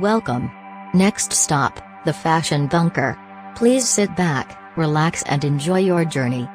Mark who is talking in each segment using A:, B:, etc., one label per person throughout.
A: Welcome. Next stop, the Fashion Bunker. Please sit back, relax and enjoy your journey.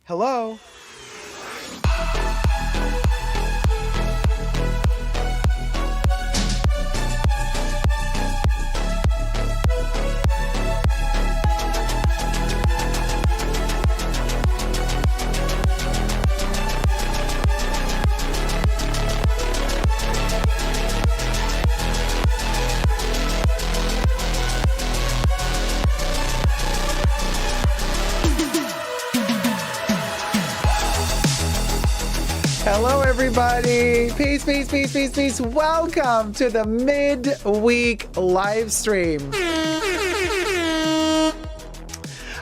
B: Hello? Hello, everybody. Peace, peace, peace, peace, peace. Welcome to the midweek live stream.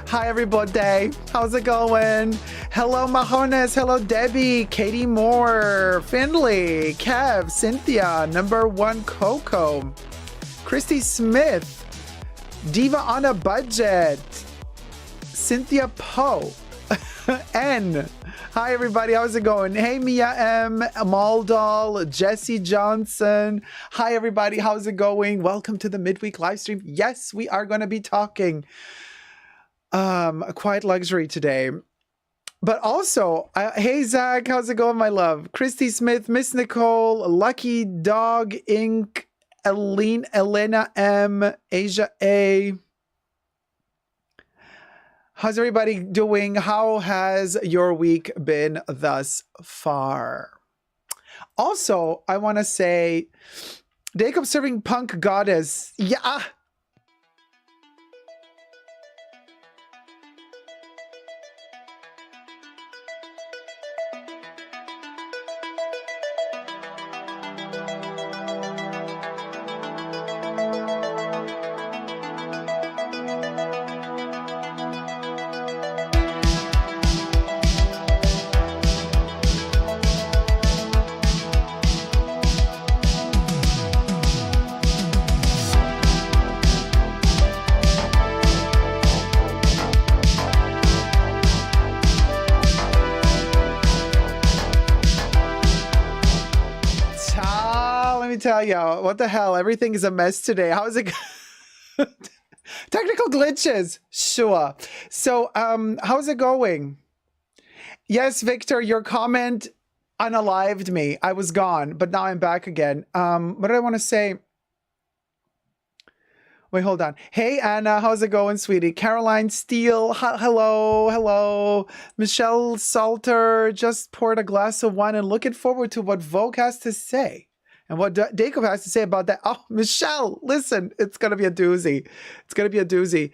B: Hi, everybody. How's it going? Hello, Mahones. Hello, Debbie, Katie Moore, Finley, Kev, Cynthia, number one Coco, Christy Smith, Diva on a Budget, Cynthia Poe, N. Hi, everybody. How's it going? Hey, Mia M, Maldal, Jesse Johnson. Hi, everybody. How's it going? Welcome to the midweek live stream. Yes, we are going to be talking a quiet luxury today. But also, hey, Zach. How's it going, my love? Christy Smith, Miss Nicole, Lucky Dog Inc., Elena M, Asia A. How's everybody doing? How has your week been thus far? Also, I want to say, Dacob serving punk goddess. Yeah. Tell you what the hell, everything is a mess today. How is it? Technical glitches, sure. So how's it going? Yes, Victor, your comment unalived me. I was gone, but now I'm back again. What did I want to say? Wait, hold on. Hey, Anna, how's it going, sweetie? Caroline Steele, hello. Michelle Salter just poured a glass of wine and looking forward to what Vogue has to say. And what Dacob has to say about that. Oh, Michelle, listen, it's going to be a doozy. It's going to be a doozy.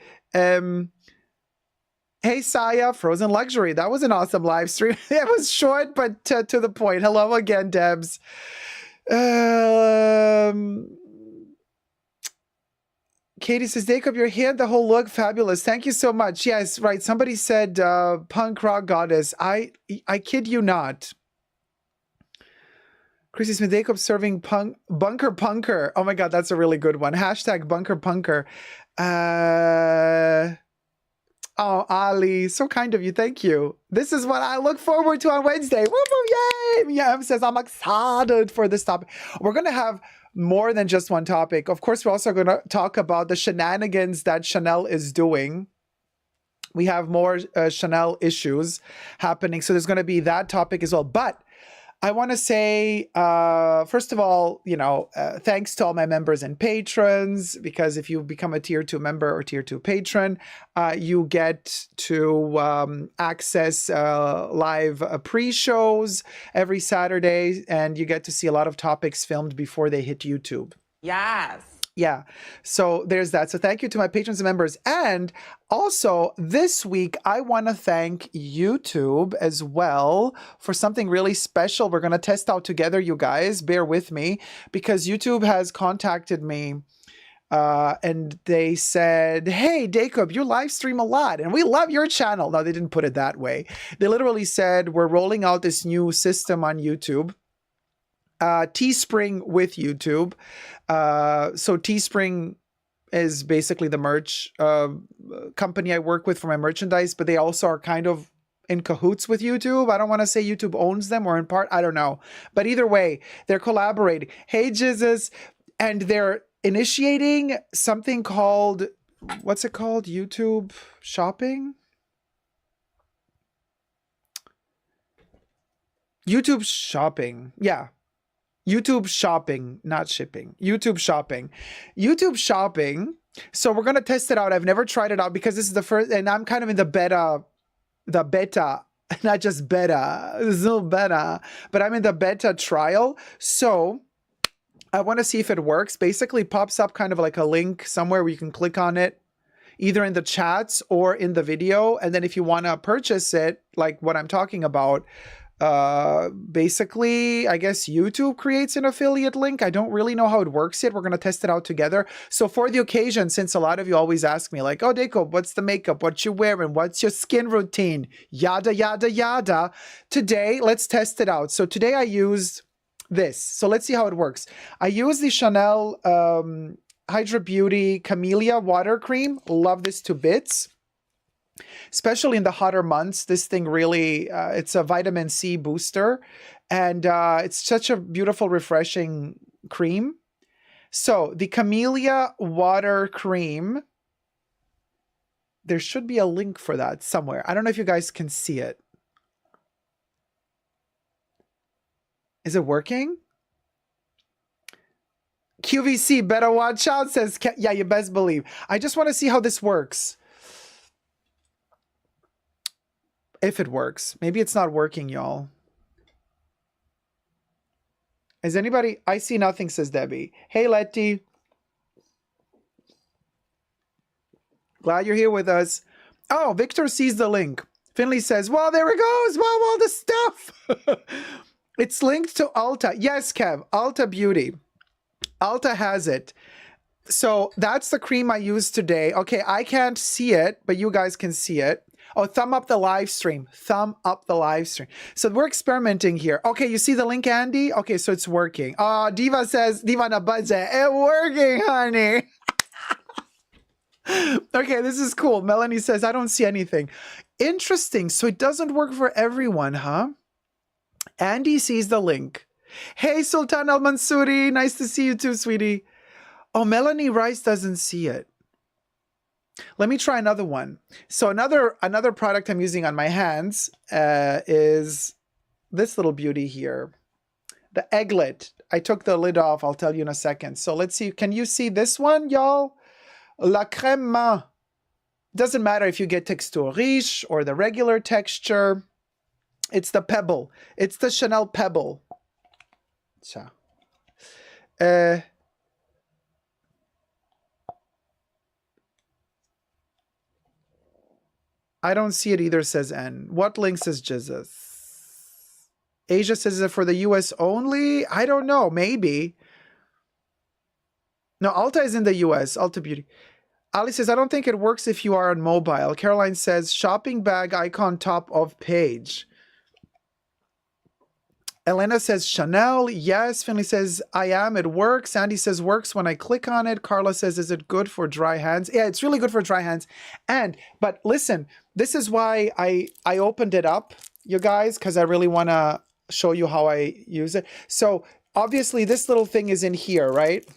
B: Hey, Saya, Frozen Luxury. That was an awesome live stream. It was short, but to the point. Hello again, Debs. Katie says, Dacob, your hair, the whole look, fabulous. Thank you so much. Yes, right. Somebody said punk rock goddess. I kid you not. Chrissy Smith, Dacob serving bunker punker. Oh my God, that's a really good one. Hashtag bunker punker. Oh, Ali, so kind of you. Thank you. This is what I look forward to on Wednesday. Woo, yay! Mia says, I'm excited for this topic. We're going to have more than just one topic. Of course, we're also going to talk about the shenanigans that Chanel is doing. We have more Chanel issues happening. So there's going to be that topic as well. But I want to say, first of all, thanks to all my members and patrons, because if you become a tier 2 member or tier 2 patron, you get to access live pre-shows every Saturday, and you get to see a lot of topics filmed before they hit YouTube.
C: Yes.
B: Yeah, so there's that. So thank you to my patrons and members. And also this week, I want to thank YouTube as well for something really special we're going to test out together, you guys. Bear with me, because YouTube has contacted me and they said, hey, Dacob, you live stream a lot and we love your channel. No, they didn't put it that way. They literally said, we're rolling out this new system on YouTube. Teespring with YouTube. So Teespring is basically the merch company I work with for my merchandise, but they also are kind of in cahoots with YouTube. I don't want to say YouTube owns them or in part, I don't know. But either way, they're collaborating. Hey, Jesus. And they're initiating something called, what's it called? YouTube shopping? YouTube shopping. Yeah. YouTube shopping, not shipping. YouTube shopping. YouTube shopping. So we're going to test it out. I've never tried it out because this is the first, and I'm kind of in the beta, not just beta, still beta, but I'm in the beta trial. So I want to see if it works. Basically pops up kind of like a link somewhere where you can click on it, either in the chats or in the video. And then if you want to purchase it, like what I'm talking about, basically, I guess YouTube creates an affiliate link. I don't really know how it works yet. We're going to test it out together. So for the occasion, since a lot of you always ask me like, oh, Dacob, what's the makeup? What you wearing? What's your skin routine? Yada, yada, yada. Today, let's test it out. So today I used this. So let's see how it works. I use the Chanel Hydra Beauty Camellia Water Cream. Love this to bits. Especially in the hotter months, this thing really, it's a vitamin C booster. And it's such a beautiful, refreshing cream. So the Camellia Water Cream, there should be a link for that somewhere. I don't know if you guys can see it. Is it working? QVC, better watch out, says, yeah, you best believe. I just want to see how this works. If it works. Maybe it's not working, y'all. Is anybody? I see nothing, says Debbie. Hey, Letty. Glad you're here with us. Oh, Victor sees the link. Finley says, well, there it goes. Wow, all the stuff. It's linked to Ulta. Yes, Kev. Ulta Beauty. Ulta has it. So that's the cream I used today. Okay, I can't see it, but you guys can see it. Oh, thumb up the live stream. Thumb up the live stream. So we're experimenting here. Okay, you see the link, Andy? Okay, so it's working. Oh, Diva says, Diva na budget. It's working, honey. Okay, this is cool. Melanie says, I don't see anything. Interesting. So it doesn't work for everyone, huh? Andy sees the link. Hey, Sultan Al Mansouri. Nice to see you too, sweetie. Oh, Melanie Rice doesn't see it. Let me try another one. So another product I'm using on my hands is this little beauty here. The egglet. I took the lid off. I'll tell you in a second. So let's see. Can you see this one, y'all? La crème main. Doesn't matter if you get texture riche or the regular texture. It's the pebble. It's the Chanel pebble. So, I don't see it either, says N. What link says Jesus? Asia says, is it for the US only? I don't know. Maybe. No, Ulta is in the US. Ulta Beauty. Ali says, I don't think it works if you are on mobile. Caroline says, shopping bag icon top of page. Elena says, Chanel. Yes. Finley says, I am. It works. Sandy says, works when I click on it. Carla says, is it good for dry hands? Yeah, it's really good for dry hands. But listen, this is why I opened it up, you guys, because I really want to show you how I use it. So obviously this little thing is in here, right?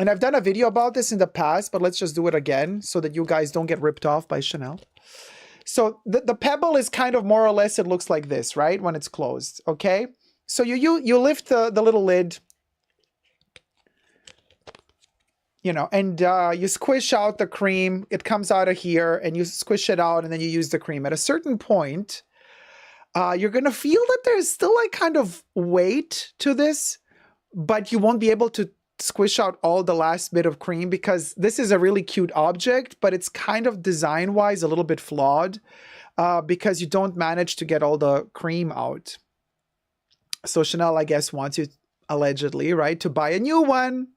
B: And I've done a video about this in the past, but let's just do it again so that you guys don't get ripped off by Chanel. So the pebble is kind of more or less, it looks like this, right? When it's closed, okay? So you lift the little lid, you know, and you squish out the cream. It comes out of here and you squish it out and then you use the cream. At a certain point, you're going to feel that there's still like kind of weight to this, but you won't be able to squish out all the last bit of cream because this is a really cute object, but it's kind of design-wise a little bit flawed because you don't manage to get all the cream out. So Chanel, I guess, wants you, allegedly, right, to buy a new one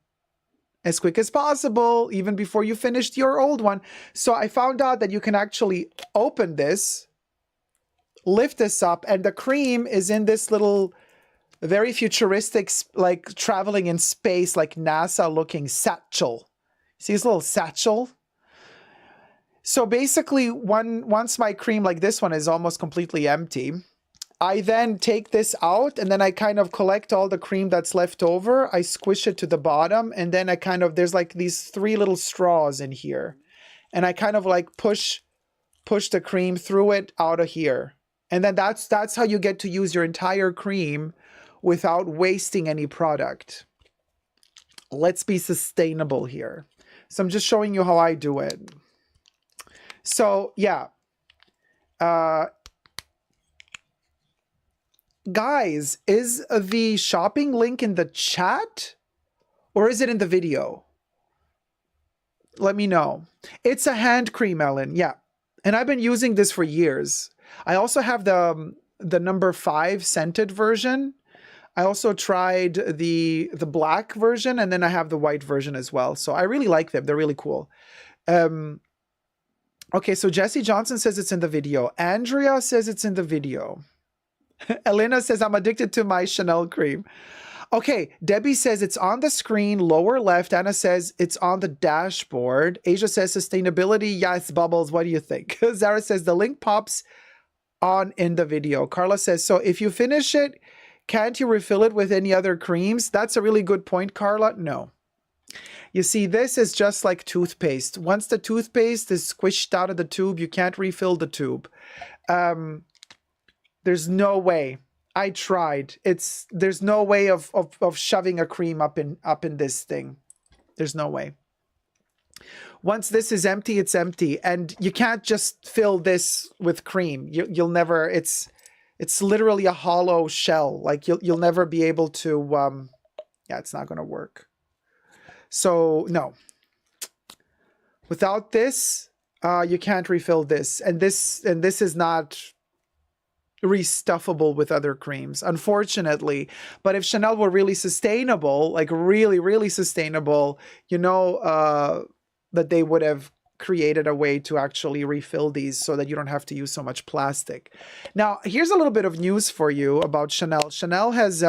B: as quick as possible, even before you finished your old one. So I found out that you can actually open this, lift this up, and the cream is in this little, very futuristic, like traveling in space, like NASA-looking satchel. See this little satchel? So basically, once my cream like this one is almost completely empty, I then take this out and then I kind of collect all the cream that's left over. I squish it to the bottom and then I kind of, there's like these 3 little straws in here. And I kind of like push the cream through it out of here. And then that's how you get to use your entire cream without wasting any product. Let's be sustainable here. So I'm just showing you how I do it. So yeah. Guys, is the shopping link in the chat or is it in the video? Let me know. It's a hand cream, Ellen. Yeah. And I've been using this for years. I also have the number 5 scented version. I also tried the black version, and then I have the white version as well. So I really like them. They're really cool. Okay, so Jesse Johnson says it's in the video. Andrea says it's in the video. Elena says I'm addicted to my Chanel cream. Okay, Debbie says it's on the screen, lower left. Anna says it's on the dashboard. Asia says sustainability. Yes, Bubbles, what do you think? Zara says the link pops on in the video. Carla says, so if you finish it, can't you refill it with any other creams? That's a really good point, Carla. No. You see, this is just like toothpaste. Once the toothpaste is squished out of the tube, you can't refill the tube. There's no way. I tried. There's no way of shoving a cream up in this thing. There's no way. Once this is empty, it's empty, and you can't just fill this with cream. You'll never. It's literally a hollow shell. Like you'll never be able to. Yeah, it's not gonna work. So no. Without this, you can't refill this, and this is not restuffable with other creams, unfortunately. But if Chanel were really sustainable, like really sustainable, you know, that they would have created a way to actually refill these so that you don't have to use so much plastic. Now, here's a little bit of news for you about Chanel. Chanel has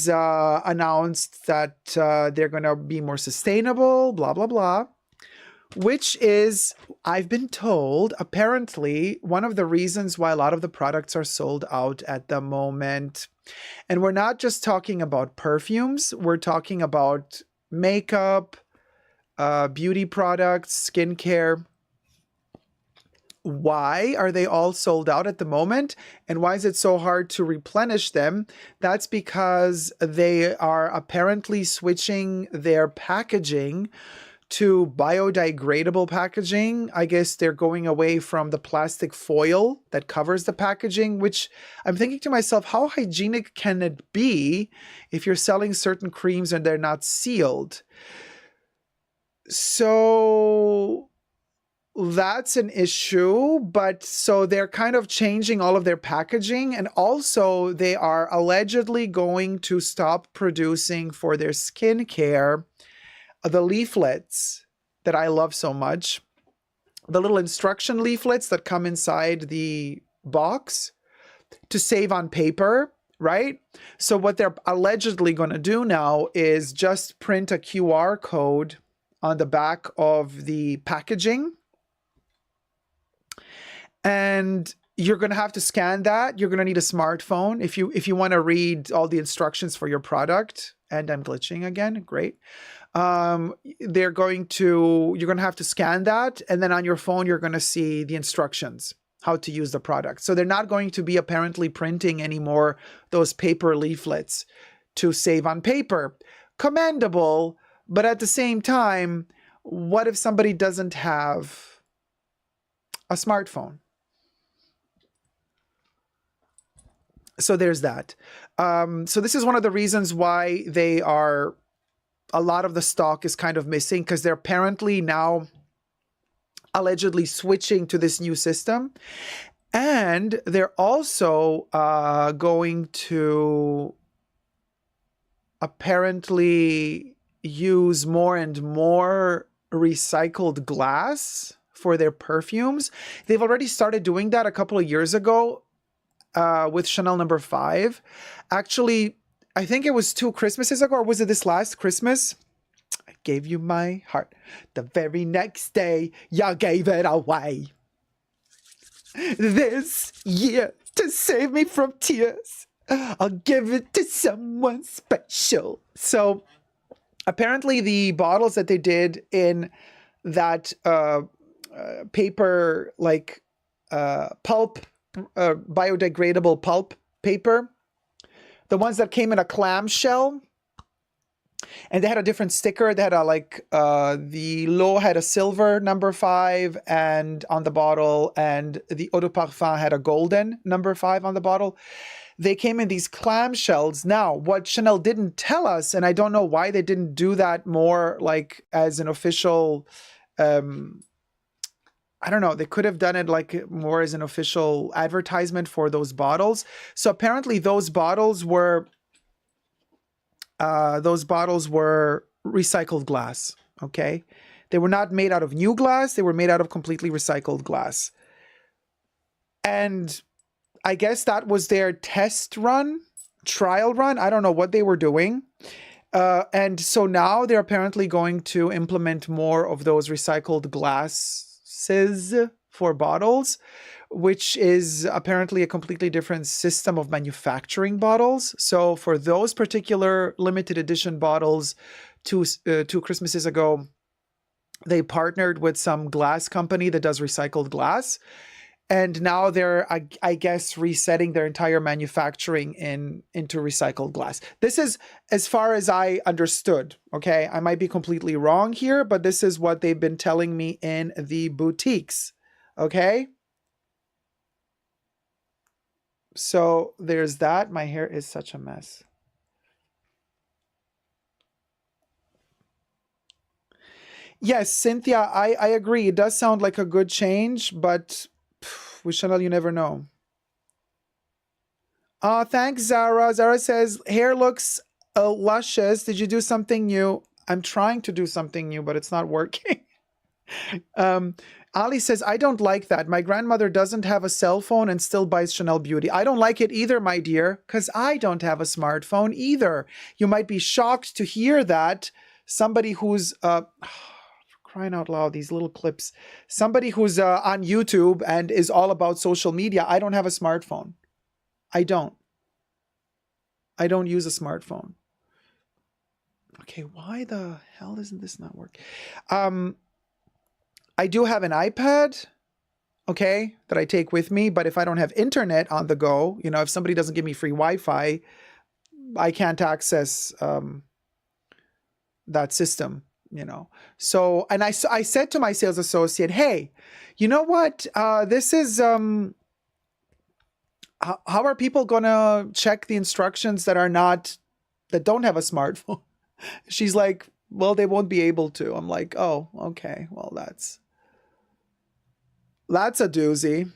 B: announced that they're going to be more sustainable, blah, blah, blah. Which is, I've been told, apparently one of the reasons why a lot of the products are sold out at the moment. And we're not just talking about perfumes, we're talking about makeup, beauty products, skincare. Why are they all sold out at the moment? And why is it so hard to replenish them? That's because they are apparently switching their packaging to biodegradable packaging. I guess they're going away from the plastic foil that covers the packaging, which I'm thinking to myself, how hygienic can it be if you're selling certain creams and they're not sealed? So that's an issue, but so they're kind of changing all of their packaging, and also they are allegedly going to stop producing for their skincare the leaflets that I love so much, the little instruction leaflets that come inside the box to save on paper, right? So what they're allegedly going to do now is just print a QR code on the back of the packaging, and you're going to have to scan that. You're going to need a smartphone if you want to read all the instructions for your product. And I'm glitching again. Great. You're going to have to scan that, and then on your phone you're going to see the instructions how to use the product. So they're not going to be apparently printing anymore those paper leaflets to save on paper. Commendable, but at the same time, what if somebody doesn't have a smartphone? So there's that. So this is one of the reasons why a lot of the stock is kind of missing, because they're apparently now allegedly switching to this new system. And they're also going to apparently use more and more recycled glass for their perfumes. They've already started doing that a couple of years ago with Chanel No. 5. Actually, I think it was 2 Christmases ago, or was it this last Christmas? I gave you my heart. The very next day, you gave it away. This year, to save me from tears, I'll give it to someone special. So apparently the bottles that they did in that paper, like pulp, biodegradable pulp paper. The ones that came in a clamshell. And they had a different sticker. They had a the L'eau had a silver number 5 and on the bottle, and the Eau de Parfum had a golden number 5 on the bottle. They came in these clamshells. Now, what Chanel didn't tell us, and I don't know why they didn't do that more like as an official, I don't know, they could have done it like more as an official advertisement for those bottles. So apparently those bottles were recycled glass, okay? They were not made out of new glass. They were made out of completely recycled glass. And I guess that was their test run, trial run. I don't know what they were doing. And so now they're apparently going to implement more of those recycled glasses for bottles, which is apparently a completely different system of manufacturing bottles. So for those particular limited edition bottles, two Christmases ago, they partnered with some glass company that does recycled glass. And now they're, I guess, resetting their entire manufacturing into recycled glass. This is as far as I understood, okay? I might be completely wrong here, but this is what they've been telling me in the boutiques, okay? So there's that. My hair is such a mess. Yes, Cynthia, I agree. It does sound like a good change, but with Chanel, you never know. Thanks, Zara. Zara says, hair looks luscious. Did you do something new? I'm trying to do something new, but it's not working. Ali says, I don't like that. My grandmother doesn't have a cell phone and still buys Chanel Beauty. I don't like it either, my dear, because I don't have a smartphone either. You might be shocked to hear that somebody who's, crying out loud, these little clips, somebody who's on YouTube and is all about social media. I don't have a smartphone. I don't use a smartphone. Okay, why the hell isn't this not working? I do have an iPad, okay, that I take with me, but if I don't have internet on the go, you know, if somebody doesn't give me free Wi-Fi, I can't access that system, you know. So, and I said to my sales associate, hey, you know what, this is, how are people gonna check the instructions that don't have a smartphone? She's like, well, they won't be able to. I'm like, oh, okay, well, that's a doozy.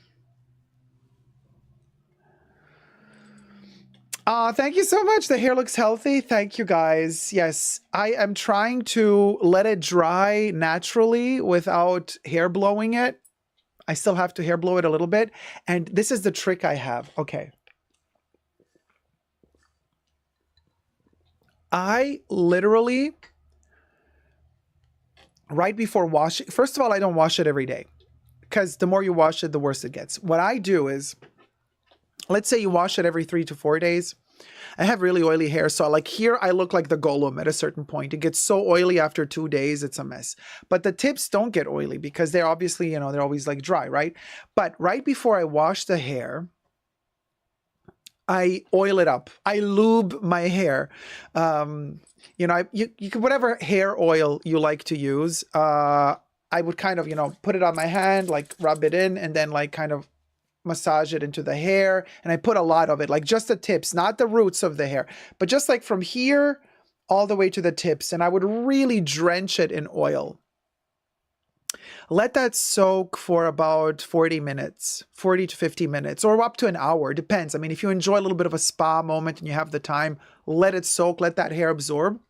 B: Thank you so much. The hair looks healthy. Thank you, guys. Yes, I am trying to let it dry naturally without hair blowing it. I still have to hair blow it a little bit. And this is the trick I have. Okay. I literally, right before washing, first of all, I don't wash it every day because the more you wash it, the worse it gets. What I do is, let's say you wash it every 3 to 4 days. I have really oily hair. So like here, I look like the golem at a certain point. It gets so oily after 2 days, it's a mess. But the tips don't get oily because they're obviously, you know, they're always like dry, right? But right before I wash the hair, I oil it up. I lube my hair. You know, you can, whatever hair oil you like to use, I would kind of, you know, put it on my hand, like rub it in and then like kind of massage it into the hair. And I put a lot of it, like just the tips, not the roots of the hair, but just like from here all the way to the tips. And I would really drench it in oil. Let that soak for about 40 minutes, 40 to 50 minutes, or up to an hour. Depends. I mean, if you enjoy a little bit of a spa moment and you have the time, let it soak, let that hair absorb.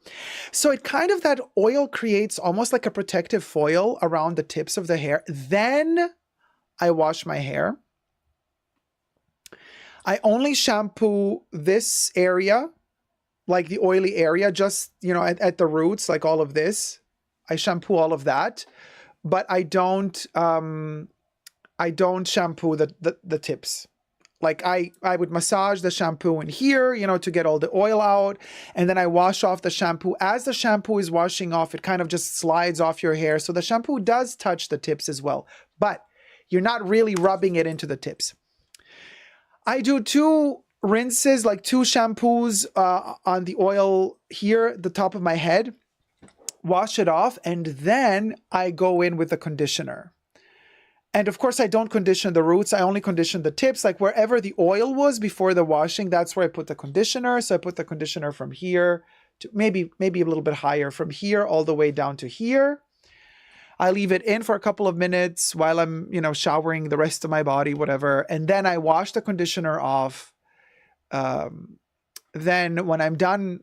B: So it kind of, that oil creates almost like a protective foil around the tips of the hair. Then I wash my hair. I only shampoo this area, like the oily area, just, you know, at the roots, like all of this. I shampoo all of that. But I don't shampoo the tips. Like I would massage the shampoo in here, you know, to get all the oil out. And then I wash off the shampoo. As the shampoo is washing off, it kind of just slides off your hair. So the shampoo does touch the tips as well. But you're not really rubbing it into the tips. I do 2 rinses, like 2 shampoos on the oil here at the top of my head, wash it off, and then I go in with the conditioner. And of course, I don't condition the roots. I only condition the tips, like wherever the oil was before the washing, that's where I put the conditioner. So I put the conditioner from here to maybe a little bit higher, from here all the way down to here. I leave it in for a couple of minutes while I'm, you know, showering the rest of my body, whatever. And then I wash the conditioner off. Then when I'm done,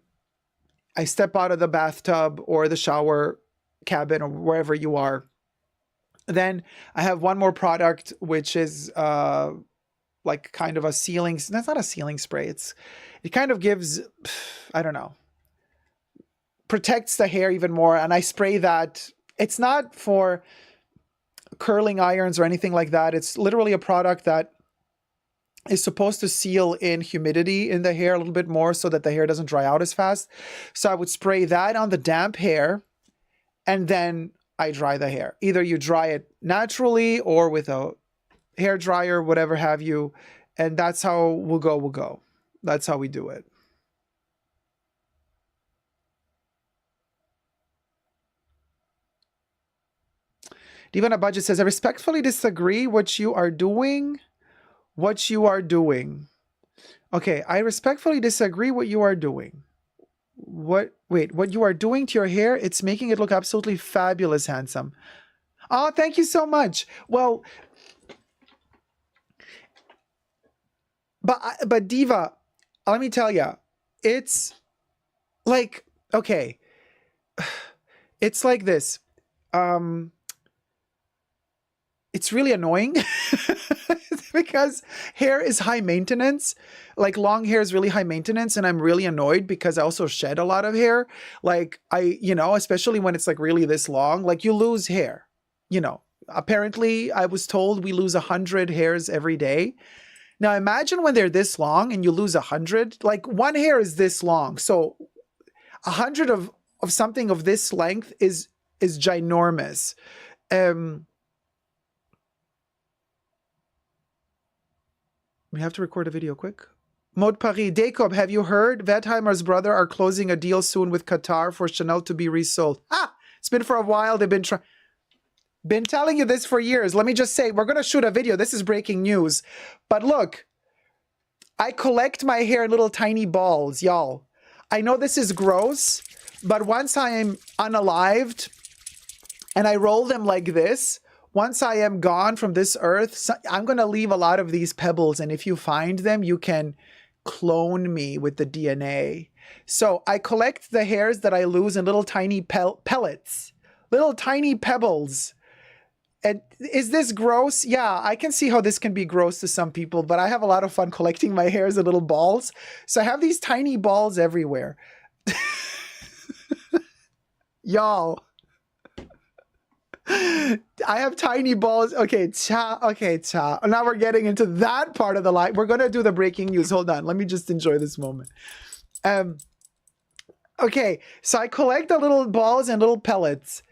B: I step out of the bathtub or the shower cabin or wherever you are. Then I have one more product, which is like kind of a sealing. That's not a sealing spray. It kind of gives, I don't know, protects the hair even more. And I spray that. It's not for curling irons or anything like that. It's literally a product that is supposed to seal in humidity in the hair a little bit more so that the hair doesn't dry out as fast. So I would spray that on the damp hair, and then I dry the hair. Either you dry it naturally or with a hair dryer, whatever have you. And that's how we'll go. That's how we do it. Divana Budget says, I respectfully disagree what you are doing. Okay, I respectfully disagree what you are doing. What you are doing to your hair, it's making it look absolutely fabulous, handsome. Oh, thank you so much. Well, but Diva, let me tell you, it's like, okay, it's like this. It's really annoying because hair is high maintenance. Like long hair is really high maintenance, and I'm really annoyed because I also shed a lot of hair. Like you know, especially when it's like really this long, like you lose hair, you know. Apparently I was told we lose 100 hairs every day. Now imagine when they're this long and you lose 100, like one hair is this long. So 100 of something of this length is ginormous. We have to record a video quick. Mode Paris, Dacob, have you heard? Wertheimer's brother are closing a deal soon with Qatar for Chanel to be resold. It's been for a while. They've been telling you this for years. Let me just say, we're going to shoot a video. This is breaking news. But look, I collect my hair in little tiny balls, y'all. I know this is gross, but once I am unalived and I roll them like this, once I am gone from this earth, I'm going to leave a lot of these pebbles. And if you find them, you can clone me with the DNA. So I collect the hairs that I lose in little tiny pellets, little tiny pebbles. And is this gross? Yeah, I can see how this can be gross to some people, but I have a lot of fun collecting my hairs in little balls. So I have these tiny balls everywhere. Y'all. I have tiny balls. Okay, cha. Now we're getting into that part of the live. We're going to do the breaking news. Hold on. Let me just enjoy this moment. Okay, so I collect the little balls and little pellets.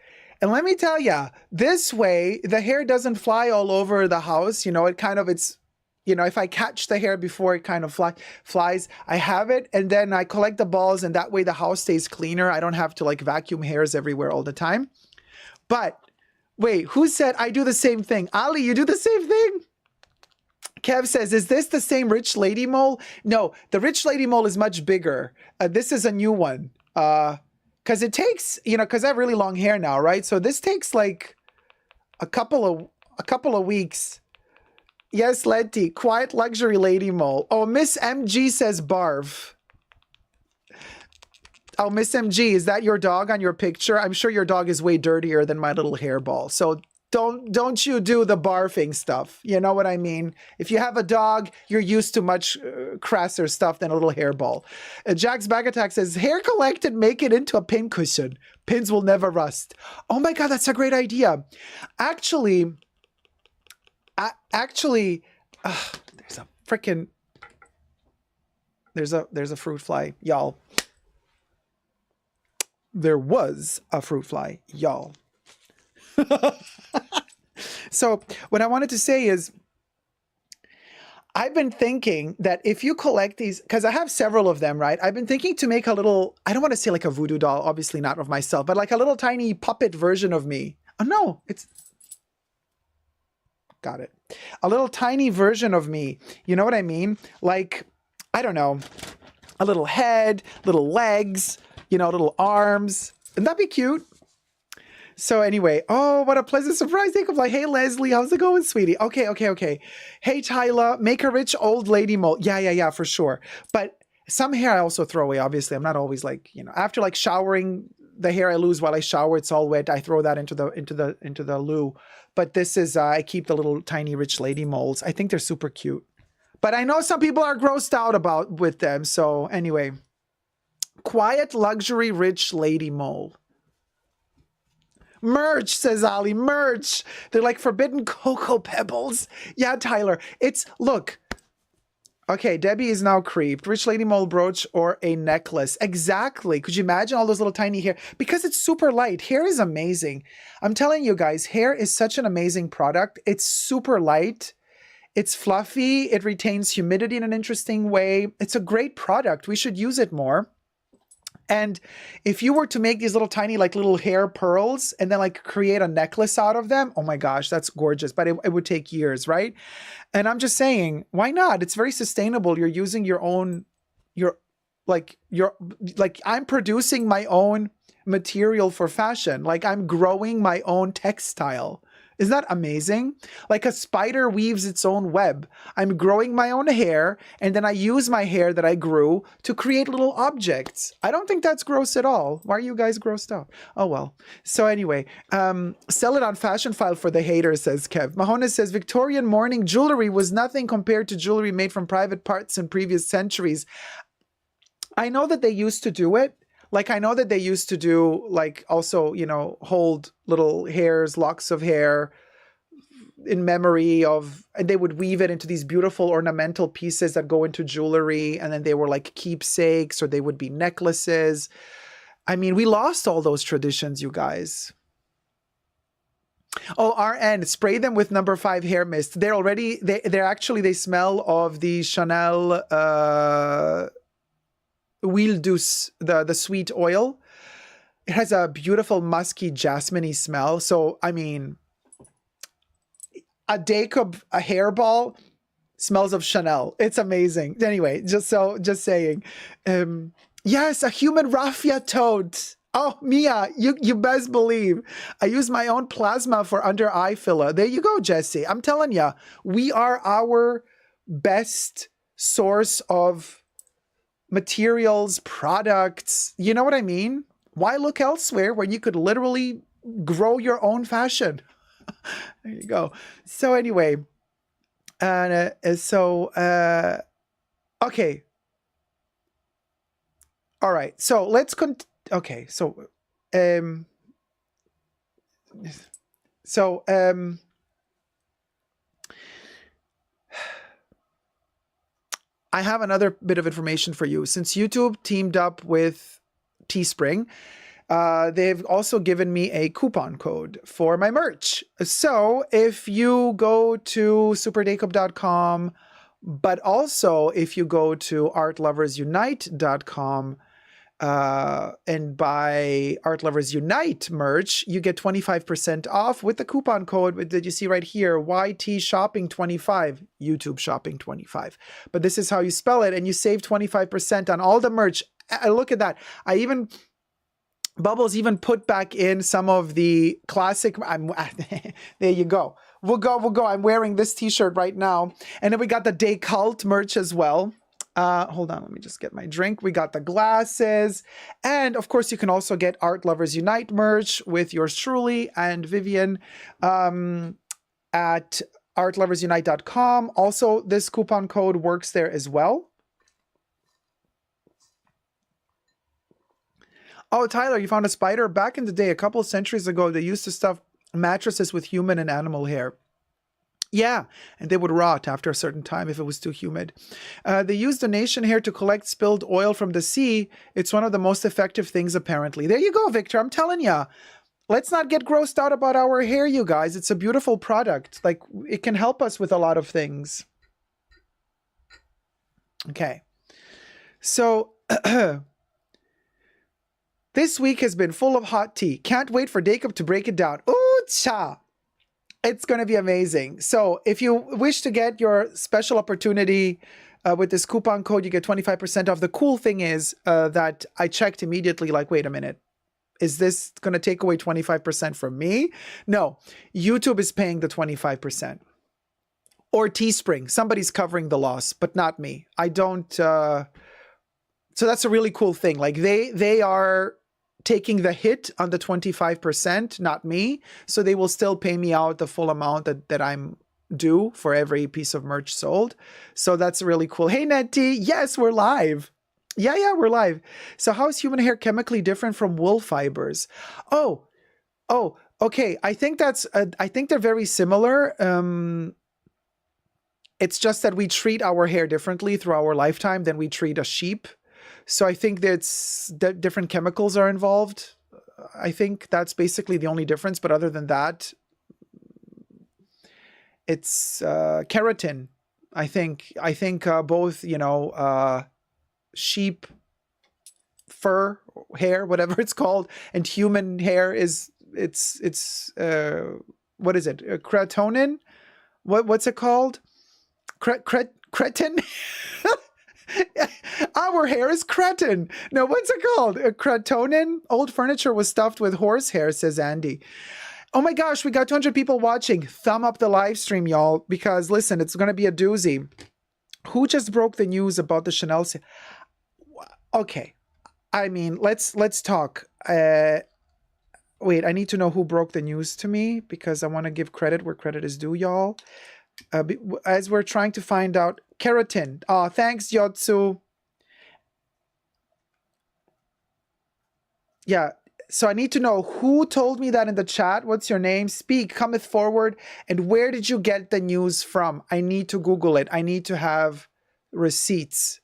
B: And let me tell you, this way, the hair doesn't fly all over the house. You know, you know, if I catch the hair before it kind of flies, I have it. And then I collect the balls, and that way the house stays cleaner. I don't have to like vacuum hairs everywhere all the time. But wait, who said I do the same thing? Ali, you do the same thing? Kev says, is this the same rich lady mole? No, the rich lady mole is much bigger. This is a new one. Because it takes, you know, because I have really long hair now, right? So this takes like a couple of weeks. Yes, Letty, quiet luxury lady mole. Oh, Miss MG says barf. Oh, Miss MG, is that your dog on your picture? I'm sure your dog is way dirtier than my little hairball. So don't you do the barfing stuff. You know what I mean? If you have a dog, you're used to much crasser stuff than a little hairball. Jack's Bag Attack says, hair collected, make it into a pin cushion. Pins will never rust. Oh my God, that's a great idea. Actually, there's a freaking, there's a fruit fly, y'all. There was a fruit fly, y'all. So what I wanted to say is, I've been thinking that if you collect these, because I have several of them, right? I've been thinking to make a little, I don't want to say like a voodoo doll, obviously not of myself, but like a little tiny puppet version of me. Oh no, it's, got it. A little tiny version of me. You know what I mean? Like, I don't know, a little head, little legs, you know, little arms. Wouldn't that be cute? So anyway, oh, what a pleasant surprise. Dacob, like, hey, Leslie, how's it going, sweetie? Okay. Hey, Tyler, make a rich old lady mold. Yeah, for sure. But some hair I also throw away, obviously. I'm not always like, you know, after like showering, the hair I lose while I shower, it's all wet. I throw that into the loo. But this is, I keep the little tiny rich lady molds. I think they're super cute. But I know some people are grossed out with them. So anyway, quiet luxury rich lady mole. Merch, says Ali, merch. They're like forbidden cocoa pebbles. Yeah, Tyler, it's, look. Okay, Debbie is now creeped. Rich lady mole brooch or a necklace. Exactly. Could you imagine all those little tiny hair? Because it's super light. Hair is amazing. I'm telling you guys, hair is such an amazing product. It's super light. It's fluffy. It retains humidity in an interesting way. It's a great product. We should use it more. And if you were to make these little tiny, like little hair pearls and then like create a necklace out of them, oh my gosh, that's gorgeous. But it would take years, right? And I'm just saying, why not? It's very sustainable. You're using your own, like I'm producing my own material for fashion. Like I'm growing my own textile. Isn't that amazing? Like a spider weaves its own web. I'm growing my own hair, and then I use my hair that I grew to create little objects. I don't think that's gross at all. Why are you guys grossed out? Oh, well. So anyway, sell it on Fashion File for the haters, says Kev. Mahona says, Victorian mourning jewelry was nothing compared to jewelry made from private parts in previous centuries. I know that they used to do it. Like, I know that they used to do, like, also, you know, hold little hairs, locks of hair in memory of, and they would weave it into these beautiful ornamental pieces that go into jewelry. And then they were like keepsakes, or they would be necklaces. I mean, we lost all those traditions, you guys. Oh, RN, spray them with number 5 hair mist. They're already, they smell of the Chanel, Huile douce, the sweet oil. It has a beautiful musky jasmine-y smell. So, I mean, a Dacob, a hairball smells of Chanel. It's amazing. Anyway, just saying. Yes, a human raffia toad. Oh, Mia, you best believe. I use my own plasma for under eye filler. There you go, Jesse. I'm telling you, we are our best source of materials, products. You know what I mean? Why look elsewhere when you could literally grow your own fashion? There you go. So anyway, okay. All right. So let's okay. I have another bit of information for you. Since YouTube teamed up with Teespring, they've also given me a coupon code for my merch. So if you go to superdacob.com, but also if you go to artloversunite.com and buy Art Lovers Unite merch, you get 25% off with the coupon code that you see right here, YT Shopping 25, YouTube Shopping 25. But this is how you spell it, and you save 25% on all the merch. Look at that. Bubbles even put back in some of the classic. There you go. We'll go. I'm wearing this t-shirt right now. And then we got the Dacob merch as well. Hold on, let me just get my drink. We got the glasses. And of course, you can also get Art Lovers Unite merch with yours truly and Vivian at artloversunite.com. Also, this coupon code works there as well. Oh, Tyler, you found a spider? Back in the day, a couple of centuries ago, they used to stuff mattresses with human and animal hair. Yeah, and they would rot after a certain time if it was too humid. They use donation hair to collect spilled oil from the sea. It's one of the most effective things, apparently. There you go, Victor. I'm telling you. let's not get grossed out about our hair, you guys. It's a beautiful product. Like, it can help us with a lot of things. Okay. So, this week has been full of hot tea. Can't wait for Dacob to break it down. Ooh, cha! It's going to be amazing. So, if you wish to get your special opportunity with this coupon code, you get 25% off. The cool thing is that I checked immediately, like, wait a minute. Is this going to take away 25% from me? No, YouTube is paying the 25%. Or Teespring. Somebody's covering the loss, but not me. I don't... so that's a really cool thing. Like, they are taking the hit on the 25%, not me. So they will still pay me out the full amount that I'm due for every piece of merch sold. So that's really cool. Hey, Nettie. Yes, we're live. Yeah, we're live. So how is human hair chemically different from wool fibers? Oh, okay. I think they're very similar. It's just that we treat our hair differently through our lifetime than we treat a sheep. So I think that different chemicals are involved. I think that's basically the only difference. But other than that, it's keratin. I think both, sheep fur, hair, whatever it's called, and human hair is what is it? Keratonin? What's it called? Cretin? Our hair is cretin. No, what's it called? Keratonin? Old furniture was stuffed with horsehair, says Andy. Oh my gosh, we got 200 people watching. Thumb up the live stream, y'all, because listen, it's going to be a doozy. Who just broke the news about the Chanel? Okay. I mean, let's talk. Wait, I need to know who broke the news to me because I want to give credit where credit is due, y'all. As we're trying to find out, keratin. Thanks, Yotsu. Yeah. So I need to know who told me that in the chat. What's your name? Speak, cometh forward. And where did you get the news from? I need to Google it. I need to have receipts.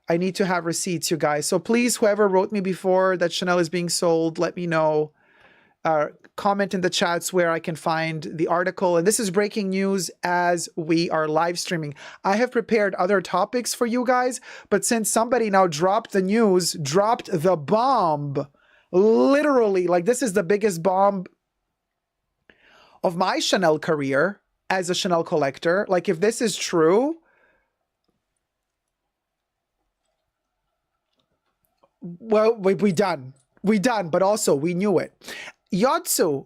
B: You guys. So please, whoever wrote me before that Chanel is being sold, let me know. Comment in the chats where I can find the article. And this is breaking news as we are live streaming. I have prepared other topics for you guys, but since somebody now dropped the bomb, literally, like this is the biggest bomb of my Chanel career as a Chanel collector. Like if this is true, well, we done, but also we knew it. Yotsu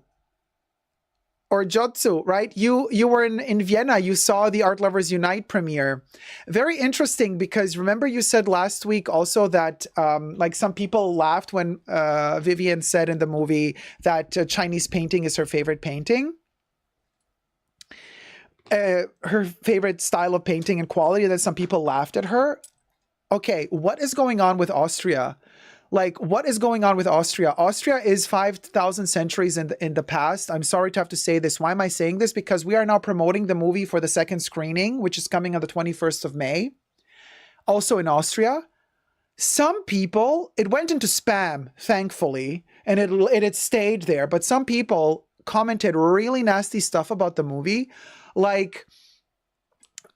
B: or Jotsu, right? You were in Vienna. You saw the Art Lovers Unite premiere. Very interesting because remember you said last week also that like some people laughed when Vivian said in the movie that Chinese painting is her favorite painting. Her favorite style of painting and quality, and that some people laughed at her. Okay, what is going on with Austria? Like, what is going on with Austria? Austria is 5,000 centuries in the past. I'm sorry to have to say this. Why am I saying this? Because we are now promoting the movie for the second screening, which is coming on the 21st of May. Also in Austria. Some people, it went into spam, thankfully, and it stayed there. But some people commented really nasty stuff about the movie. Like,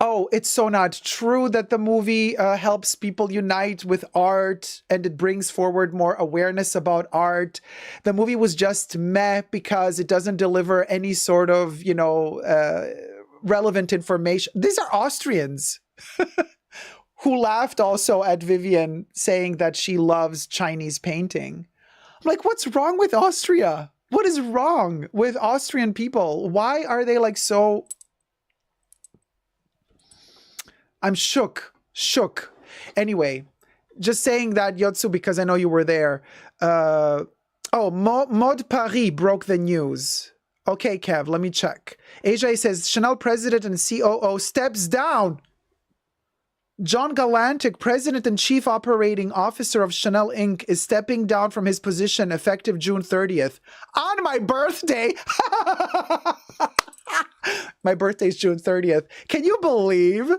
B: oh, it's so not true that the movie helps people unite with art and it brings forward more awareness about art. The movie was just meh because it doesn't deliver any sort of, relevant information. These are Austrians who laughed also at Vivian saying that she loves Chinese painting. I'm like, what's wrong with Austria? What is wrong with Austrian people? Why are they like so... I'm shook. Anyway, just saying that, Yotsu, because I know you were there. Mode Paris broke the news. Okay, Kev, let me check. AJ says, Chanel president and COO steps down. John Galantic, president and chief operating officer of Chanel Inc., is stepping down from his position effective June 30th. On my birthday! My birthday's June 30th. Can you believe...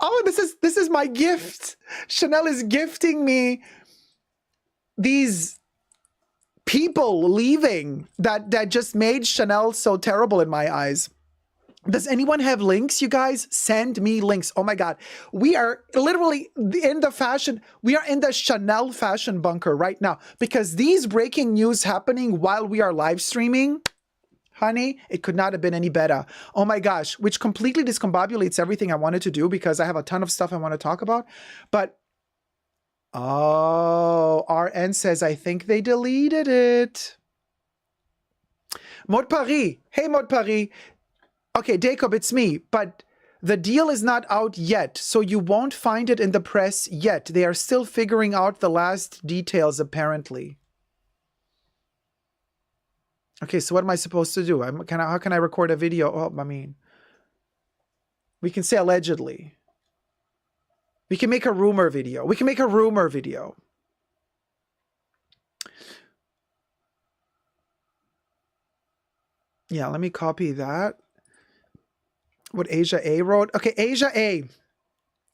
B: Oh, this is my gift. Chanel is gifting me these people leaving that just made Chanel so terrible in my eyes. Does anyone have links, you guys? Send me links. Oh my God. We are literally in the fashion. We are in the Chanel fashion bunker right now because these breaking news happening while we are live streaming, honey, it could not have been any better. Oh my gosh, which completely discombobulates everything I wanted to do because I have a ton of stuff I want to talk about. But, oh, RN says, I think they deleted it. Maud Paris. Hey, Maud Paris. Okay, Dacob, it's me, but the deal is not out yet, so you won't find it in the press yet. They are still figuring out the last details, apparently. Okay, so what am I supposed to do? How can I record a video? Oh, I mean, we can say allegedly. We can make a rumor video. We can make a rumor video. Yeah, let me copy that. What Asia A wrote. Okay, Asia A.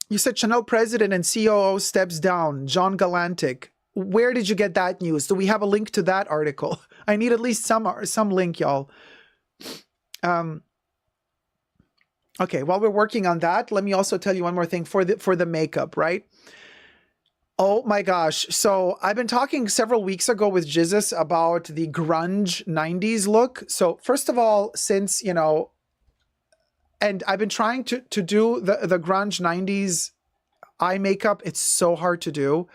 B: You said Chanel president and COO steps down. John Galantic. Where did you get that news? Do we have a link to that article? I need at least some link, y'all. Okay, while we're working on that, let me also tell you one more thing for the makeup, right? Oh my gosh. So I've been talking several weeks ago with Jesus about the grunge 90s look. So first of all, since, you know, and I've been trying to do the grunge 90s eye makeup. It's so hard to do.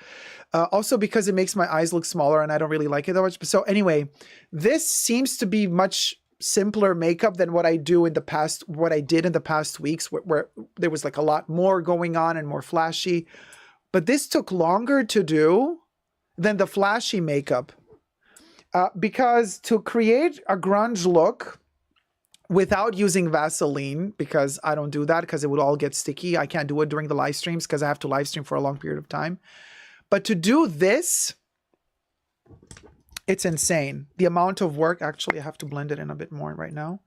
B: Also because it makes my eyes look smaller and I don't really like it that much. So anyway, this seems to be much simpler makeup than what I did in the past weeks where there was like a lot more going on and more flashy. But this took longer to do than the flashy makeup. Because to create a grunge look without using Vaseline, because I don't do that because it would all get sticky. I can't do it during the live streams because I have to live stream for a long period of time. But to do this, it's insane. The amount of work, actually, I have to blend it in a bit more right now.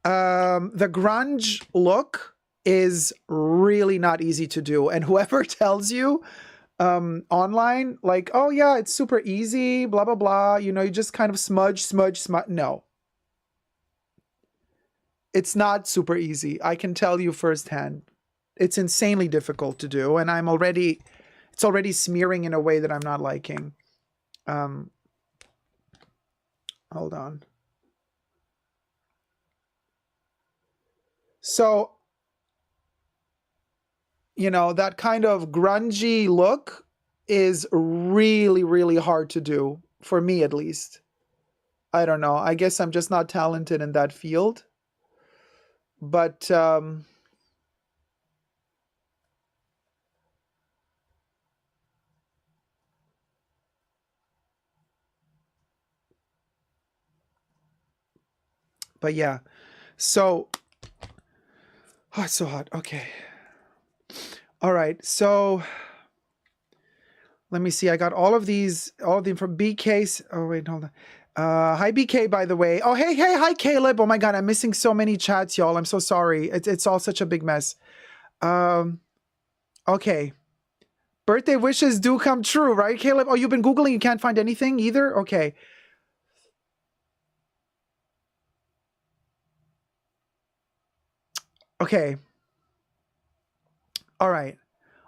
B: The grunge look is really not easy to do. And whoever tells you online, like, oh yeah, it's super easy, blah, blah, blah. You know, you just kind of smudge. No. It's not super easy. I can tell you firsthand. It's insanely difficult to do. And it's already smearing in a way that I'm not liking. Hold on. So, you know, that kind of grungy look is really, really hard to do. For me, at least. I don't know. I guess I'm just not talented in that field. But yeah, so, oh, it's so hot. Okay. All right. So let me see. I got all of them from BK. Oh, wait, hold on. Hi, BK, by the way. Oh, hey, hi, Caleb. Oh my God, I'm missing so many chats, y'all. I'm so sorry. It's all such a big mess. Okay. Birthday wishes do come true, right, Caleb? Oh, you've been Googling, you can't find anything either? Okay. Okay. All right.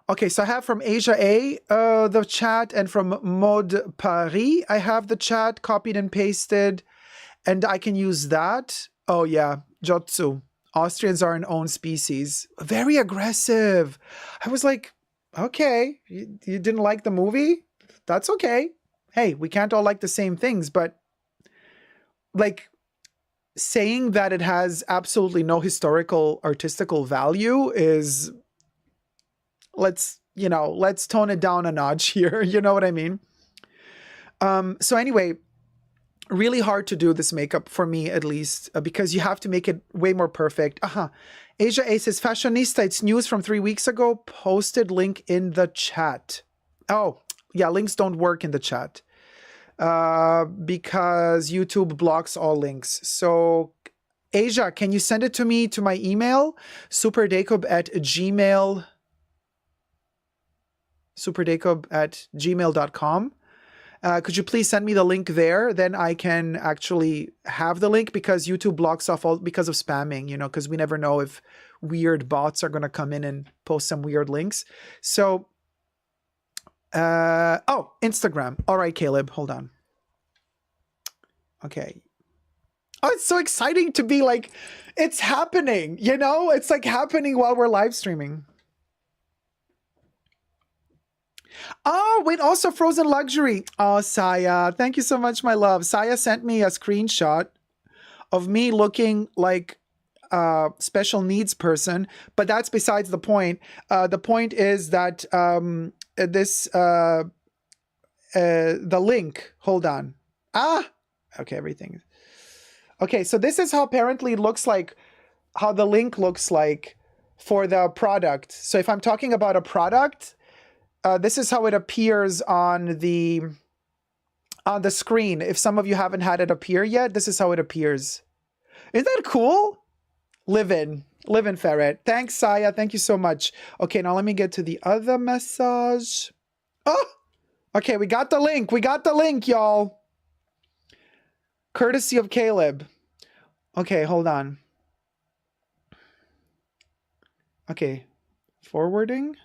B: Okay, so I have from Asia A, the chat, and from Maud Paris, I have the chat copied and pasted, and I can use that. Oh yeah, Jotsu. Austrians are an own species. Very aggressive. I was like, okay, you didn't like the movie? That's okay. Hey, we can't all like the same things, but like saying that it has absolutely no historical artistical value is... let's tone it down a notch here. You know what I mean? So anyway, really hard to do this makeup for me, at least, because you have to make it way more perfect. Asia A says, Fashionista, it's news from 3 weeks ago. Posted link in the chat. Oh, yeah, links don't work in the chat because YouTube blocks all links. So Asia, can you send it to me to my email? superdacob@gmail.com, Could you please send me the link there? Then I can actually have the link, because YouTube blocks off all because of spamming, you know, because we never know if weird bots are going to come in and post some weird links. So, oh, Instagram. All right, Caleb, hold on. Okay. Oh, it's so exciting to be like, it's happening, you know? It's like happening while we're live streaming. Oh, wait, also Frozen Luxury. Oh, Saya, thank you so much, my love. Saya sent me a screenshot of me looking like a special needs person, but that's besides the point. The point is that the link, hold on. Okay, everything. Okay, so this is how apparently it looks like, how the link looks like for the product. So if I'm talking about a product, this is how it appears on the screen. If some of you haven't had it appear yet, this is how it appears. Isn't that cool? Live in Ferret. Thanks, Saya. Thank you so much. Okay, now let me get to the other message. Oh, okay, we got the link. We got the link, y'all. Courtesy of Caleb. Okay, hold on. Okay, forwarding.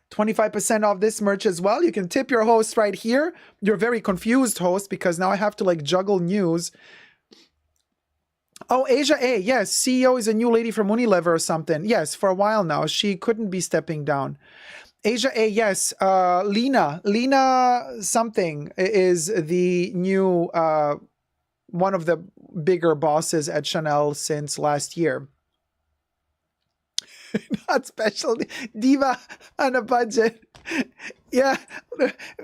B: 25% off this merch as well. You can tip your host right here. You're a very confused host, because now I have to like juggle news. Oh, Asia A. Yes, CEO is a new lady from Unilever or something. Yes, for a while now. She couldn't be stepping down. Asia A, yes. Lena something is the new one of the bigger bosses at Chanel since last year. Not special. Diva on a budget. Yeah,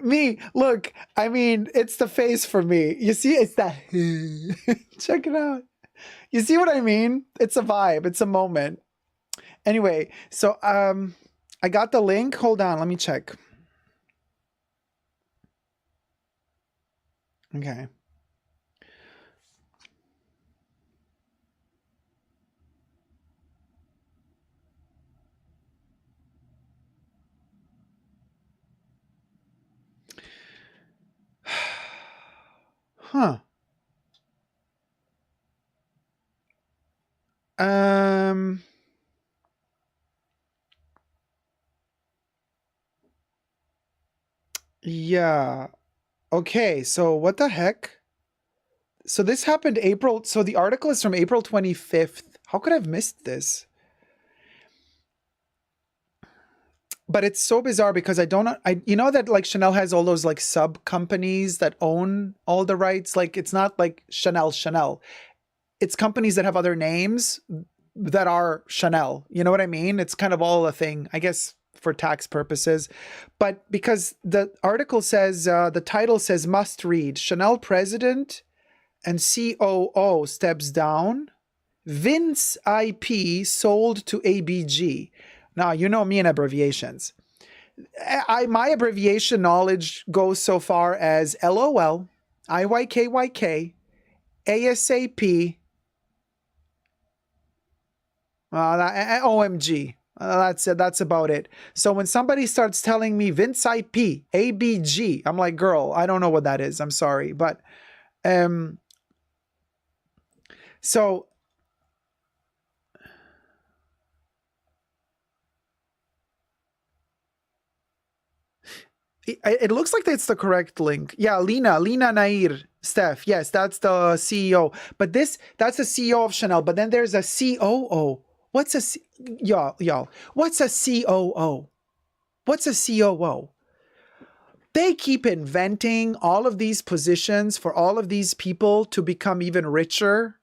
B: me. Look, I mean, it's the face for me. You see, it's that. Check it out. You see what I mean? It's a vibe. It's a moment. Anyway, so I got the link. Hold on, let me check. Okay. Huh. Yeah. Okay, so what the heck? So this happened April. So the article is from April 25th. How could I have missed this? But it's so bizarre because you know that like Chanel has all those like sub companies that own all the rights. Like it's not like Chanel. It's companies that have other names that are Chanel. You know what I mean? It's kind of all a thing, I guess, for tax purposes. But because the article says, the title says must read, Chanel president and COO steps down. Vince IP sold to ABG. Now, you know me and abbreviations. My abbreviation knowledge goes so far as LOL, IYKYK, ASAP, OMG. That's it. That's about it. So when somebody starts telling me Vince IP, ABG, I'm like, girl, I don't know what that is. I'm sorry. But so it looks like that's the correct link. Yeah, Lena Nair, Steph. Yes, that's the CEO. But that's the CEO of Chanel. But then there's a COO. What's a y'all? What's a COO? What's a COO? They keep inventing all of these positions for all of these people to become even richer.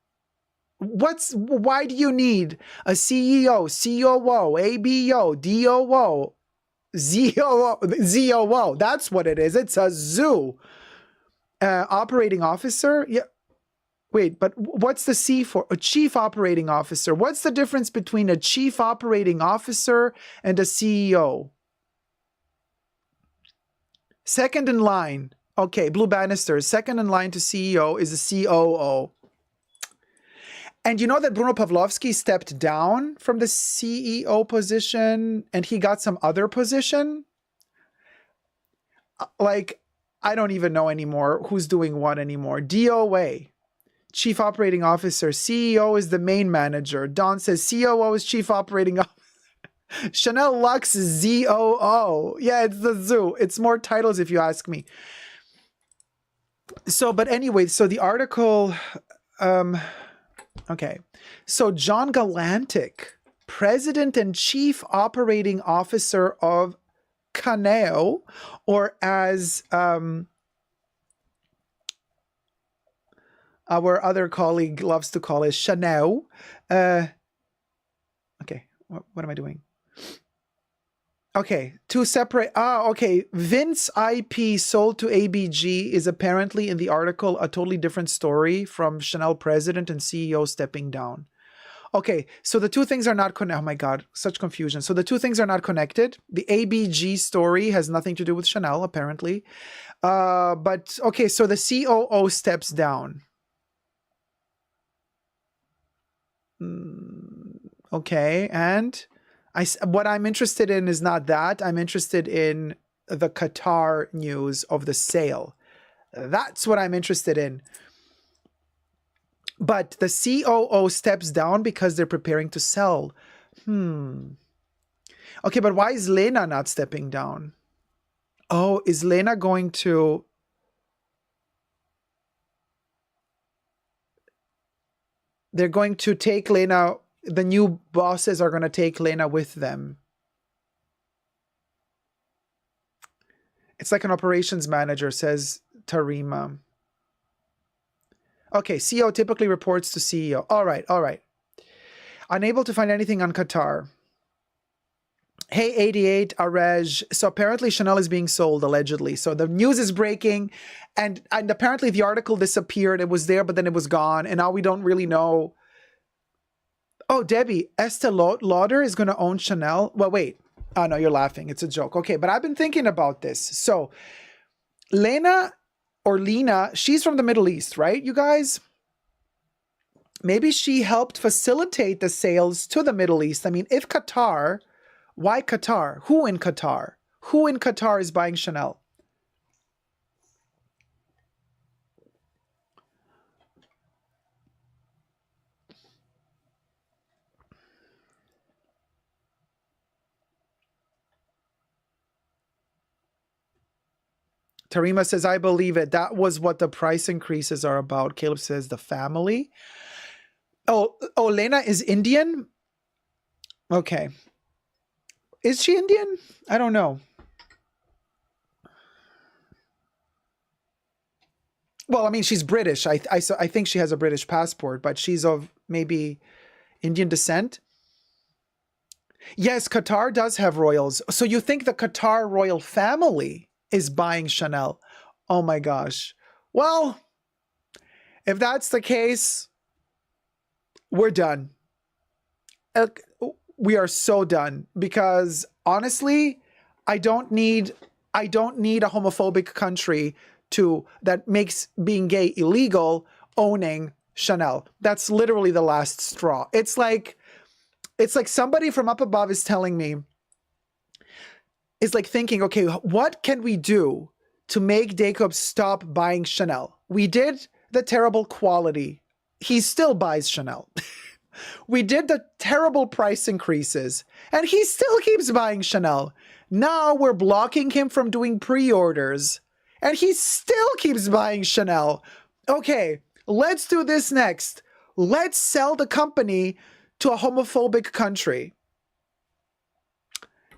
B: Why do you need a CEO, COO, ABO, DOO, ZOO? That's what it is. It's a zoo. Operating officer? Yeah. Wait, but what's the C for? A chief operating officer. What's the difference between a chief operating officer and a CEO? Second in line. Okay, Blue Bannister. Second in line to CEO is a COO. And you know that Bruno Pavlovsky stepped down from the CEO position and he got some other position? Like, I don't even know anymore who's doing what anymore. DOA, Chief Operating Officer. CEO is the main manager. Don says COO is Chief Operating Officer. Chanel Luxe ZOO. Yeah, it's the zoo. It's more titles if you ask me. So, but anyway, so the article, okay. So John Galantic, President and Chief Operating Officer of Caneo, or as our other colleague loves to call it, Chanel. Okay, what am I doing? Okay, two separate. Okay. Vince IP sold to ABG is apparently in the article a totally different story from Chanel president and CEO stepping down. Okay, so the two things are not connected. Oh my God, such confusion. So the two things are not connected. The ABG story has nothing to do with Chanel, apparently. But okay, so the COO steps down. Okay, and what I'm interested in is not that. I'm interested in the Qatar news of the sale. That's what I'm interested in. But the COO steps down because they're preparing to sell. Okay, but why is Lena not stepping down? Oh, is Lena going to... They're going to take Lena... The new bosses are going to take Lena with them. It's like an operations manager, says Tarima. Okay, CEO typically reports to CEO. All right, all right. Unable to find anything on Qatar. Hey, 88, Arej. So apparently Chanel is being sold, allegedly. So the news is breaking, and apparently the article disappeared. It was there, but then it was gone, and now we don't really know. Oh, Debbie, Estee Lauder is going to own Chanel. Well, wait. Oh, no, you're laughing. It's a joke. Okay, but I've been thinking about this. So Lena, she's from the Middle East, right, you guys? Maybe she helped facilitate the sales to the Middle East. I mean, if Qatar, why Qatar? Who in Qatar? Who in Qatar is buying Chanel? Tarima says, I believe it. That was what the price increases are about. Caleb says, the family. Oh, Lena is Indian? Okay. Is she Indian? I don't know. Well, I mean, she's British. I think she has a British passport, but she's of maybe Indian descent. Yes, Qatar does have royals. So you think the Qatar royal family is buying Chanel? Oh my gosh. Well, if that's the case, we're done. We are so done, because honestly, I don't need a homophobic country that makes being gay illegal owning Chanel. That's literally the last straw. It's like somebody from up above is telling me, is like thinking, okay, what can we do to make Dacob stop buying Chanel? We did the terrible quality. He still buys Chanel. We did the terrible price increases, and he still keeps buying Chanel. Now we're blocking him from doing pre-orders, and he still keeps buying Chanel. Okay, let's do this next. Let's sell the company to a homophobic country.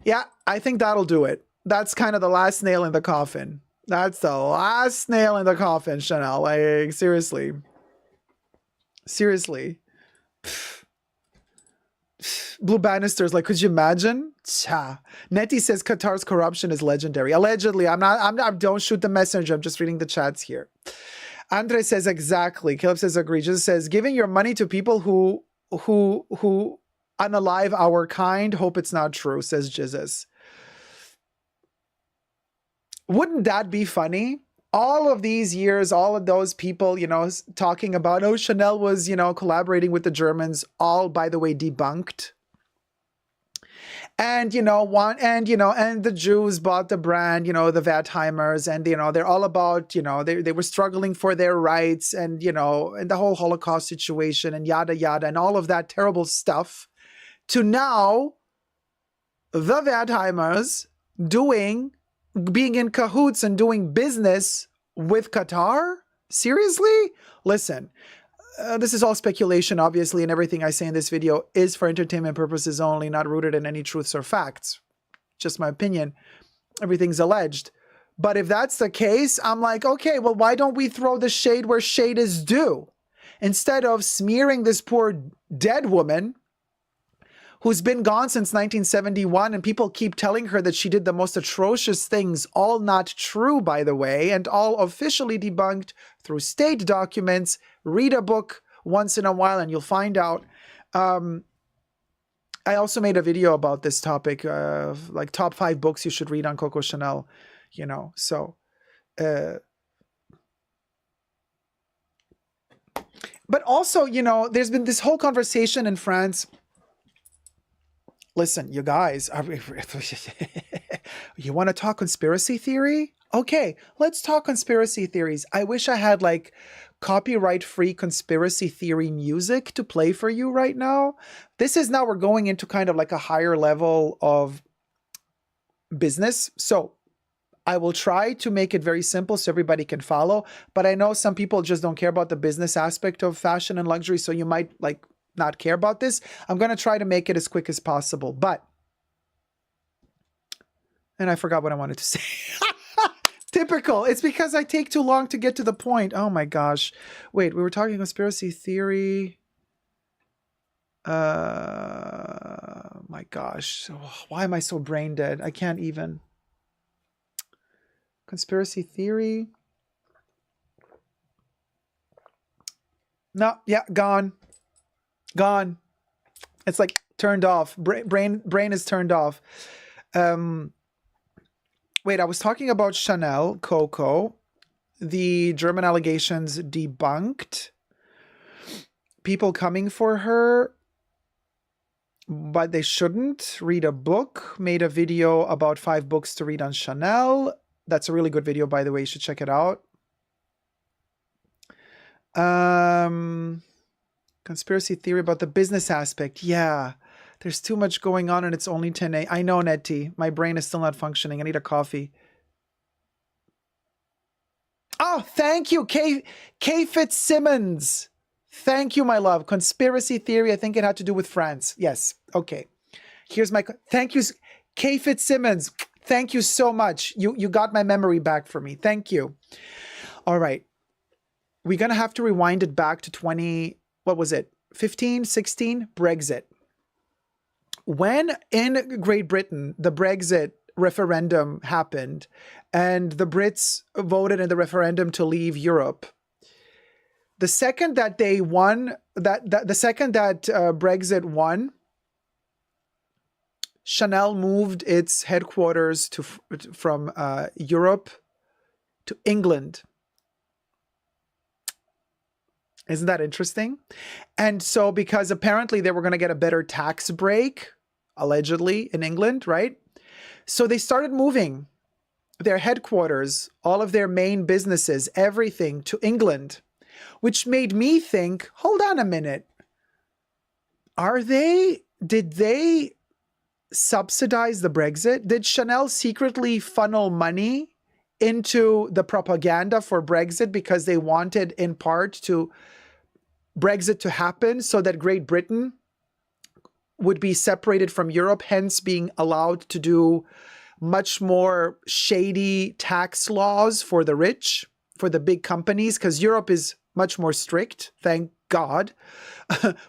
B: Yeah, I think that'll do it. That's kind of the last nail in the coffin. That's the last nail in the coffin, Chanel. Like, seriously. Seriously. Blue Bannister's like, could you imagine? Cha. Nettie says Qatar's corruption is legendary. Allegedly. I'm not, don't shoot the messenger. I'm just reading the chats here. Andre says exactly. Caleb says agree. Jesus says, giving your money to people who unalive our kind. Hope it's not true, says Jesus. Wouldn't that be funny? all of these years, all of those people, you know, talking about, oh, Chanel was, you know, collaborating with the Germans, all, by the way, debunked. And, you know, and the Jews bought the brand, you know, the Wertheimers, and, you know, they're all about, you know, they were struggling for their rights, and, you know, and the whole Holocaust situation, and yada, yada, and all of that terrible stuff, to now the Wertheimers being in cahoots and doing business with Qatar? Seriously? Listen, this is all speculation, obviously, and everything I say in this video is for entertainment purposes only, not rooted in any truths or facts. Just my opinion. Everything's alleged. But if that's the case, I'm like, okay, well, why don't we throw the shade where shade is due? Instead of smearing this poor dead woman who's been gone since 1971, and people keep telling her that she did the most atrocious things, all not true, by the way, and all officially debunked through state documents. Read a book once in a while and you'll find out. I also made a video about this topic, like top 5 books you should read on Coco Chanel, you know, so. But also, you know, there's been this whole conversation in France. Listen, you guys, you want to talk conspiracy theory? Okay, let's talk conspiracy theories. I wish I had like copyright-free conspiracy theory music to play for you right now. This is now we're going into kind of like a higher level of business. So I will try to make it very simple so everybody can follow. But I know some people just don't care about the business aspect of fashion and luxury. So you might like not care about this. I'm going to try to make it as quick as possible, and I forgot what I wanted to say. Typical. It's because I take too long to get to the point. Oh my gosh. Wait, we were talking conspiracy theory. My gosh. Why am I so brain dead? I can't even. Conspiracy theory. No, yeah, gone. Gone. It's like turned off. Brain is turned off. Wait, I was talking about Chanel, Coco. The German allegations debunked. People coming for her, but they shouldn't. Read a book. Made a video about 5 books to read on Chanel. That's a really good video, by the way. You should check it out. Conspiracy theory about the business aspect. Yeah, there's too much going on and it's only 10 a.m. I know, Nettie. My brain is still not functioning. I need a coffee. Oh, thank you, K Fitzsimmons. Thank you, my love. Conspiracy theory. I think it had to do with France. Yes. Okay. Here's my... Thank you, K Fitzsimmons. Thank you so much. You got my memory back for me. Thank you. All right. We're going to have to rewind it back to 20... What was it? 15, 16? Brexit. When in Great Britain, the Brexit referendum happened and the Brits voted in the referendum to leave Europe, the second that they won, the second that Brexit won, Chanel moved its headquarters from Europe to England. Isn't that interesting? And so because apparently they were going to get a better tax break, allegedly, in England, right? So they started moving their headquarters, all of their main businesses, everything to England, which made me think, hold on a minute. Did they subsidize the Brexit? Did Chanel secretly funnel money into the propaganda for Brexit because they wanted, in part, to Brexit to happen so that Great Britain would be separated from Europe, hence being allowed to do much more shady tax laws for the rich, for the big companies, because Europe is much more strict, thank God,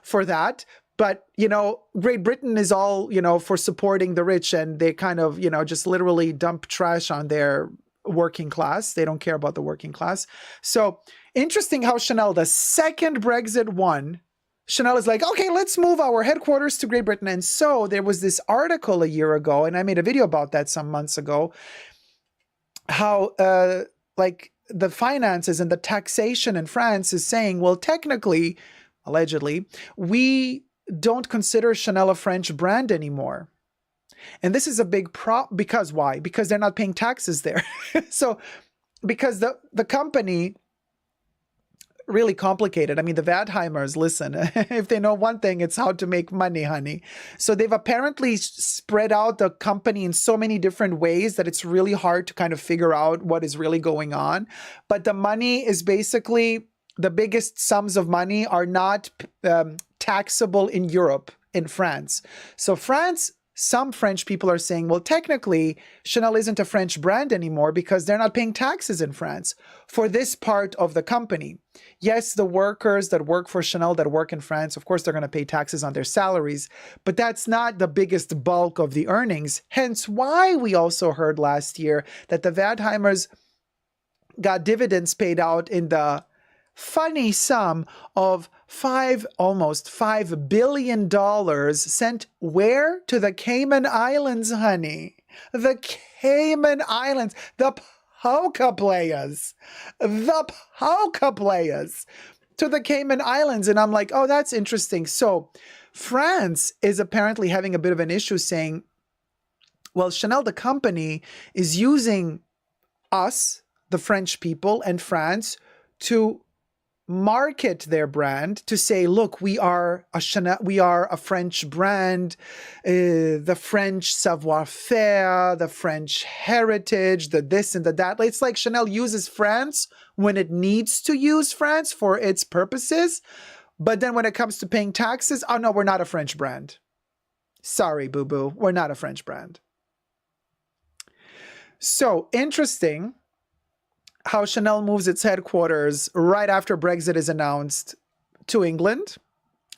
B: for that. But, you know, Great Britain is all, you know, for supporting the rich, and they kind of, you know, just literally dump trash on their working class. They don't care about the working class. So interesting how Chanel, the second Brexit won, Chanel is like, okay, let's move our headquarters to Great Britain. And so there was this article a year ago, and I made a video about that some months ago, how like the finances and the taxation in France is saying, well, technically, allegedly, we don't consider Chanel a French brand anymore. And this is a big because why? Because they're not paying taxes there. So because the company, really complicated. I mean, the Vadheimers, listen, if they know one thing, it's how to make money, honey. So they've apparently spread out the company in so many different ways that it's really hard to kind of figure out what is really going on. But the money is basically, the biggest sums of money are not taxable in Europe, in France. So France, some French people are saying, well, technically, Chanel isn't a French brand anymore because they're not paying taxes in France for this part of the company. Yes, the workers that work for Chanel that work in France, of course, they're going to pay taxes on their salaries, but that's not the biggest bulk of the earnings. Hence why we also heard last year that the Vadheimers got dividends paid out in the funny sum of almost $5 billion sent where? To the Cayman Islands, honey. The Cayman Islands. The polka players. The polka players. To the Cayman Islands. And I'm like, oh, that's interesting. So France is apparently having a bit of an issue saying, well, Chanel, the company, is using us, the French people, and France to market their brand, to say, look, we are a Chanel, we are a French brand, the French savoir-faire, the French heritage, the this and the that. It's like Chanel uses France when it needs to use France for its purposes, but then when it comes to paying taxes, oh no, we're not a French brand. Sorry, boo-boo, we're not a French brand. So interesting how Chanel moves its headquarters right after Brexit is announced to England,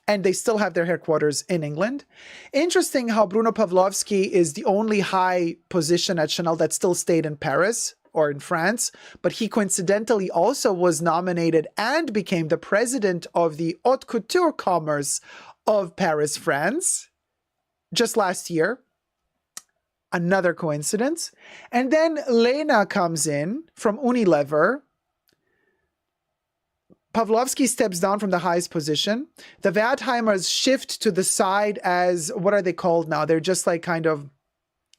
B: and they still have their headquarters in England. Interesting how Bruno Pavlovsky is the only high position at Chanel that still stayed in Paris or in France, but he coincidentally also was nominated and became the president of the Haute Couture Commerce of Paris, France, just last year. Another coincidence. And then Lena comes in from Unilever. Pavlovsky steps down from the highest position. The Vadheimers shift to the side as, what are they called now? They're just like kind of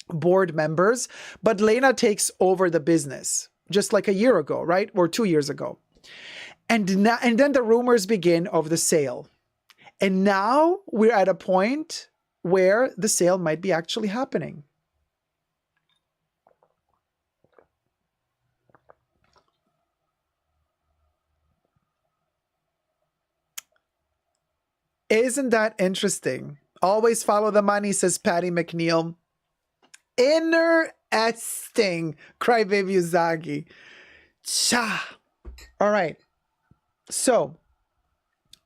B: board members. But Lena takes over the business just like a year ago, right? Or 2 years ago. And then the rumors begin of the sale. And now we're at a point where the sale might be actually happening. Isn't that interesting? Always follow the money, says Patty McNeil. Interesting, Crybaby Uzagi. Cha. All right. So,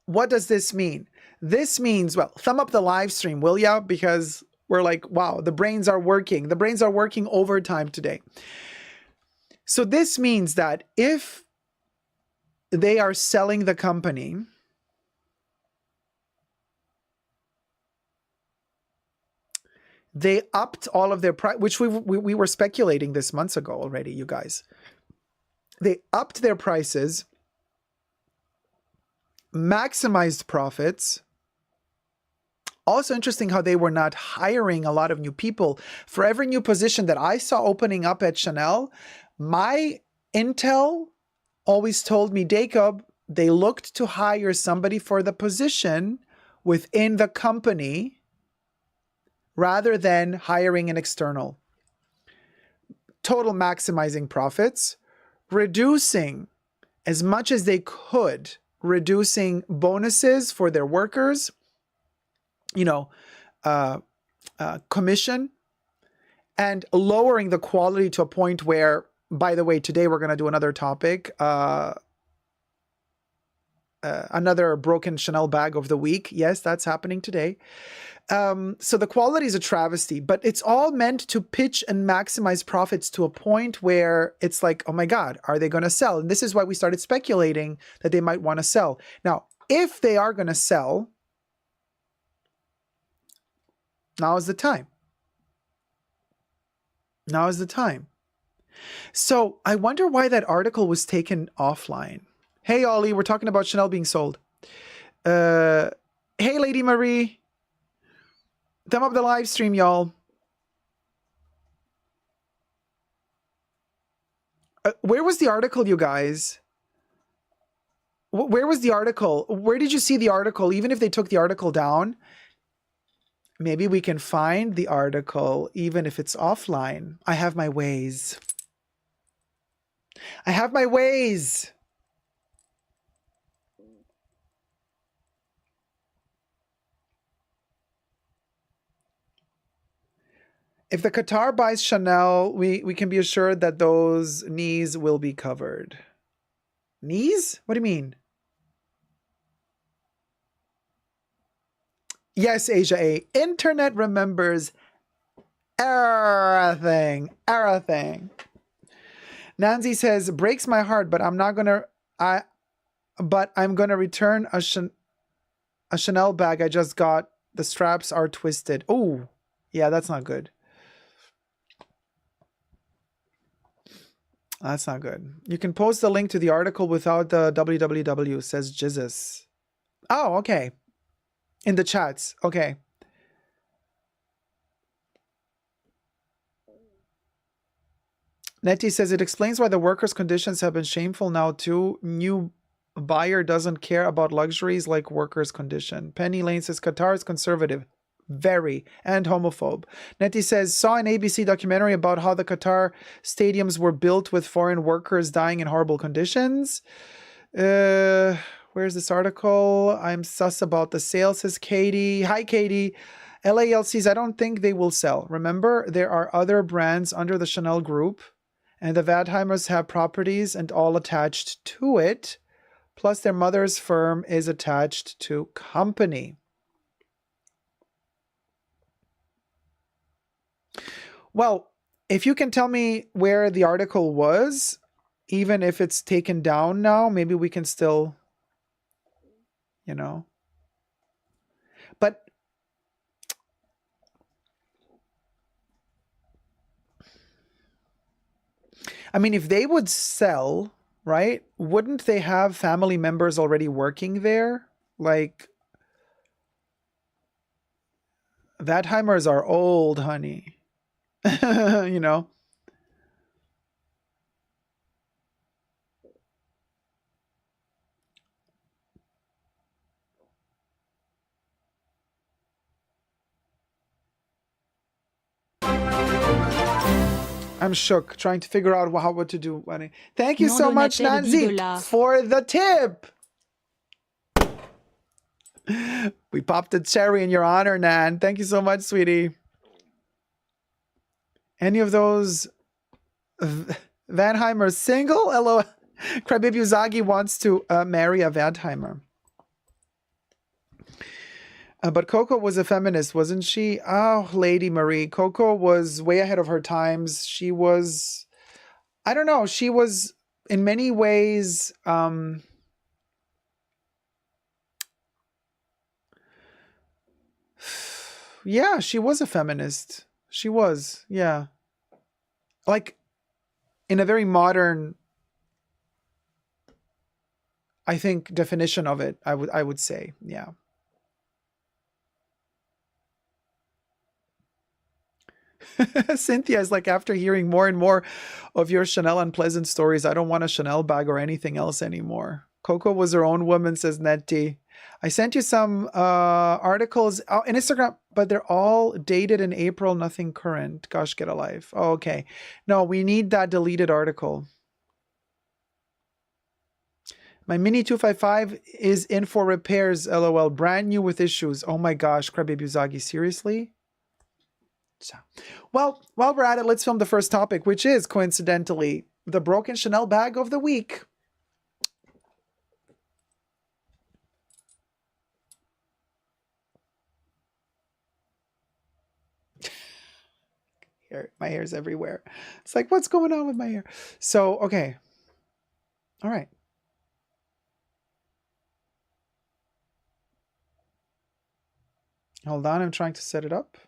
B: what does this mean? This means, well, thumb up the live stream, will ya? Because we're like, wow, the brains are working. The brains are working overtime today. So this means that if they are selling the company, they upped all of their price, which we were speculating this months ago already, you guys. They upped their prices, maximized profits. Also interesting how they were not hiring a lot of new people. For every new position that I saw opening up at Chanel, my intel always told me, Dacob, they looked to hire somebody for the position within the company rather than hiring an external. Total maximizing profits, reducing as much as they could, reducing bonuses for their workers, commission, and lowering the quality to a point where, by the way, today we're going to do another topic, another broken Chanel bag of the week. Yes, that's happening today. So the quality is a travesty, but it's all meant to pitch and maximize profits to a point where it's like, oh my God, are they going to sell? And this is why we started speculating that they might want to sell. Now, if they are going to sell, now is the time. Now is the time. So I wonder why that article was taken offline. Hey, Ollie, we're talking about Chanel being sold. Hey, Lady Marie. Thumb up the live stream, y'all. Where was the article, you guys? Where was the article? Where did you see the article? Even if they took the article down, maybe we can find the article even if it's offline. I have my ways. I have my ways. If the Qatar buys Chanel, we can be assured that those knees will be covered. Knees? What do you mean? Yes, Asia A. Internet remembers everything. Everything. Nancy says, breaks my heart, but I'm gonna return a Chanel bag I just got. The straps are twisted. Oh, yeah, that's not good. That's not good. You can post the link to the article without the www, says Jesus. Oh, okay. In the chats. Okay. Nettie says it explains why the workers' conditions have been shameful now too. New buyer doesn't care about luxuries like workers' condition. Penny Lane says Qatar is conservative. Very. And homophobe. Nettie says, saw an ABC documentary about how the Qatar stadiums were built with foreign workers dying in horrible conditions. Where's this article? I'm sus about the sale, says Katie. Hi, Katie. LALCs, I don't think they will sell. Remember, there are other brands under the Chanel group, and the Vadheimers have properties and all attached to it. Plus, their mother's firm is attached to company. Well, if you can tell me where the article was, even if it's taken down now, maybe we can still, you know. But I mean, if they would sell, right, wouldn't they have family members already working there? Like, Vadheimers are old, honey. You know? I'm shook, trying to figure out what to do. Thank you so much, Nancy, for the tip. We popped a cherry in your honor, Nan. Thank you so much, sweetie. Any of those Vanheimers single? Hello. Crybaby Uzagi wants to marry a Vadheimer. But Coco was a feminist, wasn't she? Oh, Lady Marie. Coco was way ahead of her times. She was, I don't know, she was in many ways, yeah, she was a feminist. She was, yeah. Like, in a very modern, I think, definition of it, I would say, yeah. Cynthia is like, after hearing more and more of your Chanel unpleasant stories, I don't want a Chanel bag or anything else anymore. Coco was her own woman, says Nettie. I sent you some articles on Instagram, but they're all dated in April, nothing current. Gosh, get a life. Oh, okay. No, we need that deleted article. My Mini 255 is in for repairs, LOL. Brand new with issues. Oh my gosh, Crybaby Uzagi, seriously? Well, while we're at it, let's film the first topic, which is, coincidentally, the broken Chanel bag of the week. My hair's everywhere. It's like, what's going on with my hair? So, okay. All right. Hold on, I'm trying to set it up.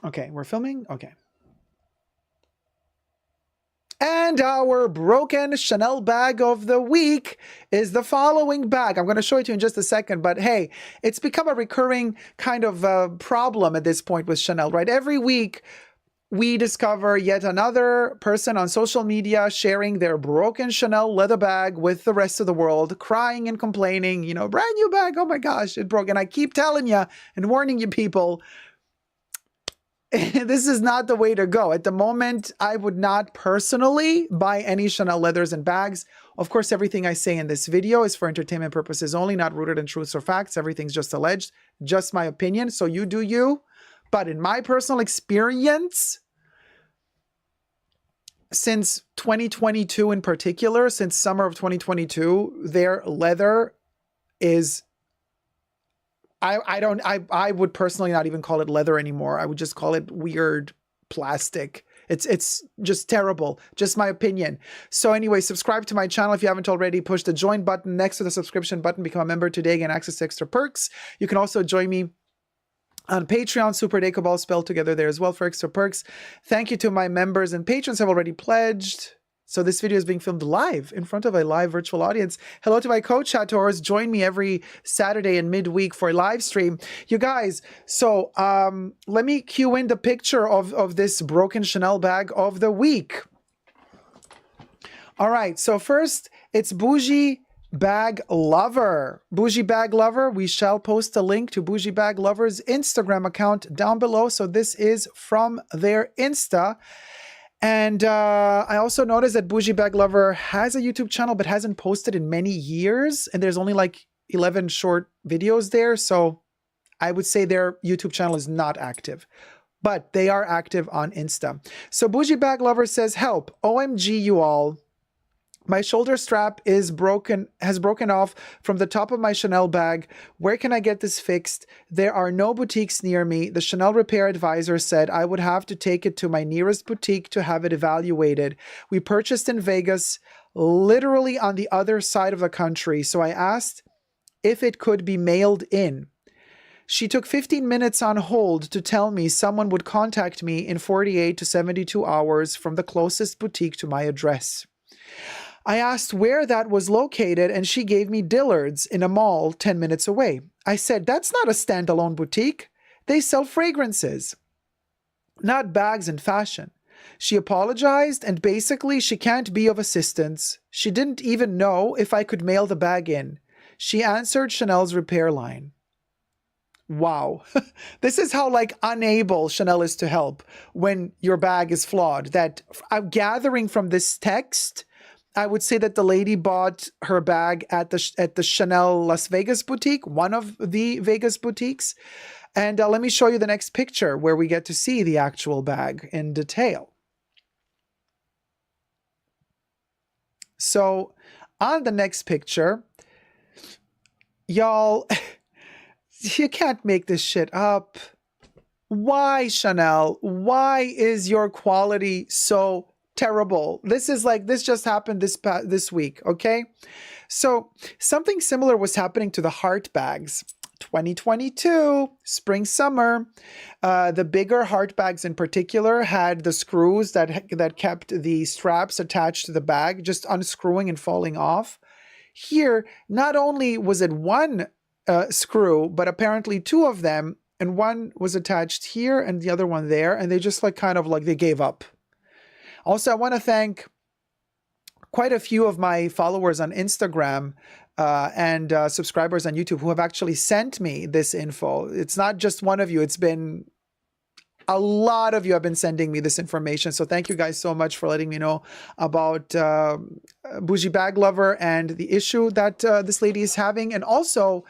B: Okay, we're filming? Okay. And our broken Chanel bag of the week is the following bag. I'm going to show it to you in just a second, but hey, it's become a recurring kind of problem at this point with Chanel, right? Every week, we discover yet another person on social media sharing their broken Chanel leather bag with the rest of the world, crying and complaining, you know, brand new bag, oh my gosh, it broke. And I keep telling you and warning you people, this is not the way to go. At the moment, I would not personally buy any Chanel leathers and bags. Of course, everything I say in this video is for entertainment purposes only, not rooted in truths or facts. Everything's just alleged, just my opinion. So you do you. But in my personal experience, since 2022 in particular, since summer of 2022, their leather is, I would personally not even call it leather anymore. I would just call it weird plastic. It's just terrible. Just my opinion. So anyway, subscribe to my channel if you haven't already. Push the join button next to the subscription button. Become a member today. Gain access to extra perks. You can also join me on Patreon, Super Dacob, all spelled together there as well for extra perks. Thank you to my members and patrons who have already pledged. So this video is being filmed live in front of a live virtual audience. Hello to my co-chatters. Join me every Saturday and midweek for a live stream. You guys, so let me cue in the picture of this broken Chanel bag of the week. All right, so first, it's Bougie Bag Lover. Bougie Bag Lover, we shall post a link to Bougie Bag Lover's Instagram account down below. So this is from their Insta. And I also noticed that Bougie Bag Lover has a YouTube channel, but hasn't posted in many years. And there's only like 11 short videos there. So I would say their YouTube channel is not active, but they are active on Insta. So Bougie Bag Lover says, help, OMG you all. My shoulder strap has broken off from the top of my Chanel bag. Where can I get this fixed? There are no boutiques near me. The Chanel repair advisor said I would have to take it to my nearest boutique to have it evaluated. We purchased in Vegas, literally on the other side of the country. So I asked if it could be mailed in. She took 15 minutes on hold to tell me someone would contact me in 48 to 72 hours from the closest boutique to my address. I asked where that was located, and she gave me Dillard's in a mall 10 minutes away. I said, that's not a standalone boutique. They sell fragrances, not bags and fashion. She apologized, and basically she can't be of assistance. She didn't even know if I could mail the bag in. She answered Chanel's repair line. Wow. This is how like unable Chanel is to help when your bag is flawed. That I'm gathering from this text, I would say that the lady bought her bag at the Chanel Las Vegas boutique, one of the Vegas boutiques. And let me show you the next picture where we get to see the actual bag in detail. So on the next picture, y'all, you can't make this shit up. Why, Chanel? Why is your quality so terrible? This is like, this just happened this week, okay? So something similar was happening to the heart bags. 2022, spring, summer. The bigger heart bags in particular had the screws that kept the straps attached to the bag just unscrewing and falling off. Here, not only was it one screw, but apparently two of them, and one was attached here and the other one there, and they just like kind of like they gave up. Also, I want to thank quite a few of my followers on Instagram and subscribers on YouTube who have actually sent me this info. It's not just one of you. It's been a lot of you have been sending me this information. So thank you guys so much for letting me know about Bougie Bag Lover and the issue that this lady is having. And also,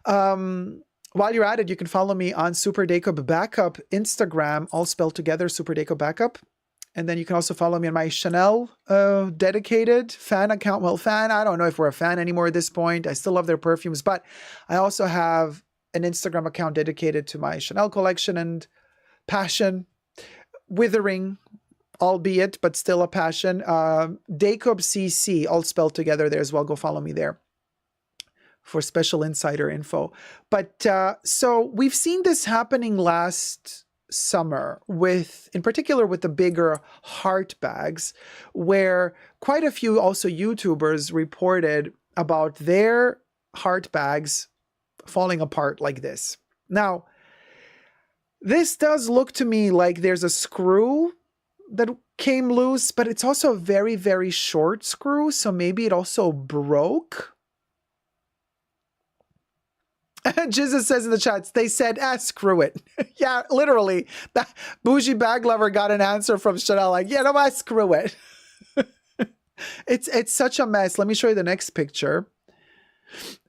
B: while you're at it, you can follow me on Super Dacob Backup Instagram, all spelled together, Super Dacob Backup. And then you can also follow me on my Chanel dedicated fan account. Well, fan, I don't know if we're a fan anymore at this point. I still love their perfumes, but I also have an Instagram account dedicated to my Chanel collection and passion, withering, albeit, but still a passion. Dacob CC, all spelled together there as well. Go follow me there for special insider info. But so we've seen this happening last summer in particular with the bigger heart bags, where quite a few also YouTubers reported about their heart bags falling apart like this. Now, this does look to me like there's a screw that came loose, but it's also a very, very short screw, so maybe it also broke. Jesus says in the chats, they said, screw it. Yeah, literally. That bougie bag lover got an answer from Chanel like, yeah, no, screw it. It's such a mess. Let me show you the next picture.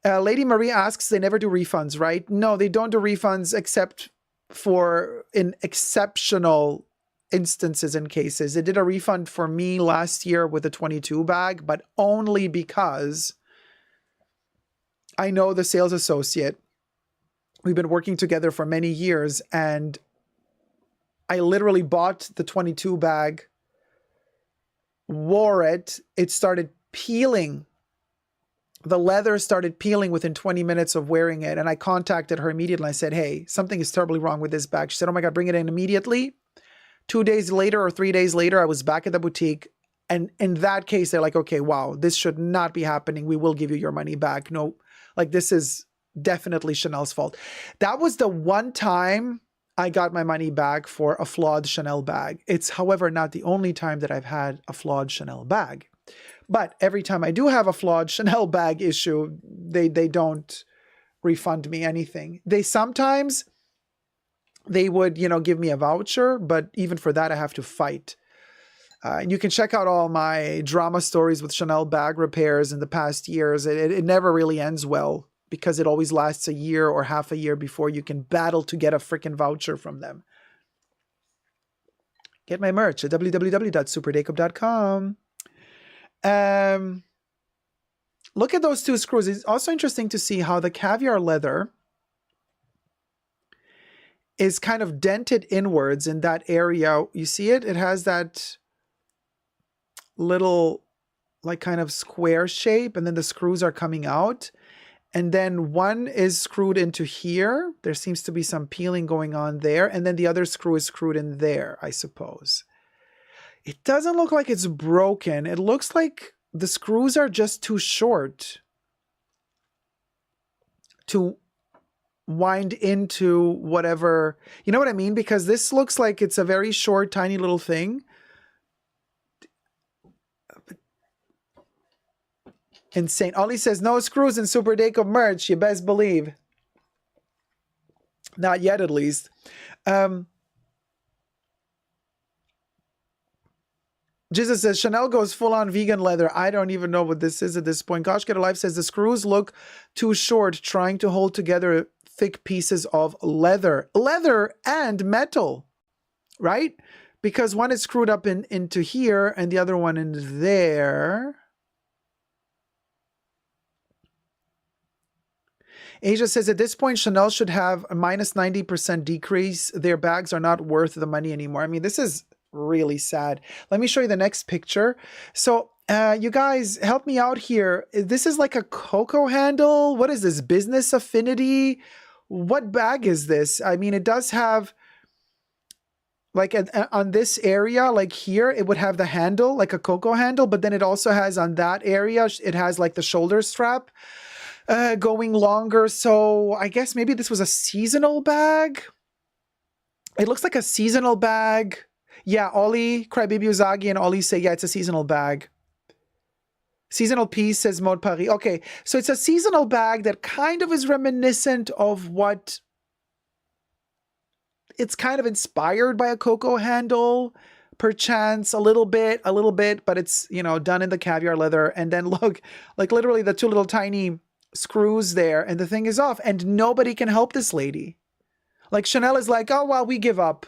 B: Lady Marie asks, they never do refunds, right? No, they don't do refunds except for in exceptional instances and cases. They did a refund for me last year with a 22 bag, but only because I know the sales associate. We've been working together for many years, and I literally bought the 22 bag, wore it, it started peeling. The leather started peeling within 20 minutes of wearing it, and I contacted her immediately. I said, hey, something is terribly wrong with this bag. She said, oh my God, bring it in immediately. 2 days later or 3 days later, I was back at the boutique. And in that case, they're like, okay, wow, this should not be happening. We will give you your money back. No, like this is definitely Chanel's fault. That was the one time I got my money back for a flawed Chanel bag. It's, however, not the only time that I've had a flawed Chanel bag. But every time I do have a flawed Chanel bag issue, they don't refund me anything. They sometimes, they would, give me a voucher, but even for that, I have to fight. And you can check out all my drama stories with Chanel bag repairs in the past years. It never really ends well because it always lasts a year or half a year before you can battle to get a freaking voucher from them. Get my merch at www.superdacob.com. Look at those two screws. It's also interesting to see how the caviar leather is kind of dented inwards in that area. You see it? It has that little like kind of square shape, and then the screws are coming out. And then one is screwed into here. There seems to be some peeling going on there. And then the other screw is screwed in there, I suppose. It doesn't look like it's broken. It looks like the screws are just too short to wind into whatever, you know what I mean? Because this looks like it's a very short, tiny little thing. Insane. Ollie says, no screws in Super Dacob merch. You best believe. Not yet, at least. Jesus says, Chanel goes full-on vegan leather. I don't even know what this is at this point. Gosh, Get Alive says, the screws look too short, trying to hold together thick pieces of leather. Leather and metal, right? Because one is screwed up into here and the other one in there. Asia says, at this point, Chanel should have a minus 90% decrease. Their bags are not worth the money anymore. I mean, this is really sad. Let me show you the next picture. So you guys help me out here. This is like a cocoa handle. What is this? Business Affinity? What bag is this? I mean, it does have like on this area, like here, it would have the handle, like a cocoa handle, but then it also has on that area, it has like the shoulder strap going longer. So I guess maybe this was a seasonal bag. It looks like a seasonal bag. Yeah, Ollie, Crybaby Uzagi, and Ollie say, yeah, it's a seasonal bag. Seasonal piece, says Maud Paris. Okay, so it's a seasonal bag that kind of is reminiscent of what... It's kind of inspired by a cocoa handle, perchance, a little bit, but it's, done in the caviar leather. And then look, like literally the two little tiny screws there, and the thing is off, and nobody can help this lady. Like Chanel is like, oh, well, we give up.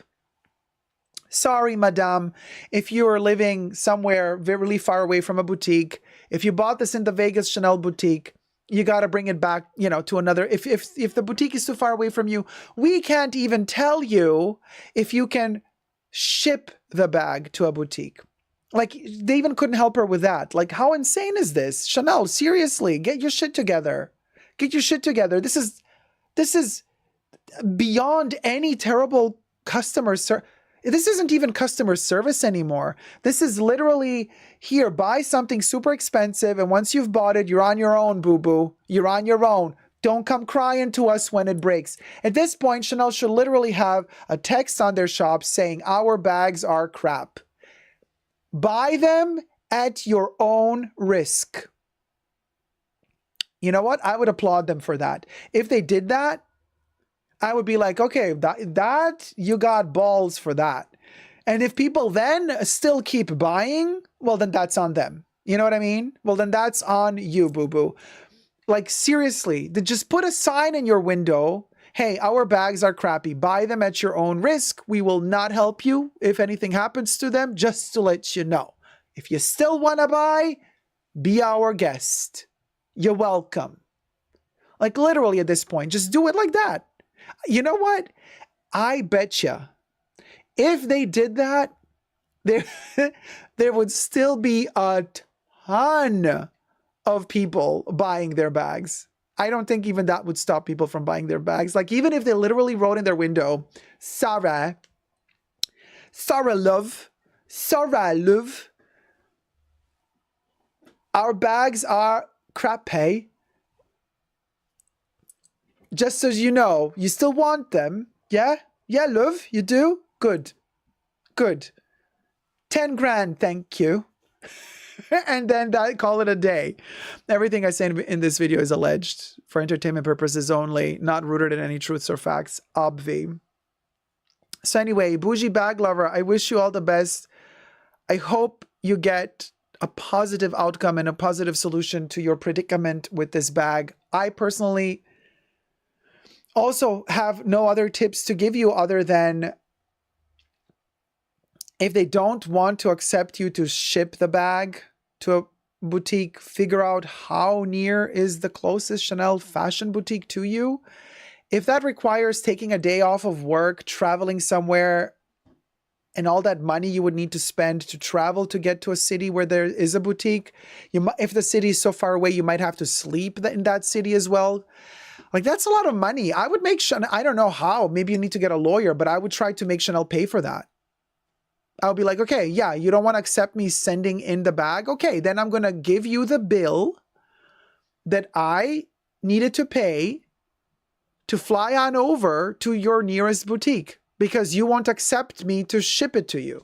B: Sorry, madame, if you are living somewhere really far away from a boutique, if you bought this in the Vegas Chanel boutique, you got to bring it back, to another. If the boutique is too far away from you, we can't even tell you if you can ship the bag to a boutique. Like, they even couldn't help her with that. Like, how insane is this? Chanel, seriously, get your shit together. Get your shit together. This is beyond any terrible customer service. This isn't even customer service anymore. This is literally, here, buy something super expensive, and once you've bought it, you're on your own, boo-boo. You're on your own. Don't come crying to us when it breaks. At this point, Chanel should literally have a text on their shop saying, our bags are crap. Buy them at your own risk. You know what? I would applaud them for that. If they did that, I would be like, okay, that you got balls for that. And if people then still keep buying, well, then that's on them. You know what I mean? Well, then that's on you, boo-boo. Like, seriously, just put a sign in your window. Hey, our bags are crappy. Buy them at your own risk. We will not help you if anything happens to them, just to let you know. If you still want to buy, be our guest. You're welcome. Like, literally at this point, just do it like that. You know what? I betcha if they did that, there would still be a ton of people buying their bags. I don't think even that would stop people from buying their bags. Like, even if they literally wrote in their window, Sarah love, our bags are crappy. Just so you know, you still want them. Yeah? Yeah, love, you do? Good. Good. 10 grand, thank you. And then call it a day. Everything I say in this video is alleged for entertainment purposes only, not rooted in any truths or facts. Obvi. So anyway, Bougie Bag Lover, I wish you all the best. I hope you get a positive outcome and a positive solution to your predicament with this bag. I personally also have no other tips to give you other than, if they don't want to accept you to ship the bag to a boutique, figure out how near is the closest Chanel fashion boutique to you. If that requires taking a day off of work, traveling somewhere, and all that money you would need to spend to travel to get to a city where there is a boutique, if the city is so far away, you might have to sleep in that city as well. Like, that's a lot of money. I would make Chanel, I don't know how, maybe you need to get a lawyer, but I would try to make Chanel pay for that. I'll be like, okay, yeah, you don't want to accept me sending in the bag? Okay, then I'm going to give you the bill that I needed to pay to fly on over to your nearest boutique because you won't accept me to ship it to you.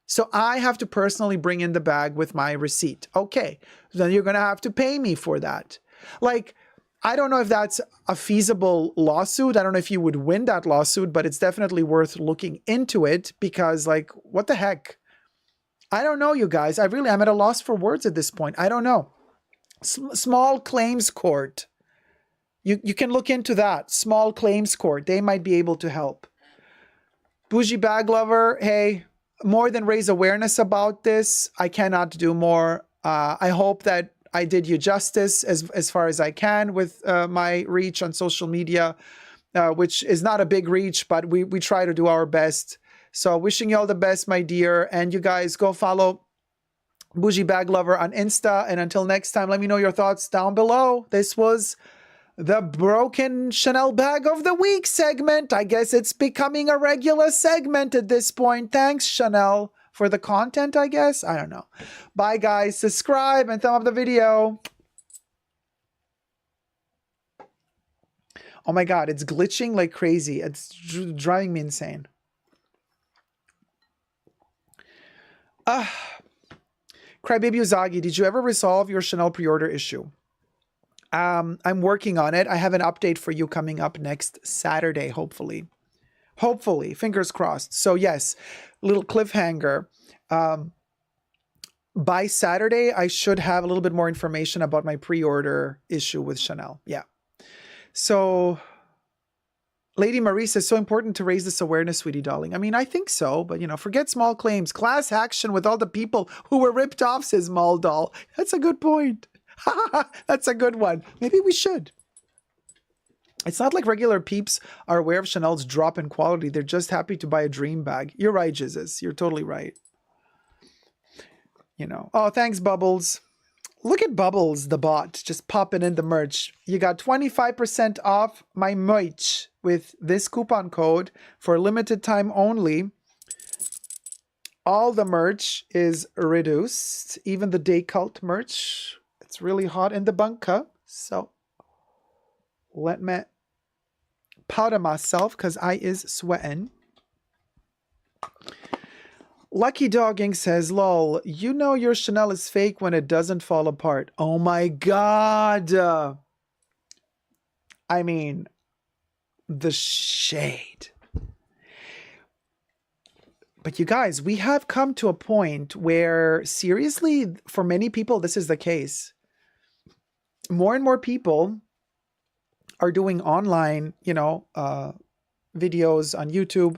B: So I have to personally bring in the bag with my receipt. Okay, then you're going to have to pay me for that. Like, I don't know if that's a feasible lawsuit. I don't know if you would win that lawsuit, but it's definitely worth looking into it because, like, what the heck? I don't know, you guys. I'm at a loss for words at this point. I don't know. Small claims court. You can look into that. Small claims court. They might be able to help. Bougie Bag Lover, hey, more than raise awareness about this, I cannot do more. I hope that I did you justice as far as I can with my reach on social media, which is not a big reach, but we try to do our best. So wishing you all the best, my dear. And you guys go follow Bougie Bag Lover on Insta. And until next time, let me know your thoughts down below. This was the Broken Chanel Bag of the Week segment. I guess it's becoming a regular segment at this point. Thanks, Chanel, for the content, I guess. I don't know. Bye, guys. Subscribe and thumb up the video. Oh my God, it's glitching like crazy. It's driving me insane. Crybaby Uzagi, did you ever resolve your Chanel pre-order issue? I'm working on it. I have an update for you coming up next Saturday, hopefully. Hopefully, fingers crossed. So yes, little cliffhanger. By Saturday, I should have a little bit more information about my pre-order issue with Chanel. Yeah. So Lady Marie says, so important to raise this awareness, sweetie darling. I mean, I think so, but, you know, forget small claims. Class action with all the people who were ripped off, says Maldal. That's a good point. That's a good one. Maybe we should. It's not like regular peeps are aware of Chanel's drop in quality. They're just happy to buy a dream bag. You're right, Jizzes. You're totally right. You know. Oh, thanks, Bubbles. Look at Bubbles, the bot, just popping in the merch. You got 25% off my merch. with this coupon code for a limited time only. All the merch is reduced, even the Dacob merch. It's really hot in the bunker, so let me powder myself because I is sweating. Lucky Dogging says, lol, you know your Chanel is fake when it doesn't fall apart. Oh my god. I mean, the shade. But you guys, we have come to a point where, seriously, for many people, this is the case. More and more people are doing online, you know, videos on YouTube.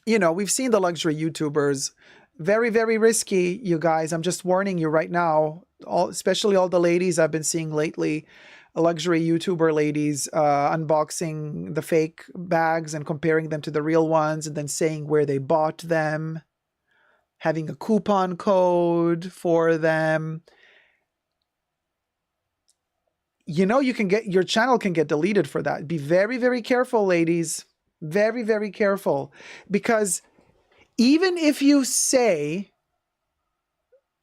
B: You know, we've seen the luxury YouTubers. Very, very risky, you guys. I'm just warning you right now, especially all the ladies I've been seeing lately, luxury YouTuber ladies unboxing the fake bags and comparing them to the real ones and then saying where they bought them, having a coupon code for them. You know, you can get, your channel can get deleted for that. Be very, very careful, ladies. Very, very careful. Because even if you say,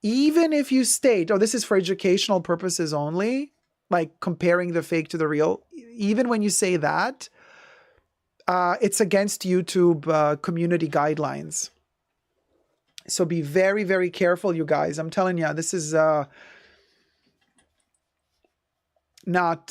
B: even if you state, oh, this is for educational purposes only, like comparing the fake to the real, even when you say that, it's against YouTube community guidelines. So be very, very careful, you guys. I'm telling you, this is not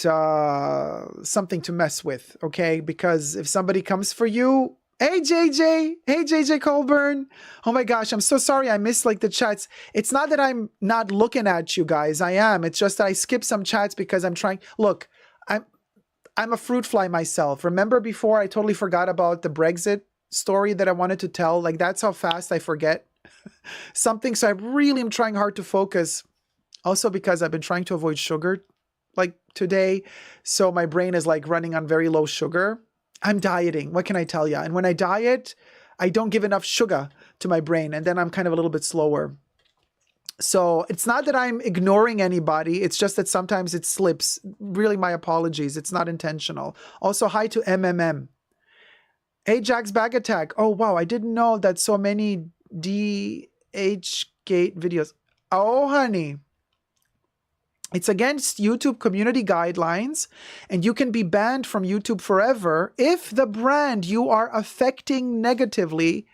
B: something to mess with, okay? Because if somebody comes for you, hey JJ Colburn, oh my gosh, I'm so sorry I missed like the chats. It's not that I'm not looking at you guys, I am. It's just that I skip some chats because I'm trying. Look, I'm a fruit fly myself. Remember before I totally forgot about the Brexit story that I wanted to tell? Like that's how fast I forget something. So I really am trying hard to focus. Also because I've been trying to avoid sugar like today. So my brain is like running on very low sugar. I'm dieting. What can I tell you? And when I diet, I don't give enough sugar to my brain. And then I'm kind of a little bit slower. So it's not that I'm ignoring anybody. It's just that sometimes it slips. Really, my apologies. It's not intentional. Also, hi to MMM. Hey, Jack's Bag Attack. Oh, wow. I didn't know that so many DH Gate videos. Oh, honey. It's against YouTube community guidelines, and you can be banned from YouTube forever if the brand you are affecting negatively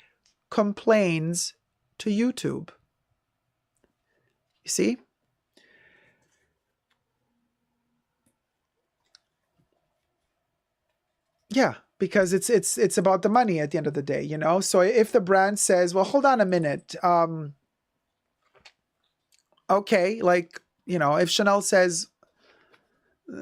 B: complains to YouTube. You see? Yeah, because it's about the money at the end of the day, you know? So if the brand says, well, hold on a minute. Okay, like, you know, if Chanel says,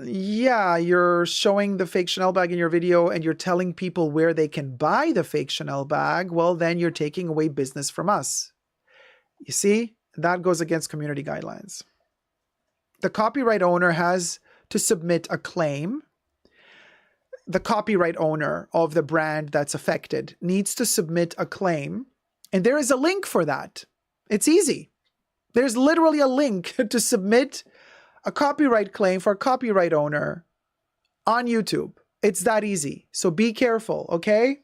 B: yeah, you're showing the fake Chanel bag in your video and you're telling people where they can buy the fake Chanel bag, well, then you're taking away business from us. You see, that goes against community guidelines. The copyright owner has to submit a claim. The copyright owner of the brand that's affected needs to submit a claim. And there is a link for that. It's easy. There's literally a link to submit a copyright claim for a copyright owner on YouTube. It's that easy. So be careful, okay?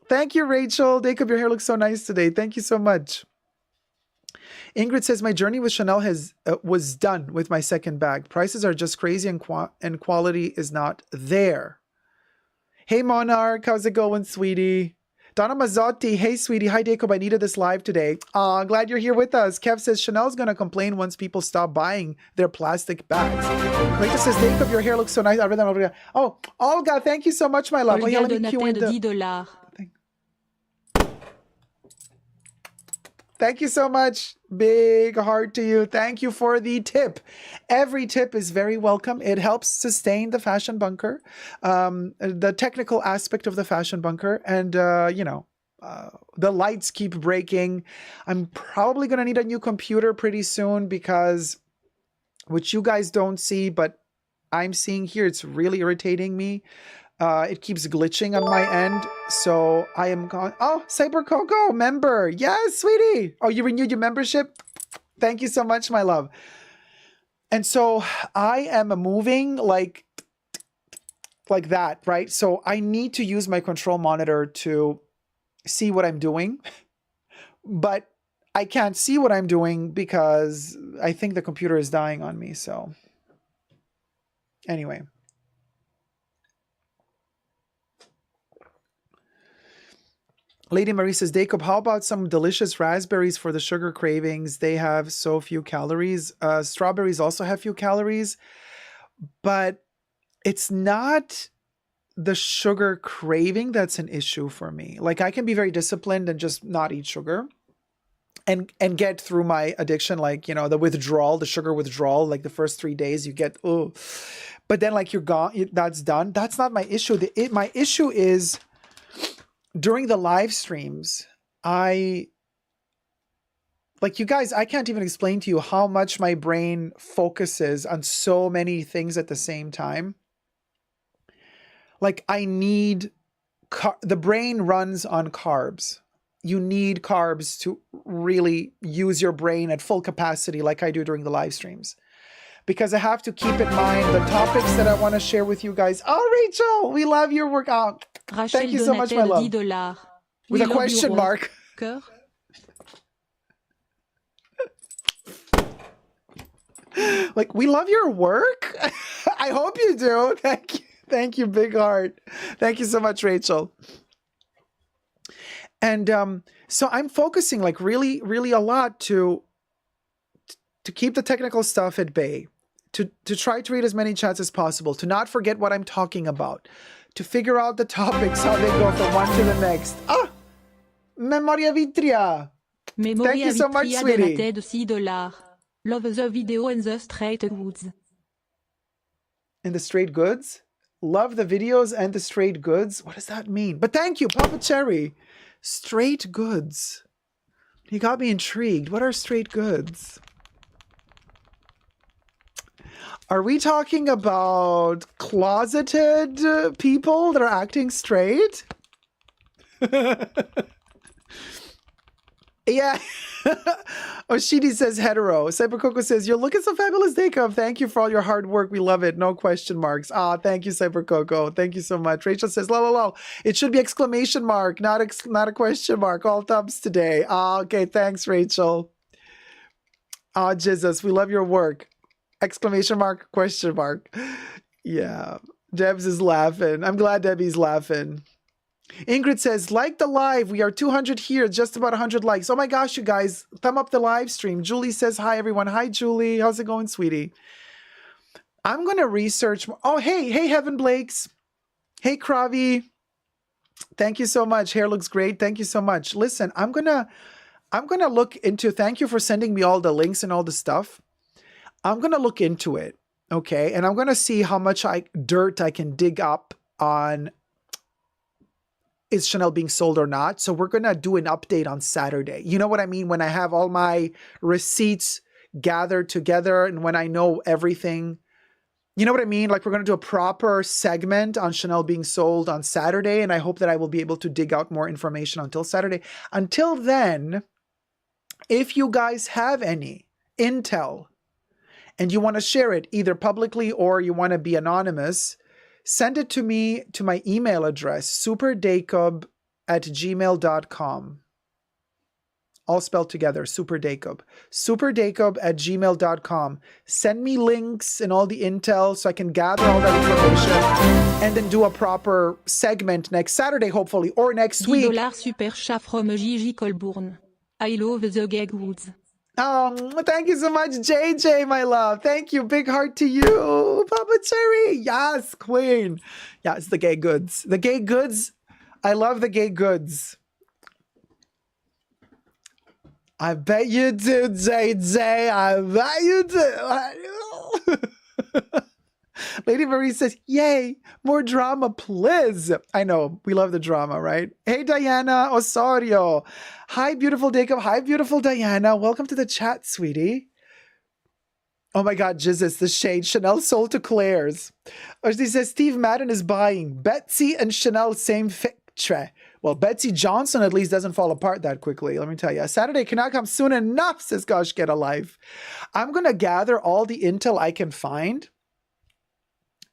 B: Thank you, Rachel. Dacob, your hair looks so nice today. Thank you so much. Ingrid says, my journey with Chanel was done with my second bag. Prices are just crazy and quality is not there. Hey, Monarch. How's it going, sweetie? Donna Mazzotti, hey sweetie, hi Dacob, I needed this live today. Aw, glad you're here with us. Kev says Chanel's gonna complain once people stop buying their plastic bags. Rita says, Dacob, your hair looks so nice. Oh, Olga, thank you so much, my love.
C: Olga donated $10.
B: Thank you so much. Big heart to you. Thank you for the tip. Every tip is very welcome. It helps sustain the fashion bunker, the technical aspect of the fashion bunker. And, you know, the lights keep breaking. I'm probably going to need a new computer pretty soon because, which you guys don't see, but I'm seeing here, it's really irritating me. It keeps glitching on my end, so I am gone. Oh, Cyber Coco member. Yes, sweetie. Oh, you renewed your membership? Thank you so much, my love. And so I am moving like that, right? So I need to use my control monitor to see what I'm doing, but I can't see what I'm doing because I think the computer is dying on me. So anyway. Lady Marie says, Dacob, how about some delicious raspberries for the sugar cravings? They have so few calories. Strawberries also have few calories, but it's not the sugar craving that's an issue for me. Like I can be very disciplined and just not eat sugar and get through my addiction, like, you know, the withdrawal, the sugar withdrawal, like the first 3 days you get, oh, but then like you're gone, that's done. That's not my issue. My issue is during the live streams, like you guys, I can't even explain to you how much my brain focuses on so many things at the same time. Like I need, the brain runs on carbs. You need carbs to really use your brain at full capacity like I do during the live streams. Because I have to keep in mind the topics that I want to share with you guys. Oh, Rachel, we love your work. Oh, thank you so much, my love. With a question mark. Like, we love your work? I hope you do. Thank you. Thank you, big heart. Thank you so much, Rachel. And so I'm focusing like really, really a lot to keep the technical stuff at bay, to try to read as many chats as possible, to not forget what I'm talking about, to figure out the topics, how they go from one to the next. Ah, Memoria Vitria. Thank you so much, sweetie.
C: Love the video and the straight goods.
B: And the straight goods? Love the videos and the straight goods? What does that mean? But thank you, Papa Cherry. Straight goods. You got me intrigued. What are straight goods? Are we talking about closeted people that are acting straight? Yeah. Oshidi says hetero. Cyber Coco says, you're looking so fabulous, Dacob. Thank you for all your hard work. We love it. No question marks. Ah, thank you, Cyber Coco. Thank you so much. Rachel says, lol. It should be exclamation mark, not a question mark. All thumbs today. Ah, okay. Thanks, Rachel. Ah, Jesus. We love your work. Exclamation mark, question mark. Yeah. Debs is laughing. I'm glad Debbie's laughing. Ingrid says, like the live. We are 200 here, just about 100 likes. Oh my gosh, you guys. Thumb up the live stream. Julie says, hi, everyone. Hi, Julie. How's it going, sweetie? I'm going to research. Oh, hey, Heaven Blakes. Hey, Kravi. Thank you so much. Hair looks great. Thank you so much. Listen, I'm going to look into, thank you for sending me all the links and all the stuff. I'm going to look into it. Okay. And I'm going to see how much dirt I can dig up on is Chanel being sold or not. So we're going to do an update on Saturday. You know what I mean? When I have all my receipts gathered together and when I know everything, you know what I mean? Like we're going to do a proper segment on Chanel being sold on Saturday. And I hope that I will be able to dig out more information until Saturday. Until then, if you guys have any intel and you want to share it either publicly or you want to be anonymous, send it to me to my email address, superdacob@gmail.com. All spelled together, superdacob. superdacob@gmail.com. Send me links and all the intel so I can gather all that information and then do a proper segment next Saturday, hopefully, or next week.
C: $10 super chat from Gigi Colbourne. I love the gay goods.
B: Oh, thank you so much, JJ, my love. Thank you. Big heart to you, Papa Cherry. Yes, queen. Yes, the gay goods. The gay goods. I love the gay goods. I bet you do, JJ. I bet you do. Lady Marie says, yay, more drama, please. I know, we love the drama, right? Hey, Diana Osorio. Hi, beautiful Dacob. Hi, beautiful Diana. Welcome to the chat, sweetie. Oh my God, Jesus, the shade. Chanel sold to Claire's. Or she says, Steve Madden is buying. Betsy and Chanel, same picture. Well, Betsy Johnson at least doesn't fall apart that quickly, let me tell you. Saturday cannot come soon enough, says Gosh Get a Life. I'm going to gather all the intel I can find.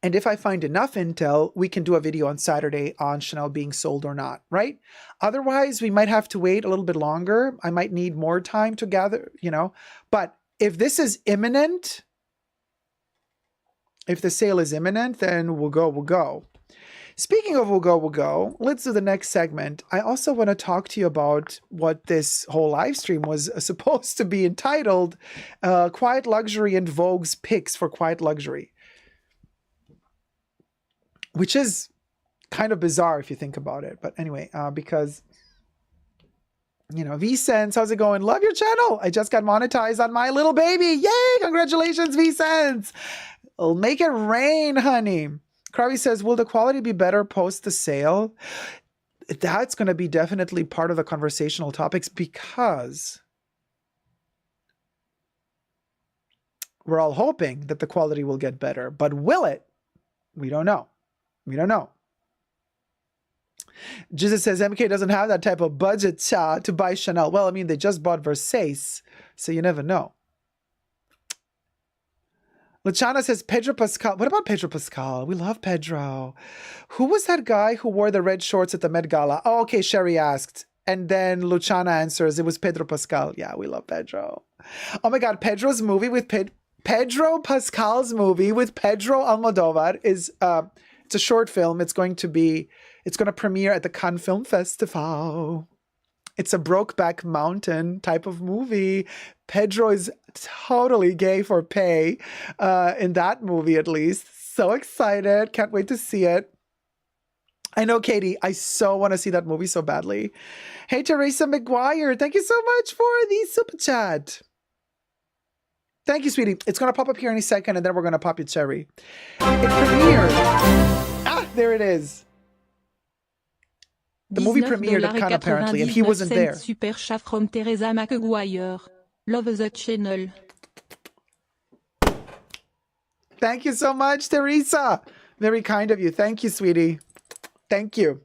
B: And if I find enough intel, we can do a video on Saturday on Chanel being sold or not, right? Otherwise, we might have to wait a little bit longer. I might need more time to gather, you know. But if this is imminent, if the sale is imminent, then we'll go. Speaking of we'll go, let's do the next segment. I also want to talk to you about what this whole live stream was supposed to be entitled, Quiet Luxury and Vogue's Picks for Quiet Luxury. Which is kind of bizarre if you think about it. But anyway, because, you know, V-Sense, how's it going? Love your channel. I just got monetized on my little baby. Yay! Congratulations, V-Sense. I'll make it rain, honey. Krabi says, will the quality be better post the sale? That's going to be definitely part of the conversational topics because we're all hoping that the quality will get better. But will it? We don't know. We don't know. Jesus says MK doesn't have that type of budget to buy Chanel. Well, I mean, they just bought Versace, so you never know. Luciana says Pedro Pascal. What about Pedro Pascal? We love Pedro. Who was that guy who wore the red shorts at the Met Gala? Oh, okay, Sherry asked. And then Luciana answers, it was Pedro Pascal. Yeah, we love Pedro. Oh my God, Pedro's movie with Pedro Pascal's movie with Pedro Almodovar is... it's a short film. It's going to premiere at the Cannes Film Festival. It's a Brokeback Mountain type of movie. Pedro is totally gay for pay in that movie, at least. So excited. Can't wait to see it. I know, Katie, I so want to see that movie so badly. Hey, Teresa McGuire, thank you so much for the super chat. Thank you, sweetie. It's going to pop up here any second, and then we're going to pop your cherry. It premiered. Ah, there it is. The movie premiered at Cannes, apparently, and he wasn't there.
C: Super chat from Teresa McGuire. Love the channel.
B: Thank you so much, Teresa. Very kind of you. Thank you, sweetie. Thank you.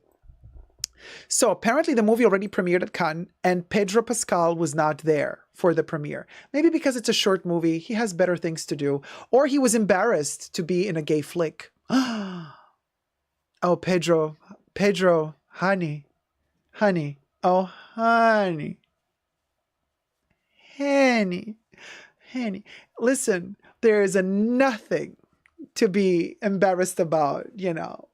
B: So apparently the movie already premiered at Cannes and Pedro Pascal was not there for the premiere. Maybe because it's a short movie, he has better things to do, or he was embarrassed to be in a gay flick. Oh, Pedro, honey, oh, honey. Henny, listen, there is nothing to be embarrassed about, you know.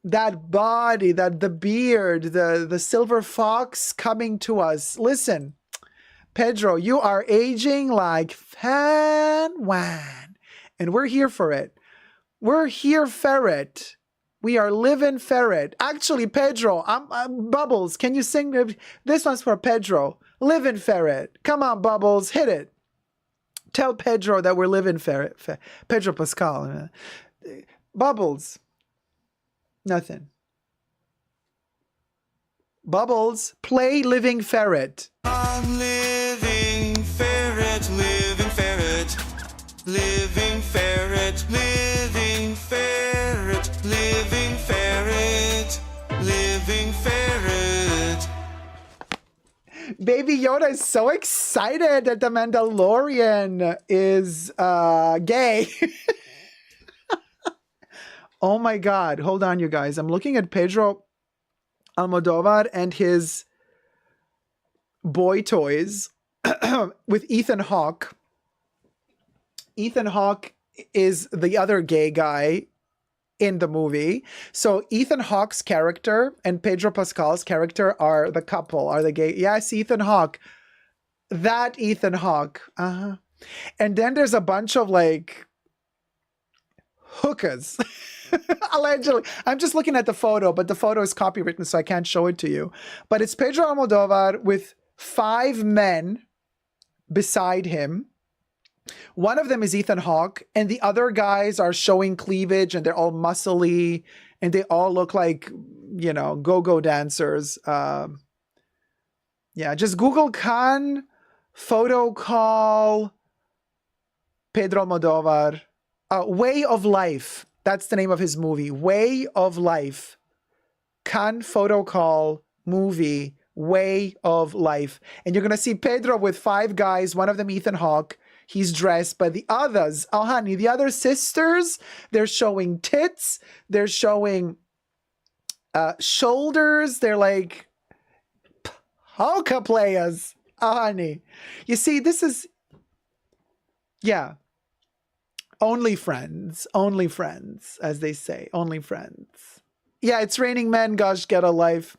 B: That body, the beard, the silver fox coming to us. Listen, Pedro, you are aging like fan wan, and we're here for it. We're here for it. We are living ferret. Actually, Pedro, Bubbles, can you sing? This one's for Pedro. Living ferret. Come on, Bubbles, hit it. Tell Pedro that we're living ferret. Pedro Pascal. Bubbles. Nothing. Bubbles, play Living Ferret.
D: I'm living ferret, living ferret, living ferret, living ferret, living ferret, living ferret.
B: Baby Yoda is so excited that the Mandalorian is gay. Oh my God. Hold on, you guys. I'm looking at Pedro Almodovar and his boy toys with Ethan Hawke. Ethan Hawke is the other gay guy in the movie. So Ethan Hawke's character and Pedro Pascal's character are the couple, are the gay. Yes, Ethan Hawke. That Ethan Hawke. Uh-huh. And then there's a bunch of like hookers. Allegedly. I'm just looking at the photo, but the photo is copywritten, so I can't show it to you. But it's Pedro Almodovar with 5 men beside him. One of them is Ethan Hawke, and the other guys are showing cleavage, and they're all muscly, and they all look like, you know, go-go dancers. Yeah, just Google Cannes photo call Pedro Almodovar. Way of Life. That's the name of his movie. Way of Life. Cannes Photo Call movie, Way of Life. And you're going to see Pedro with 5 guys, one of them Ethan Hawke. He's dressed, but the others, oh honey, the other sisters, they're showing tits, they're showing shoulders, they're like polka players, oh honey. You see, this is, yeah, only friends, as they say, only friends. Yeah, it's raining men, gosh, get a life.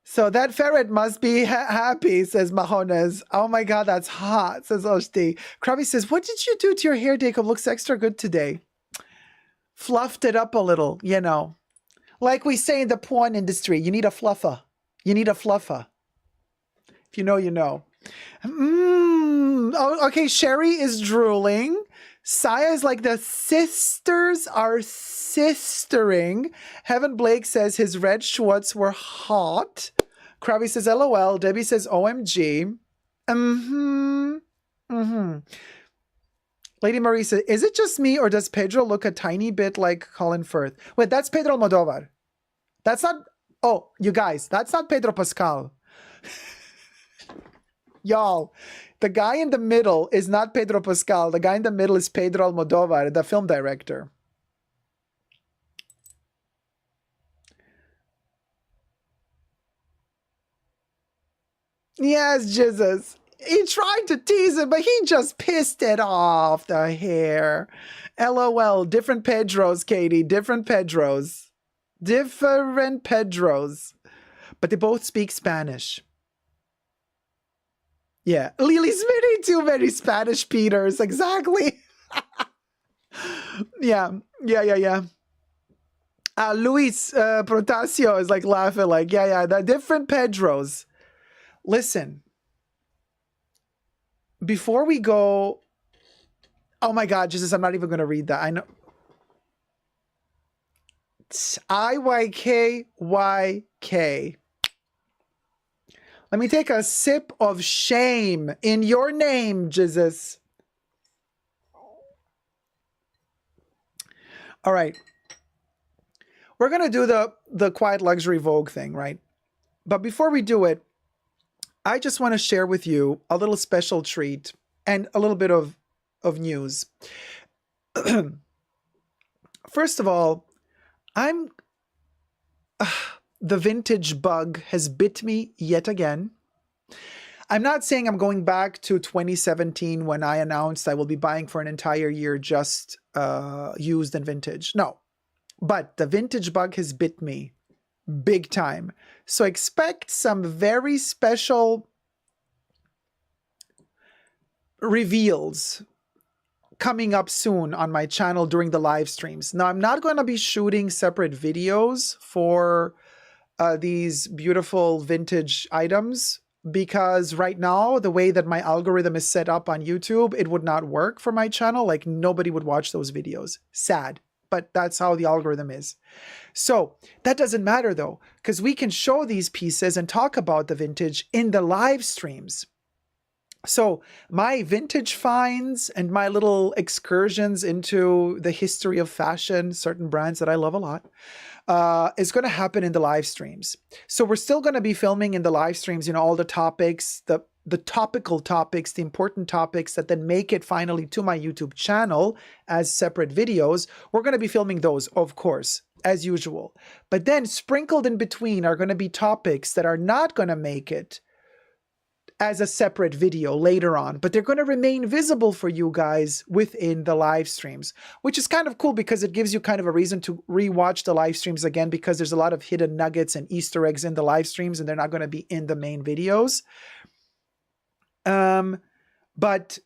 B: So that ferret must be happy, says Mahones. Oh my God, that's hot, says Oshti. Krabby says, what did you do to your hair, Dacob? Looks extra good today. Fluffed it up a little, you know. Like we say in the porn industry, you need a fluffer. You need a fluffer. If you know, you know. Oh, okay, Sherry is drooling. Saya is like, the sisters are sistering. Heaven Blake says his red shorts were hot. Krabby says LOL. Debbie says OMG. Lady Marie says, is it just me or does Pedro look a tiny bit like Colin Firth? Wait, that's Pedro Almodovar. That's not, oh, you guys, that's not Pedro Pascal. Y'all, the guy in the middle is not Pedro Pascal. The guy in the middle is Pedro Almodovar, the film director. Yes, Jesus. He tried to tease him, but he just pissed it off, the hair. LOL. Different Pedros, Katie. Different Pedros. Different Pedros. But they both speak Spanish. Yeah. Lily's many too many Spanish Peters. Exactly. Yeah. Luis Protasio is like laughing like, yeah, the different Pedros. Listen. Before we go, oh my God, Jesus, I'm not even going to read that. I know. IYKYK. Let me take a sip of shame in your name, Jesus. All right. We're going to do the Quiet Luxury Vogue thing, right? But before we do it, I just want to share with you a little special treat and a little bit of news. First of all, the vintage bug has bit me yet again. I'm not saying I'm going back to 2017 when I announced I will be buying for an entire year just used and vintage. No, but the vintage bug has bit me big time. So expect some very special reveals coming up soon on my channel during the live streams. Now, I'm not going to be shooting separate videos for these beautiful vintage items because right now, the way that my algorithm is set up on YouTube, it would not work for my channel. Like nobody would watch those videos. Sad, but that's how the algorithm is. So that doesn't matter though, because we can show these pieces and talk about the vintage in the live streams. So my vintage finds and my little excursions into the history of fashion, certain brands that I love a lot, is going to happen in the live streams. So we're still going to be filming in the live streams, you know, all the topics, the topical topics, the important topics that then make it finally to my YouTube channel as separate videos. We're going to be filming those, of course, as usual. But then sprinkled in between are going to be topics that are not going to make it as a separate video later on, but they're going to remain visible for you guys within the live streams, which is kind of cool because it gives you kind of a reason to rewatch the live streams again, because there's a lot of hidden nuggets and Easter eggs in the live streams and they're not going to be in the main videos. But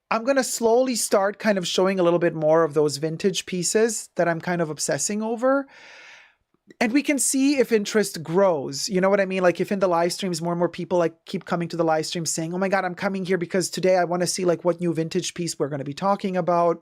B: I'm going to slowly start kind of showing a little bit more of those vintage pieces that I'm kind of obsessing over. And we can see if interest grows. You know what I mean? Like if in the live streams, more and more people like keep coming to the live stream saying, oh my God, I'm coming here because today I want to see like what new vintage piece we're going to be talking about.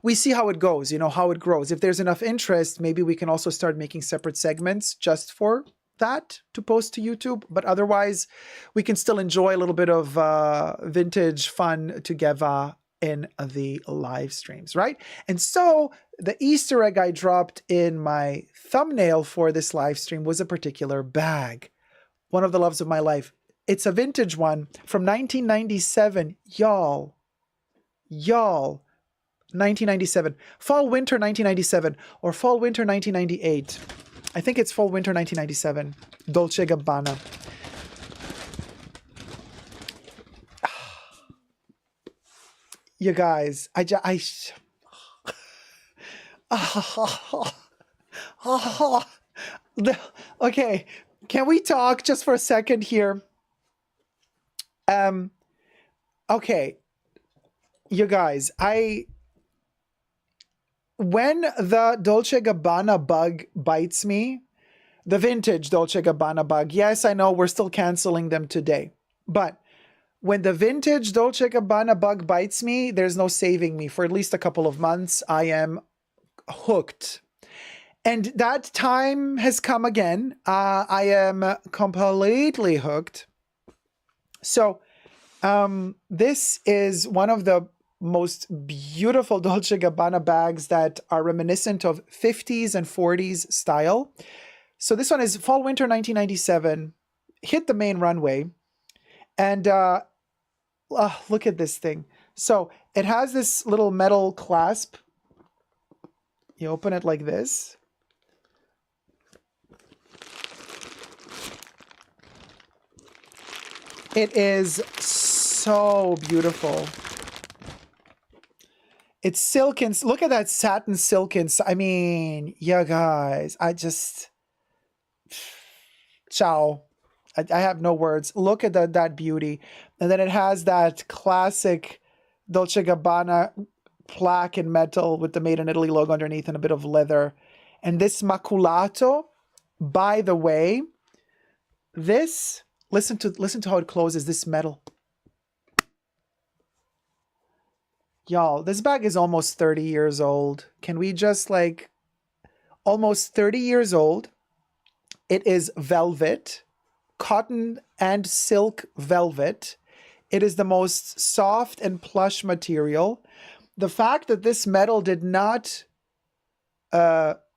B: We see how it goes, you know, how it grows. If there's enough interest, maybe we can also start making separate segments just for that to post to YouTube. But otherwise, we can still enjoy a little bit of vintage fun together in the live streams, right? And so the Easter egg I dropped in my thumbnail for this live stream was a particular bag, one of the loves of my life. It's a vintage one from 1997. Y'all, 1997. Fall, winter 1997 or fall, winter 1998. I think it's fall, winter 1997. Dolce & Gabbana. You guys, okay, can we talk just for a second here? Okay, you guys, when the Dolce & Gabbana bug bites me, the vintage Dolce & Gabbana bug, yes, I know we're still canceling them today, but when the vintage Dolce & Gabbana bug bites me, there's no saving me. For at least a couple of months, I am hooked. And that time has come again. I am completely hooked. So this is one of the most beautiful Dolce & Gabbana bags that are reminiscent of 50s and 40s style. So this one is fall, winter 1997. Hit the main runway. And look at this thing. So it has this little metal clasp. You open it like this. It is so beautiful. It's silken. Look at that satin silken. I mean, yeah, guys, ciao. I have no words. Look at that beauty. And then it has that classic Dolce & Gabbana plaque in metal with the Made in Italy logo underneath and a bit of leather. And this maculato, by the way, this, listen to how it closes, this metal. Y'all, this bag is almost 30 years old. Can we just almost 30 years old. It is velvet. Cotton and silk velvet. It is the most soft and plush material. The fact that this metal did not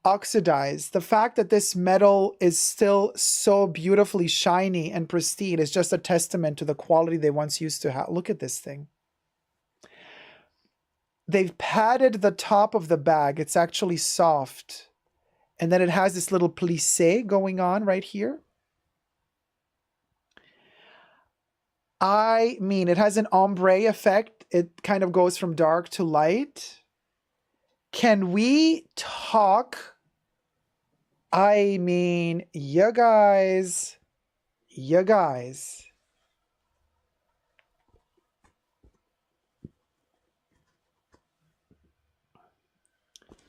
B: oxidize, the fact that this metal is still so beautifully shiny and pristine is just a testament to the quality they once used to have. Look at this thing. They've padded the top of the bag. It's actually soft. And then it has this little plissé going on right here. I mean, it has an ombre effect. It kind of goes from dark to light. Can we talk? I mean, you guys.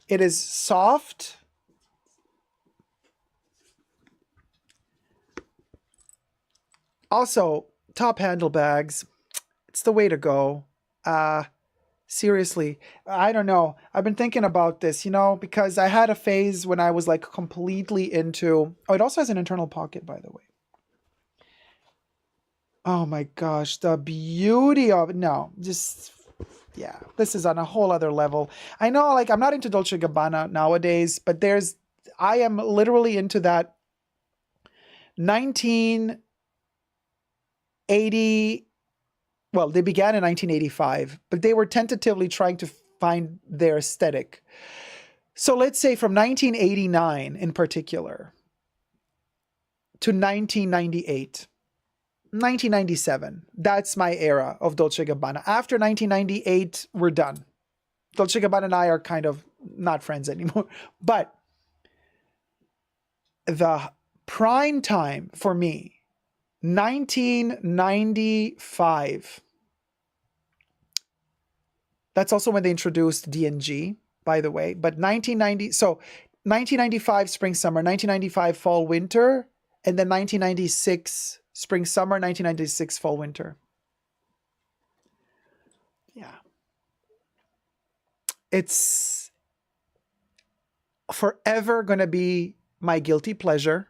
B: It is soft. Also, top handle bags, it's the way to go. Seriously, I don't know. I've been thinking about this, because I had a phase when I was completely into... Oh, it also has an internal pocket, by the way. Oh my gosh, the beauty of it. No, just... Yeah, this is on a whole other level. I know, I'm not into Dolce & Gabbana nowadays, but I am literally into that 1980, well, they began in 1985, but they were tentatively trying to find their aesthetic. So let's say from 1989 in particular to 1998. 1997. That's my era of Dolce & Gabbana. After 1998, we're done. Dolce & Gabbana and I are kind of not friends anymore. But the prime time for me, 1995. That's also when they introduced D&G, by the way. But 1995 spring, summer, 1995 fall, winter, and then 1996 spring, summer, 1996 fall, winter. Yeah. It's forever going to be my guilty pleasure.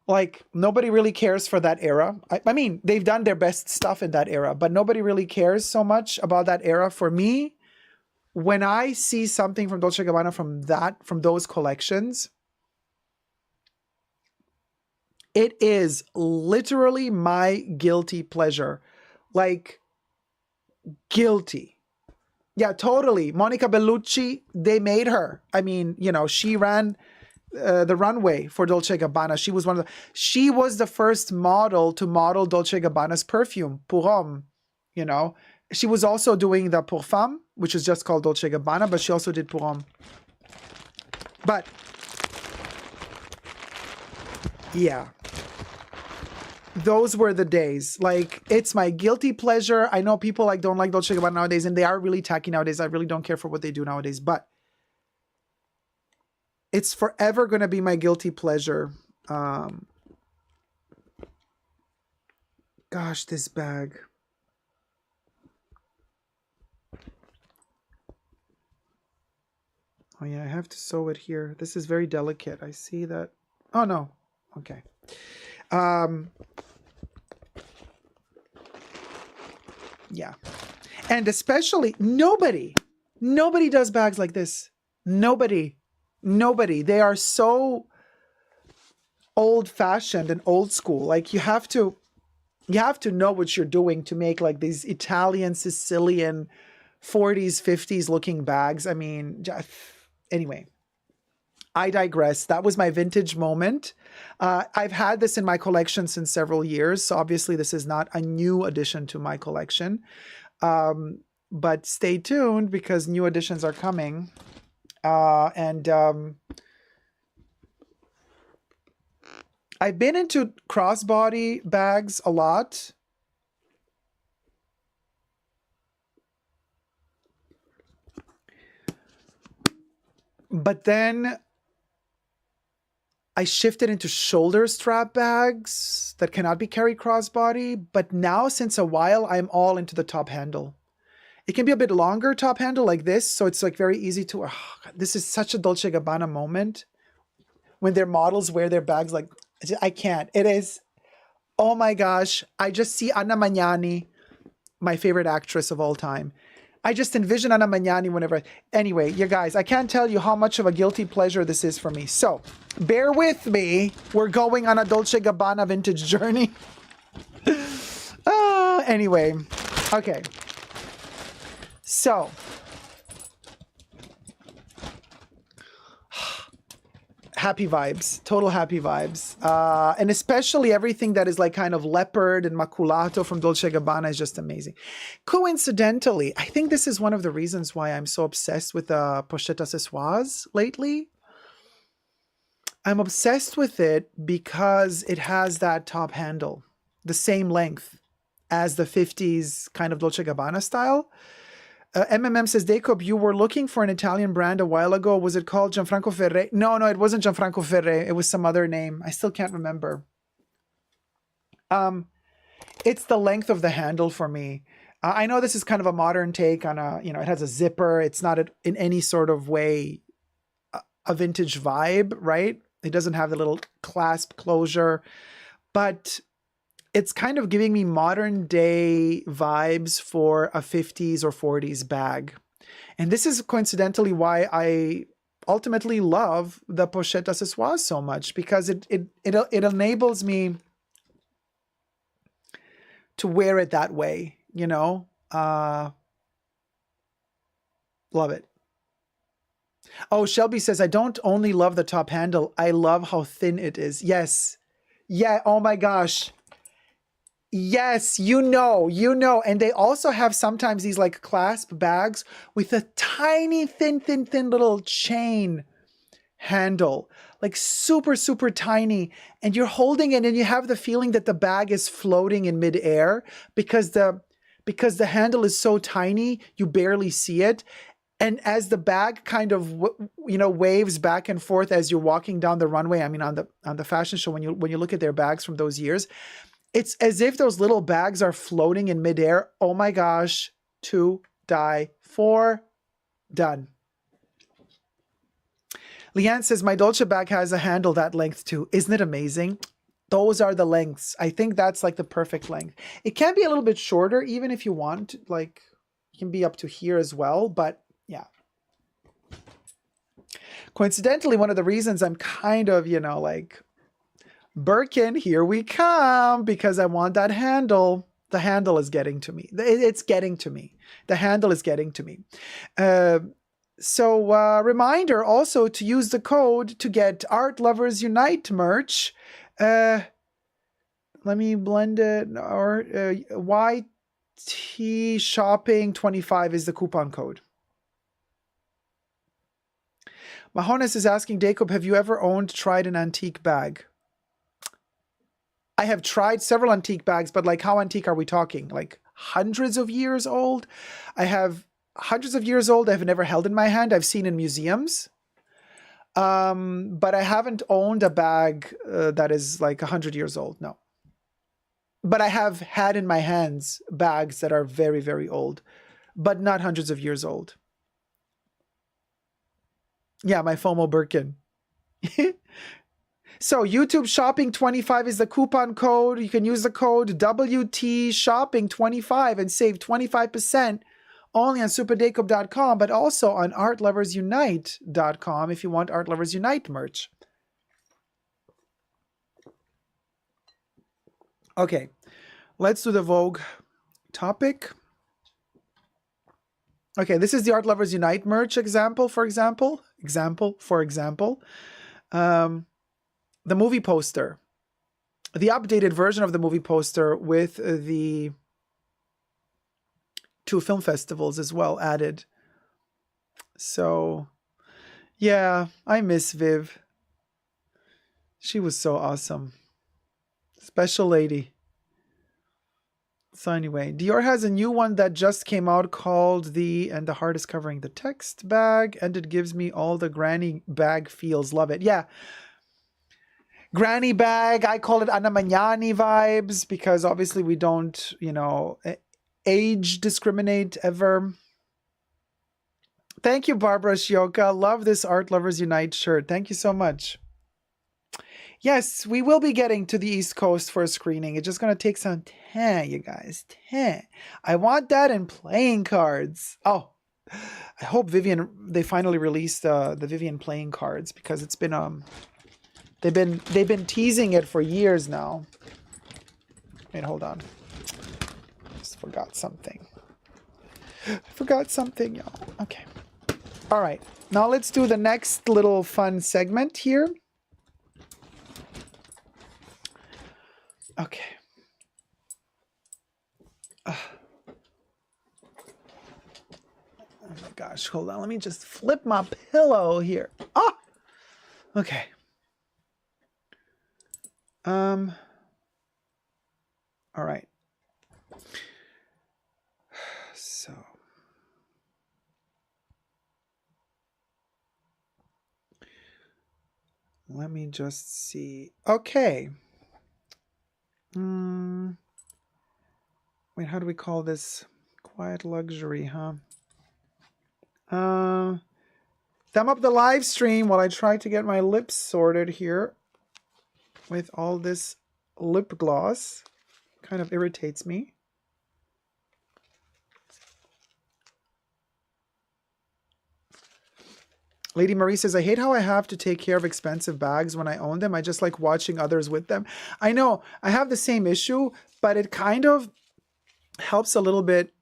B: Like, nobody really cares for that era. I mean, they've done their best stuff in that era, but nobody really cares so much about that era. For me, when I see something from Dolce & Gabbana from those collections, it is literally my guilty pleasure. Like, guilty. Yeah, totally. Monica Bellucci, they made her. I mean, you know, she ran the runway for Dolce & Gabbana. She was the first model to model Dolce & Gabbana's perfume, Pour Homme, you know. She was also doing the Pour Femme, which is just called Dolce & Gabbana, but she also did Pour Homme. But, yeah. Those were the days. Like, it's my guilty pleasure. I know people like don't like Dolce & Gabbana nowadays, and they are really tacky nowadays. I really don't care for what they do nowadays, but it's forever going to be my guilty pleasure. Gosh, this bag. Oh yeah, I have to sew it here. This is very delicate. I see that. Oh no. Okay. Yeah. And especially nobody does bags like this. Nobody. They are so old-fashioned and old school. Like, you have to know what you're doing to make like these Italian, Sicilian 40s, 50s looking bags. I mean, anyway, I digress. That was my vintage moment. I've had this in my collection since several years. So obviously this is not a new addition to my collection. But stay tuned because new additions are coming. I've been into crossbody bags a lot. But then I shifted into shoulder strap bags that cannot be carried crossbody. But now, since a while, I'm all into the top handle. It can be a bit longer top handle like this. So it's like very easy to, this is such a Dolce & Gabbana moment when their models wear their bags like, I can't. It is, oh my gosh. I just see Anna Magnani, my favorite actress of all time. I just envision Anna Magnani whenever. Anyway, you guys, I can't tell you how much of a guilty pleasure this is for me. So, bear with me. We're going on a Dolce & Gabbana vintage journey. Anyway, okay. So, happy vibes, total happy vibes. And especially everything that is like kind of leopard and maculato from Dolce & Gabbana is just amazing. Coincidentally, I think this is one of the reasons why I'm so obsessed with the pochette accessoires lately. I'm obsessed with it because it has that top handle, the same length as the 50s kind of Dolce & Gabbana style. MMM says, Dacob, you were looking for an Italian brand a while ago. Was it called Gianfranco Ferré? No, it wasn't Gianfranco Ferré. It was some other name. I still can't remember. It's the length of the handle for me. I know this is kind of a modern take on it has a zipper. It's not in any sort of way a vintage vibe, right? It doesn't have the little clasp closure, but it's kind of giving me modern day vibes for a 50s or 40s bag. And this is coincidentally why I ultimately love the pochette accessoires so much, because it enables me to wear it that way, you know? Love it. Oh, Shelby says, I don't only love the top handle, I love how thin it is. Yes. Yeah, oh my gosh. Yes, you know. And they also have sometimes these like clasp bags with a tiny, thin little chain handle, like super, super tiny. And you're holding it and you have the feeling that the bag is floating in midair because the handle is so tiny, you barely see it. And as the bag kind of, waves back and forth as you're walking down the runway, I mean, on the fashion show, when you look at their bags from those years, it's as if those little bags are floating in midair. Oh my gosh, to die for. Done. Leanne says, my Dolce bag has a handle that length too. Isn't it amazing? Those are the lengths. I think that's like the perfect length. It can be a little bit shorter, even if you want, like, it can be up to here as well, but yeah. Coincidentally, one of the reasons I'm kind of, you know, like, Birkin, here we come, because I want that handle. The handle is getting to me. It's getting to me. The handle is getting to me. So reminder also to use the code to get Art Lovers Unite merch. Let me blend it. Or YT Shopping 25 is the coupon code. Mahones is asking, Dacob, have you ever tried an antique bag? I have tried several antique bags, but like, how antique are we talking? Like hundreds of years old? I have hundreds of years old. I've never held in my hand. I've seen in museums. But I haven't owned a bag that is like 100 years old. No. But I have had in my hands bags that are very, very old, but not hundreds of years old. Yeah, my FOMO Birkin. So YouTube Shopping 25 is the coupon code. You can use the code WT Shopping 25 and save 25% only on superdacob.com, but also on artloversunite.com if you want Art Lovers Unite merch. Okay, let's do the Vogue topic. Okay, this is the Art Lovers Unite merch example, for example. The movie poster. The updated version of the movie poster with the 2 film festivals as well added. So, yeah, I miss Viv. She was so awesome. Special lady. So anyway, Dior has a new one that just came out called and the heart is covering the text bag, and it gives me all the granny bag feels. Love it. Yeah. Granny bag. I call it Anna Magnani vibes because obviously we don't, you know, age discriminate ever. Thank you, Barbara Shioka. Love this Art Lovers Unite shirt. Thank you so much. Yes, we will be getting to the East Coast for a screening. It's just going to take some time, you guys. I want that in playing cards. Oh, I hope they finally released the Vivian playing cards because it's been they've been teasing it for years now. Wait, hold on. Just forgot something. Y'all. Okay. All right. Now let's do the next little fun segment here. Okay. Oh my gosh, hold on. Let me just flip my pillow here. Ah! Okay. All right. So. Let me just see. Okay. Wait, how do we call this? Quiet luxury, huh? Thumb up the live stream while I try to get my lips sorted here with all this lip gloss. Kind of irritates me. Lady Marie says, I hate how I have to take care of expensive bags when I own them. I just like watching others with them. I know, I have the same issue, but it kind of helps a little bit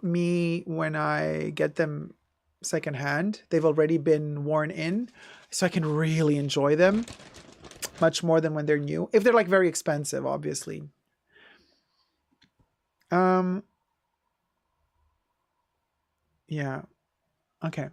B: me when I get them secondhand. They've already been worn in, so I can really enjoy them much more than when they're new. If they're like very expensive, obviously. Yeah. Okay.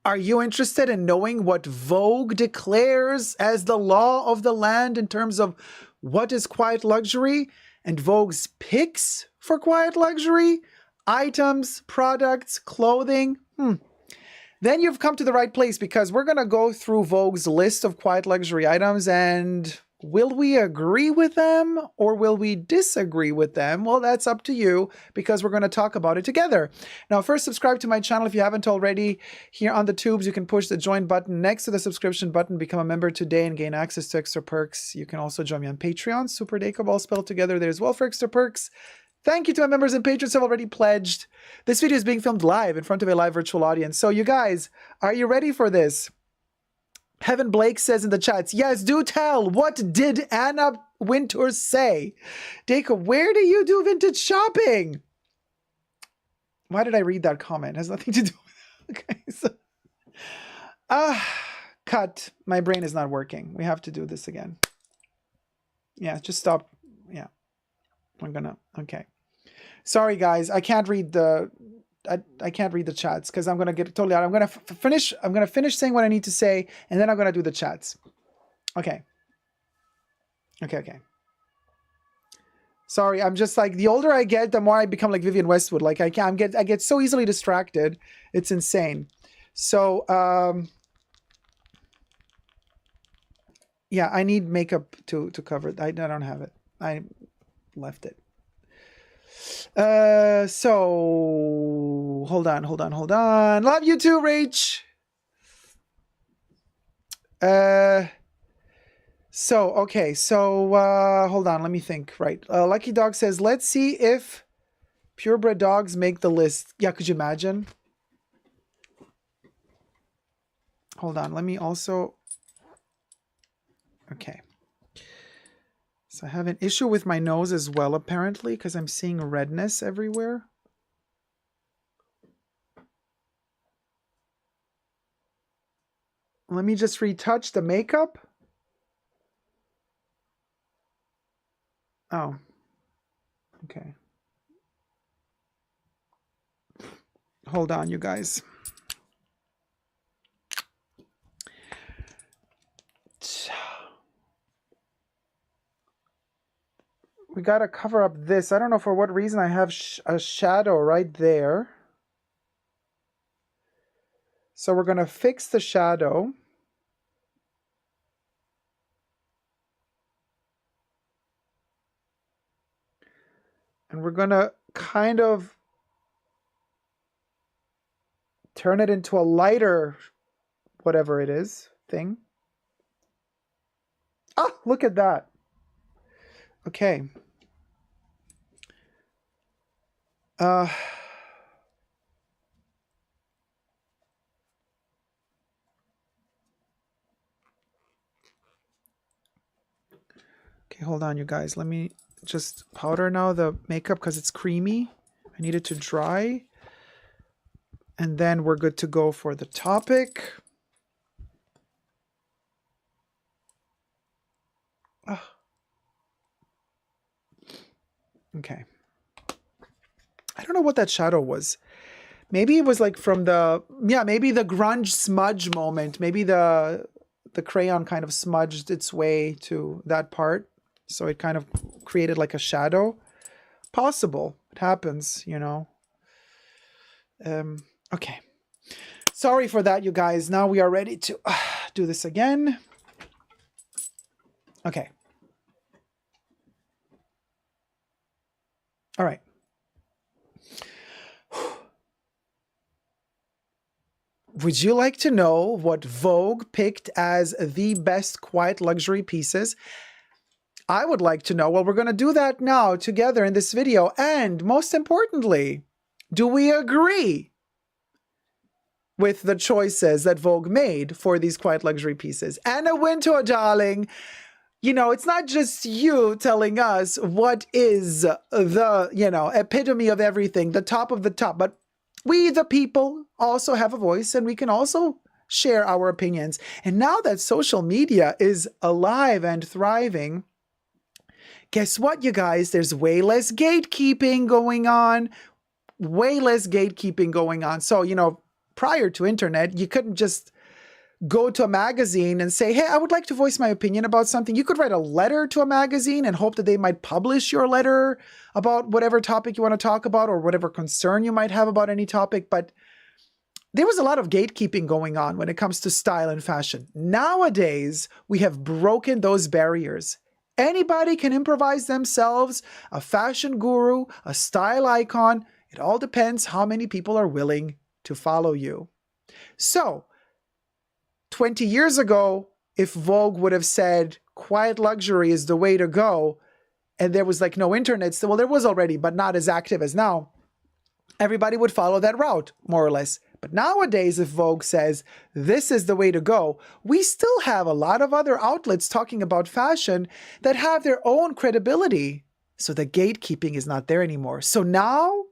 B: Are you interested in knowing what Vogue declares as the law of the land in terms of what is quiet luxury and Vogue's picks for quiet luxury? Items, products, clothing? Then you've come to the right place because we're going to go through Vogue's list of quiet luxury items and Will we agree with them or will we disagree with them? Well, that's up to you because we're going to talk about it together. Now, first, subscribe to my channel if you haven't already. Here on the tubes, you can push the join button next to the subscription button, become a member today and gain access to extra perks. You can also join me on Patreon, Super Dacob, all spelled together there as well for extra perks. Thank you to my members and patrons who have already pledged. This video is being filmed live in front of a live virtual audience. So you guys, are you ready for this? Heaven Blake says in the chats, yes, do tell. What did Anna Winters say? Dacob, where do you do vintage shopping? Why did I read that comment? It has nothing to do with it. Okay, so cut. My brain is not working. We have to do this again. Yeah, just stop. Yeah. I'm gonna okay. Sorry guys, I can't read the I can't read the chats because I'm gonna get totally out. I'm gonna finish saying what I need to say, and then I'm gonna do the chats. Okay. Okay. Sorry, I'm just like the older I get, the more I become like Vivian Westwood. Like I get so easily distracted. It's insane. So yeah, I need makeup to cover it. I don't have it. I left it. So hold on. Love you too, Rach. Okay, hold on, let me think. Right. Lucky Dog says, let's see if purebred dogs make the list. Yeah, could you imagine? Hold on, let me also. Okay. So I have an issue with my nose as well, apparently, because I'm seeing redness everywhere. Let me just retouch the makeup. Oh, okay. Hold on, you guys. We got to cover up this. I don't know for what reason I have a shadow right there. So we're going to fix the shadow. And we're going to kind of turn it into a lighter, whatever it is, thing. Ah, look at that. Okay. Okay, hold on, you guys. Let me just powder now the makeup because it's creamy. I need it to dry. And then we're good to go for the topic. Okay. I don't know what that shadow was. Maybe it was like from the, yeah, maybe the grunge smudge moment. Maybe the crayon kind of smudged its way to that part. So it kind of created like a shadow. Possible. It happens, you know. Okay. Sorry for that, you guys. Now we are ready to do this again. Okay. All right. Would you like to know what Vogue picked as the best quiet luxury pieces? I would like to know. Well, we're going to do that now together in this video. And most importantly, do we agree with the choices that Vogue made for these quiet luxury pieces? Anna Wintour, darling, you know, it's not just you telling us what is the, you know, epitome of everything, the top of the top, but we, the people, also have a voice and we can also share our opinions. And now that social media is alive and thriving, guess what, you guys? There's way less gatekeeping going on. Way less gatekeeping going on. So, you know, prior to internet, you couldn't just go to a magazine and say, hey, I would like to voice my opinion about something. You could write a letter to a magazine and hope that they might publish your letter about whatever topic you want to talk about or whatever concern you might have about any topic. But there was a lot of gatekeeping going on when it comes to style and fashion. Nowadays, we have broken those barriers. Anybody can improvise themselves, a fashion guru, a style icon. It all depends how many people are willing to follow you. So, 20 years ago, if Vogue would have said quiet luxury is the way to go, and there was like no internet, well, there was already, but not as active as now, everybody would follow that route, more or less. But nowadays, if Vogue says this is the way to go, we still have a lot of other outlets talking about fashion that have their own credibility. So the gatekeeping is not there anymore. So now,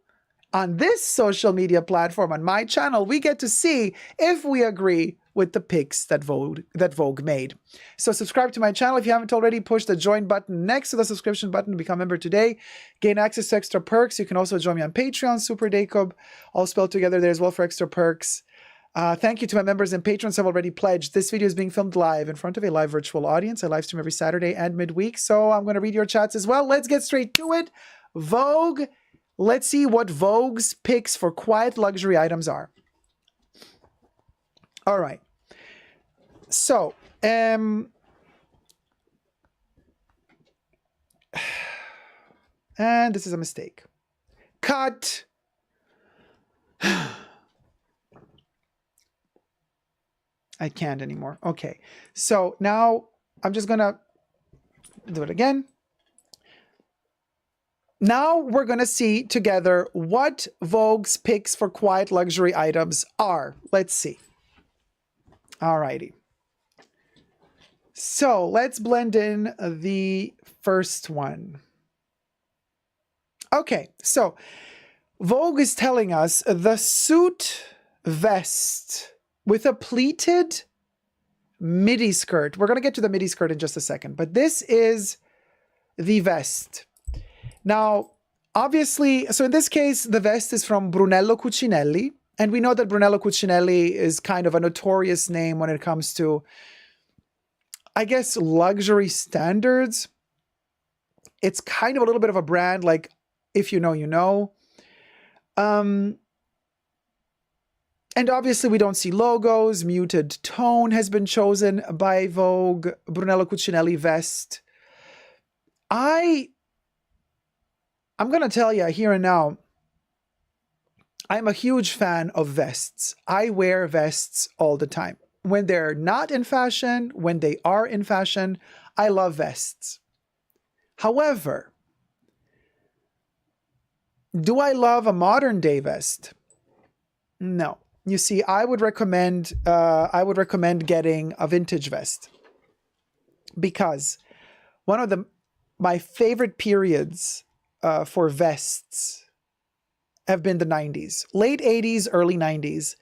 B: on this social media platform, on my channel, we get to see if we agree with the picks that Vogue made. So subscribe to my channel if you haven't already. Push the join button next to the subscription button to become a member today. Gain access to extra perks. You can also join me on Patreon, Super Dacob, all spelled together there as well for extra perks. Thank you to my members and patrons who have already pledged. This video is being filmed live in front of a live virtual audience. I live stream every Saturday and midweek, so I'm going to read your chats as well. Let's get straight to it. Vogue. Let's see what Vogue's picks for quiet luxury items are. All right. So, and this is a mistake. Cut. I can't anymore. Okay. So now I'm just going to do it again. Now we're going to see together what Vogue's picks for quiet luxury items are. Let's see. Alrighty. So let's blend in the first one. Okay, so Vogue is telling us the suit vest with a pleated midi skirt. We're going to get to the midi skirt in just a second, but this is the vest. Now, obviously, so in this case, the vest is from Brunello Cucinelli. And we know that Brunello Cucinelli is kind of a notorious name when it comes to, I guess, luxury standards. It's kind of a little bit of a brand, like, if you know, you know. And obviously we don't see logos. Muted tone has been chosen by Vogue. Brunello Cucinelli vest. I'm going to tell you here and now, I'm a huge fan of vests. I wear vests all the time. When they're not in fashion, when they are in fashion, I love vests. However, do I love a modern day vest? No. You see, I would recommend getting a vintage vest, because one of my favorite periods for vests have been the 90s, late 80s, early 90s.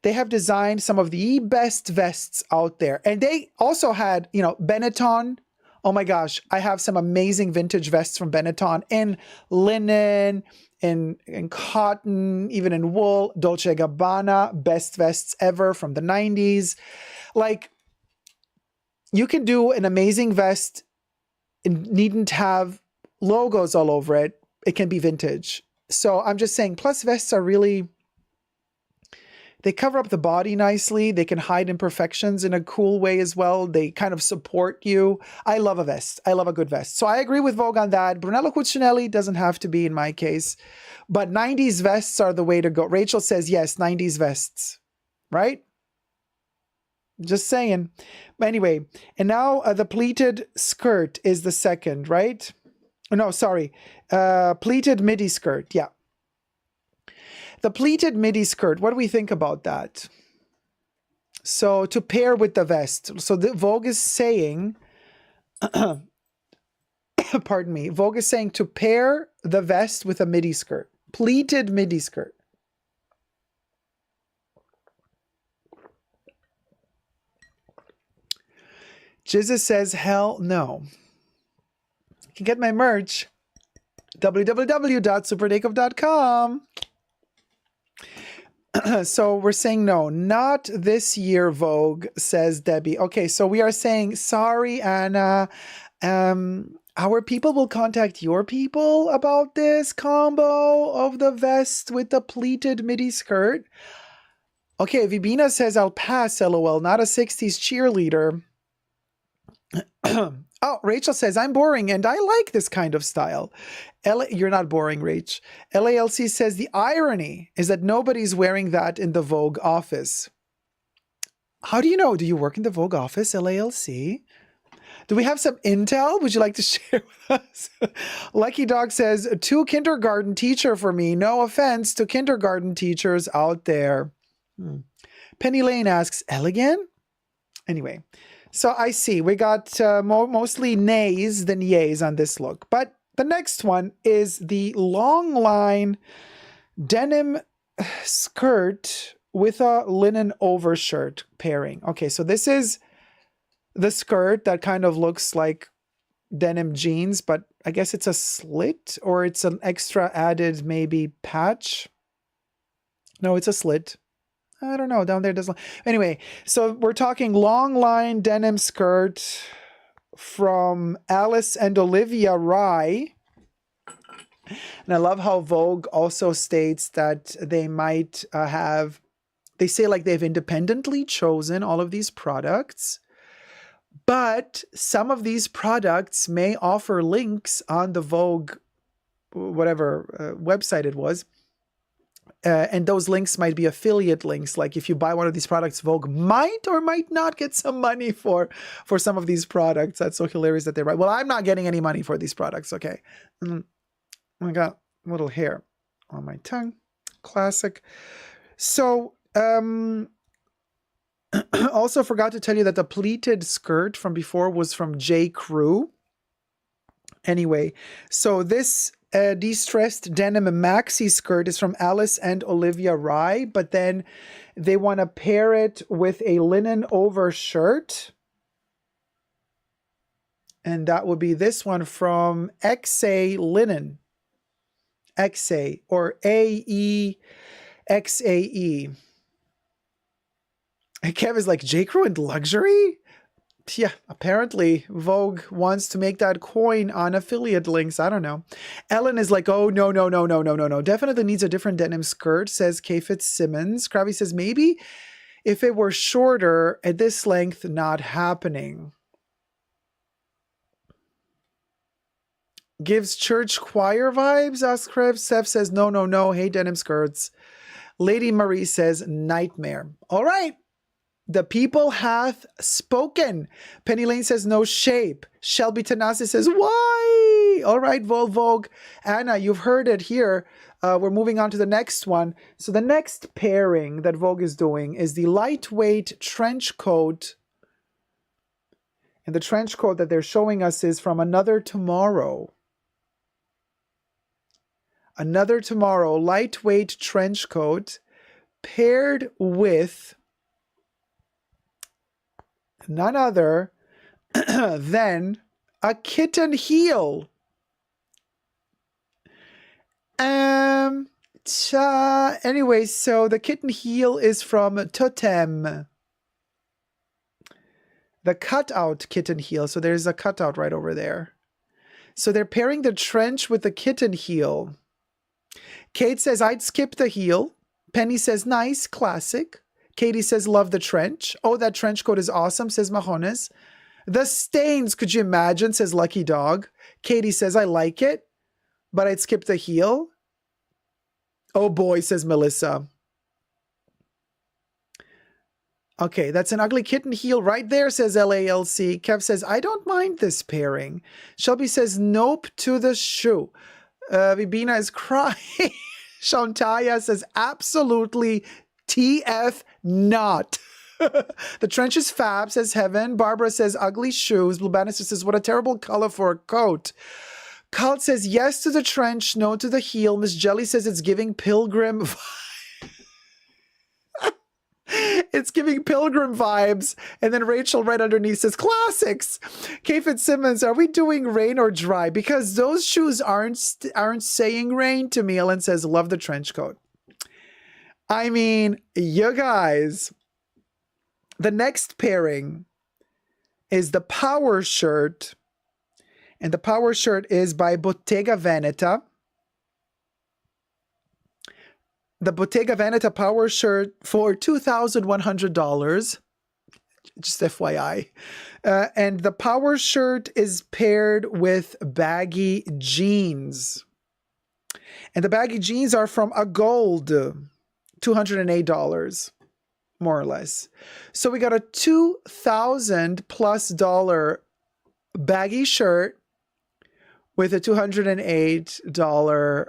B: They have designed some of the best vests out there. And they also had, you know, Benetton. Oh my gosh, I have some amazing vintage vests from Benetton in linen, in cotton, even in wool. Dolce & Gabbana, best vests ever from the 90s. Like, you can do an amazing vest. It needn't have logos all over it. It can be vintage. So I'm just saying, plus vests are really, they cover up the body nicely. They can hide imperfections in a cool way as well. They kind of support you. I love a vest. I love a good vest. So I agree with Vogue on that. Brunello Cucinelli doesn't have to be in my case, but 90s vests are the way to go. Rachel says, yes, 90s vests, right? Just saying. Anyway, and now the pleated skirt is the second, right? No, sorry. Pleated midi skirt. Yeah. The pleated midi skirt. What do we think about that? So to pair with the vest. So the Vogue is saying, pardon me. Vogue is saying to pair the vest with a midi skirt. Pleated midi skirt. Jizza says, hell no. You can get my merch. www.superdacob.com. So we're saying no, not this year, Vogue, says Debbie. Okay, so we are saying, sorry, Anna. Our people will contact your people about this combo of the vest with the pleated midi skirt. Okay, Vibina says, I'll pass, LOL. Not a 60s cheerleader. Oh, Rachel says, I'm boring and I like this kind of style. You're not boring, Rach. LALC says, the irony is that nobody's wearing that in the Vogue office. How do you know? Do you work in the Vogue office, LALC? Do we have some intel? Would you like to share with us? Lucky Dog says, 2 kindergarten teacher for me. No offense to kindergarten teachers out there. Penny Lane asks, elegant? Anyway, so I see we got mostly nays than yays on this look. But the next one is the long line denim skirt with a linen overshirt pairing. Okay, so this is the skirt that kind of looks like denim jeans, but I guess it's a slit or it's an extra added maybe patch. No, it's a slit. I don't know. Down there doesn't. Anyway, so we're talking long line denim skirt from Alice and Olivia Rye. And I love how Vogue also states that they might they say like they've independently chosen all of these products, but some of these products may offer links on the Vogue, whatever website it was. And those links might be affiliate links. Like if you buy one of these products, Vogue might or might not get some money for some of these products. That's so hilarious that they write, well, I'm not getting any money for these products. Okay. I got a little hair on my tongue. Classic. So, also forgot to tell you that the pleated skirt from before was from J. Crew. Anyway, so this de-stressed denim maxi skirt is from Alice and Olivia Rye, but then they want to pair it with a linen overshirt. And that would be this one from XA Linen. XA or AEXAE. Kev is like, J. Crew and luxury? Yeah, apparently Vogue wants to make that coin on affiliate links. I don't know. Ellen is like, oh, no. Definitely needs a different denim skirt, says K. Fitzsimmons. Krabby says, maybe if it were shorter at this length, not happening. Gives church choir vibes, asks Krev. Seth says, no. Hey, denim skirts. Lady Marie says, nightmare. All right. The people hath spoken. Penny Lane says no shape. Shelby Tanasi says why? All right, Vogue. Anna, you've heard it here. We're moving on to the next one. So the next pairing that Vogue is doing is the lightweight trench coat. And the trench coat that they're showing us is from Another Tomorrow. Another Tomorrow lightweight trench coat paired with none other than a kitten heel. Anyway, so the kitten heel is from Totem. The cutout kitten heel. So there's a cutout right over there. So they're pairing the trench with the kitten heel. Kate says, I'd skip the heel. Penny says, nice, classic. Katie says, love the trench. Oh, that trench coat is awesome, says Mahones. The stains, could you imagine, says Lucky Dog. Katie says, I like it, but I'd skip the heel. Oh boy, says Melissa. Okay, that's an ugly kitten heel right there, says LALC. Kev says, I don't mind this pairing. Shelby says, nope to the shoe. Vibina is crying. Shantaya says, absolutely TF not. The trench is fab, says Heaven. Barbara says, ugly shoes. Blue Bannister says, what a terrible color for a coat. Cult says, yes to the trench, no to the heel. Miss Jelly says, it's giving pilgrim it's giving pilgrim vibes. And then Rachel right underneath says, classics. K. Fitzsimmons, are we doing rain or dry? Because those shoes aren't saying rain to me. Ellen says, love the trench coat. I mean, you guys, the next pairing is the power shirt. And the power shirt is by Bottega Veneta. the Bottega Veneta power shirt for $2,100. Just FYI. And the power shirt is paired with baggy jeans. And the baggy jeans are from a gold, $208, more or less. So we got a $2,000+ baggy shirt with a $208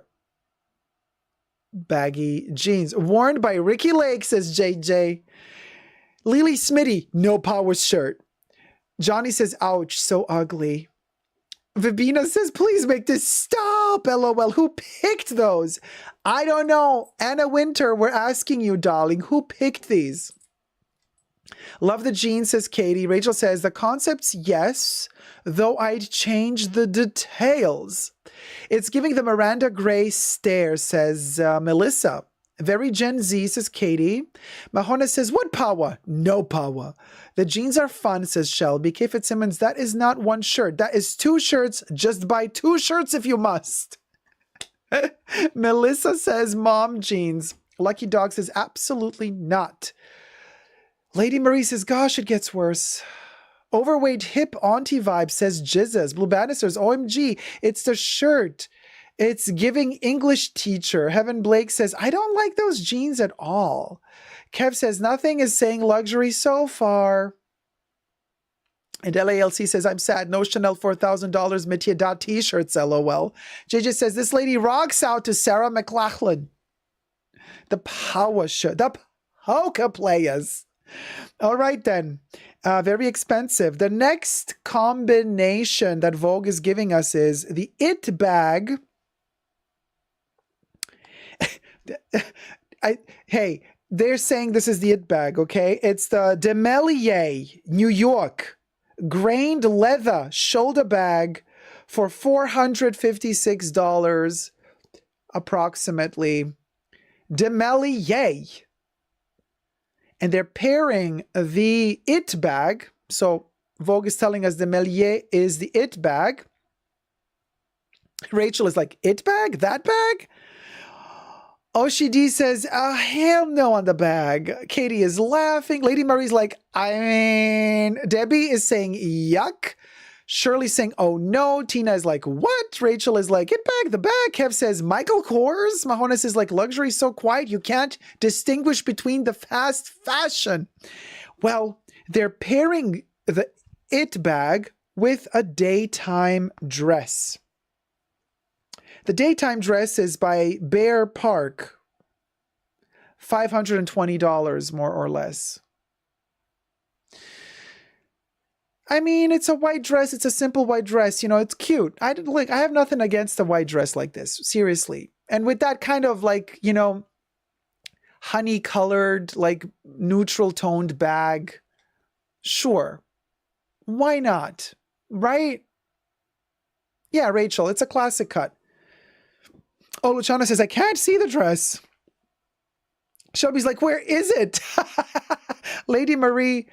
B: baggy jeans. Worn by Ricky Lake, says JJ. Lily Smitty, no power shirt. Johnny says, ouch, so ugly. Vibina says, please make this stop, LOL. Who picked those? I don't know. Anna Winter, we're asking you, darling. Who picked these? Love the jeans, says Katie. Rachel says, the concepts, yes, though I'd change the details. It's giving the Miranda Gray stare, says Melissa. Very Gen Z, says Katie. Mahona says, what power? No power. The jeans are fun, says Shelby. K. Fitzsimmons, that is not one shirt. That is two shirts. Just buy two shirts if you must. Melissa says, mom jeans. Lucky Dog says, absolutely not. Lady Marie says, gosh, it gets worse. Overweight hip auntie vibe, says Jizzas. Blue Bannisters, OMG, it's the shirt. It's giving English teacher. Heaven Blake says, I don't like those jeans at all. Kev says, nothing is saying luxury so far. And LALC says, I'm sad. No Chanel $4,000 Métier d'Art t-shirts, LOL. JJ says, this lady rocks out to Sarah McLachlan. The power shirt. The polka players. All right, then. Very expensive. The next combination that Vogue is giving us is the It bag. Hey, they're saying this is the It bag, okay? It's the Demelier, New York, grained leather shoulder bag for $456 approximately. Demelier. And they're pairing the It bag. So Vogue is telling us the Demelier is the It bag. Rachel is like, It bag? That bag? Oshidi says, hell no on the bag. Katie is laughing. Lady Marie's like, I mean, Debbie is saying, yuck. Shirley's saying, oh no. Tina is like, what? Rachel is like, It bag, the bag. Kev says, Michael Kors. Mahonas is like, luxury is so quiet, you can't distinguish between the fast fashion. Well, they're pairing the It bag with a daytime dress. The daytime dress is by Bear Park. $520 more or less. I mean, it's a white dress. It's a simple white dress. You know, it's cute. I have nothing against a white dress like this. Seriously. And with that kind of like, you know, honey colored, like neutral toned bag. Sure. Why not? Right? Yeah, Rachel, it's a classic cut. Oh, Luciana says, I can't see the dress. Shelby's like, where is it? Lady Marie,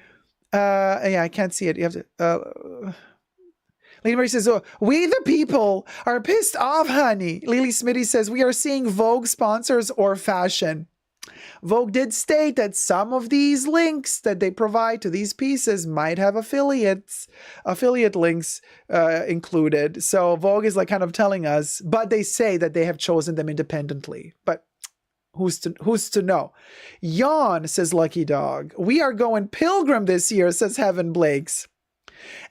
B: yeah, I can't see it. You have to, Lady Marie says, oh, we the people are pissed off, honey. Lily Smitty says, we are seeing Vogue sponsors or fashion. Vogue did state that some of these links that they provide to these pieces might have affiliate links included. So Vogue is like kind of telling us, but they say that they have chosen them independently. But who's to know? Yawn, says Lucky Dog. We are going pilgrim this year, says Heaven Blakes.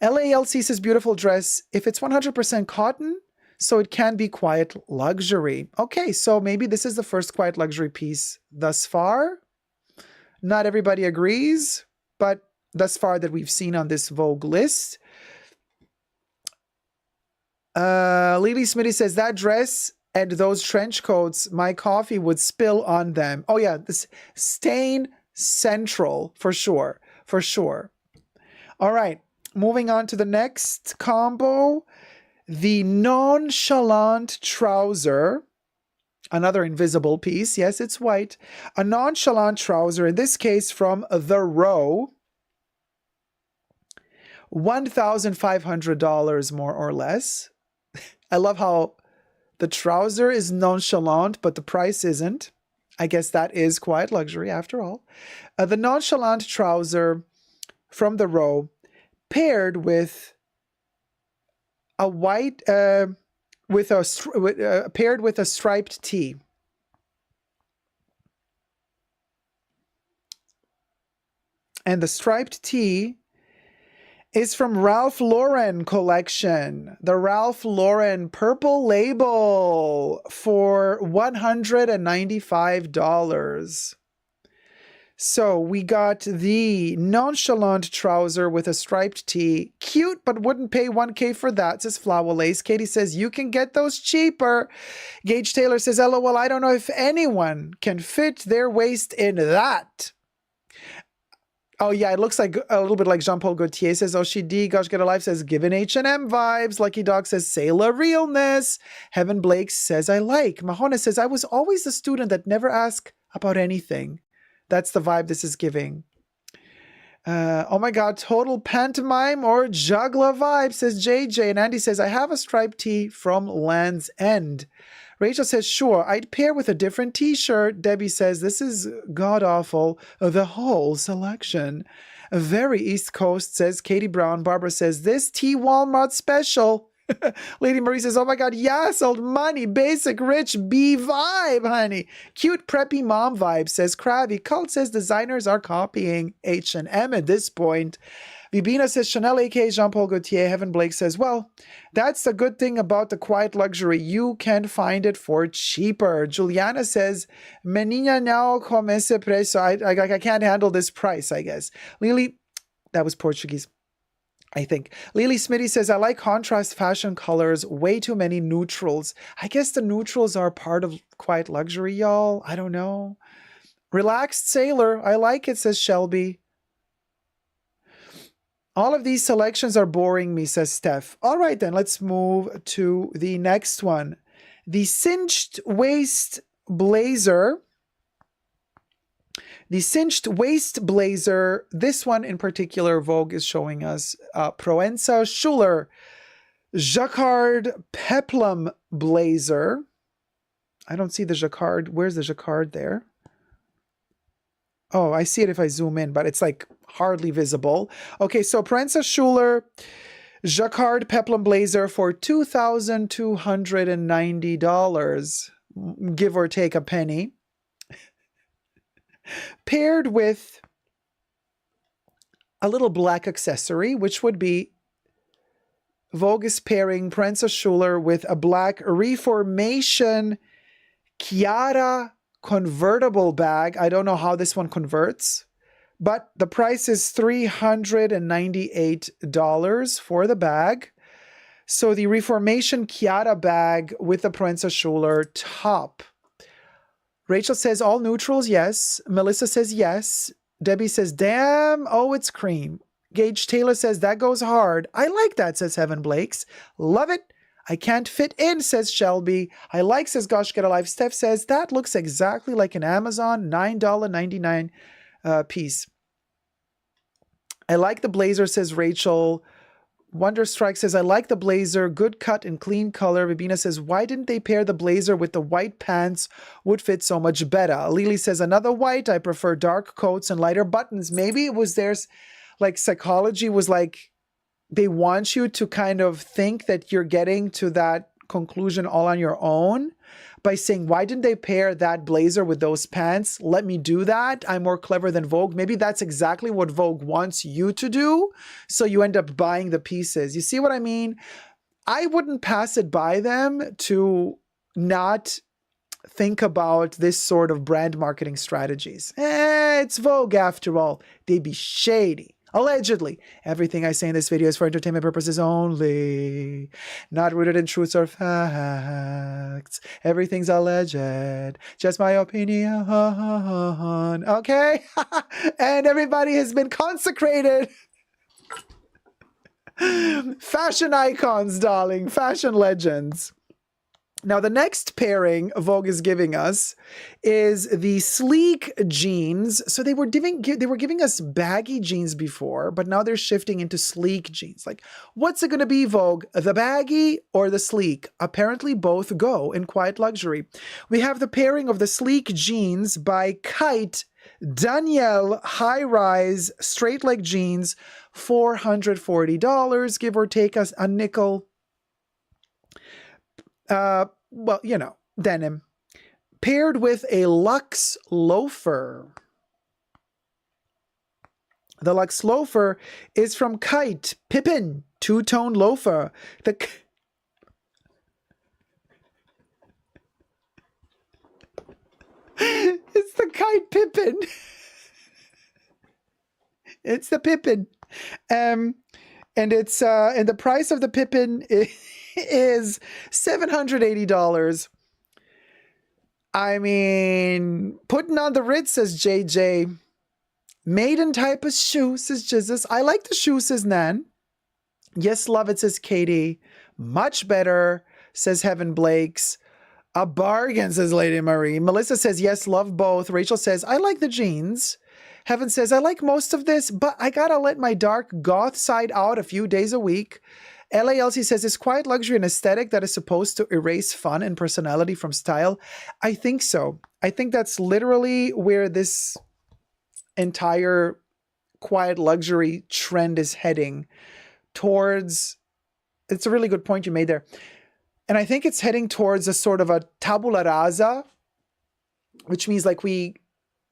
B: LALC says beautiful dress. If it's 100% cotton, so it can be quiet luxury. Okay, so maybe this is the first quiet luxury piece thus far. Not everybody agrees, but thus far that we've seen on this Vogue list. Lily Smitty says, that dress and those trench coats, my coffee would spill on them. Oh yeah, this stain central for sure, for sure. All right, moving on to the next combo. The nonchalant trouser, another invisible piece. Yes, it's white. A nonchalant trouser, in this case from The Row. $1,500 more or less. I love how the trouser is nonchalant, but the price isn't. I guess that is quiet luxury after all. The nonchalant trouser from the row paired with a white, paired with a striped tee. And the striped tee is from Ralph Lauren collection. The Ralph Lauren purple label for $195. So we got the nonchalant trouser with a striped tee. Cute, but wouldn't pay $1K for that, says Flower Lace. Katie says, you can get those cheaper. Gage Taylor says, LOL, I don't know if anyone can fit their waist in that. Oh, yeah, it looks like a little bit like Jean-Paul Gaultier says, Oshidi. Gosh, Get a Life says, given H&M vibes. Lucky Dog says, Sailor Realness. Heaven Blake says, I like. Mahona says, I was always the student that never asked about anything. That's the vibe this is giving. Oh my God, total pantomime or juggler vibe, says JJ. And Andy says, I have a striped tee from Land's End. Rachel says, sure, I'd pair with a different t-shirt. Debbie says, this is god-awful. The whole selection. Very East Coast, says Katie Brown. Barbara says, this tea Walmart special. Lady Marie says, oh my God, yes, old money, basic, rich, B vibe, honey. Cute, preppy mom vibe, says Krabby. Cult says designers are copying H&M at this point. Vibina says Chanel, aka Jean-Paul Gaultier. Heaven Blake says, well, that's the good thing about the quiet luxury. You can find it for cheaper. Juliana says, Menina now come ese preço. I can't handle this price, I guess. Lily, that was Portuguese, I think. Lily Smitty says, I like contrast fashion colors. Way too many neutrals. I guess the neutrals are part of quiet luxury, y'all. I don't know. Relaxed Sailor. I like it, says Shelby. All of these selections are boring me, says Steph. All right, then let's move to the next one. The cinched waist blazer. The cinched waist blazer. This one in particular, Vogue is showing us Proenza Schuler Jacquard peplum blazer. I don't see the Jacquard. Where's the Jacquard there? Oh, I see it if I zoom in, but it's like hardly visible. Okay, so Proenza Schuler Jacquard peplum blazer for $2,290, give or take a penny. Paired with a little black accessory, which would be Vogue is pairing Proenza Schuler with a black Reformation Chiara convertible bag. I don't know how this one converts, but the price is $398 for the bag. So the Reformation Chiara bag with the Proenza Schuler top. Rachel says all neutrals, yes. Melissa says yes. Debbie says, damn, oh, it's cream. Gage Taylor says, that goes hard. I like that, says Heaven Blakes. Love it. I can't fit in, says Shelby. I like, says Gosh Get Alive. Steph says, that looks exactly like an Amazon $9.99 piece. I like the blazer, says Rachel. Wonder Strike says, I like the blazer. Good cut and clean color. Vibina says, why didn't they pair the blazer with the white pants? Would fit so much better. Lily says, another white. I prefer dark coats and lighter buttons. Maybe it was theirs, like psychology was like, they want you to kind of think that you're getting to that conclusion all on your own by saying, why didn't they pair that blazer with those pants? Let me do that. I'm more clever than Vogue. Maybe that's exactly what Vogue wants you to do. So you end up buying the pieces. You see what I mean? I wouldn't pass it by them to not think about this sort of brand marketing strategies. It's Vogue after all. They be shady. Allegedly. Everything I say in this video is for entertainment purposes only. Not rooted in truths or facts. Everything's alleged. Just my opinion. Okay? And everybody has been consecrated. Fashion icons, darling. Fashion legends. Now, the next pairing Vogue is giving us is the sleek jeans. So they were giving us baggy jeans before, but now they're shifting into sleek jeans. Like, what's it going to be, Vogue? The baggy or the sleek? Apparently both go in quiet luxury. We have the pairing of the sleek jeans by Kite Danielle high-rise straight leg jeans, $440, give or take us a nickel. Well, you know, denim, paired with a luxe loafer. The luxe loafer is from Kite Pippin, two-tone loafer. It's the Kite Pippin. It's the Pippin. And it's and the price of the Pippin is $780. I mean, putting on the Ritz, says JJ. Maiden type of shoe, says Jesus. I like the shoe, says Nan. Yes, love it, says Katie. Much better, says Heaven Blakes. A bargain, says Lady Marie. Melissa says, yes, love both. Rachel says, I like the jeans. Heaven says, I like most of this, but I gotta let my dark goth side out a few days a week. LALC says, is quiet luxury an aesthetic that is supposed to erase fun and personality from style? I think so. I think that's literally where this entire quiet luxury trend is heading towards. It's a really good point you made there. And I think it's heading towards a sort of a tabula rasa, which means like we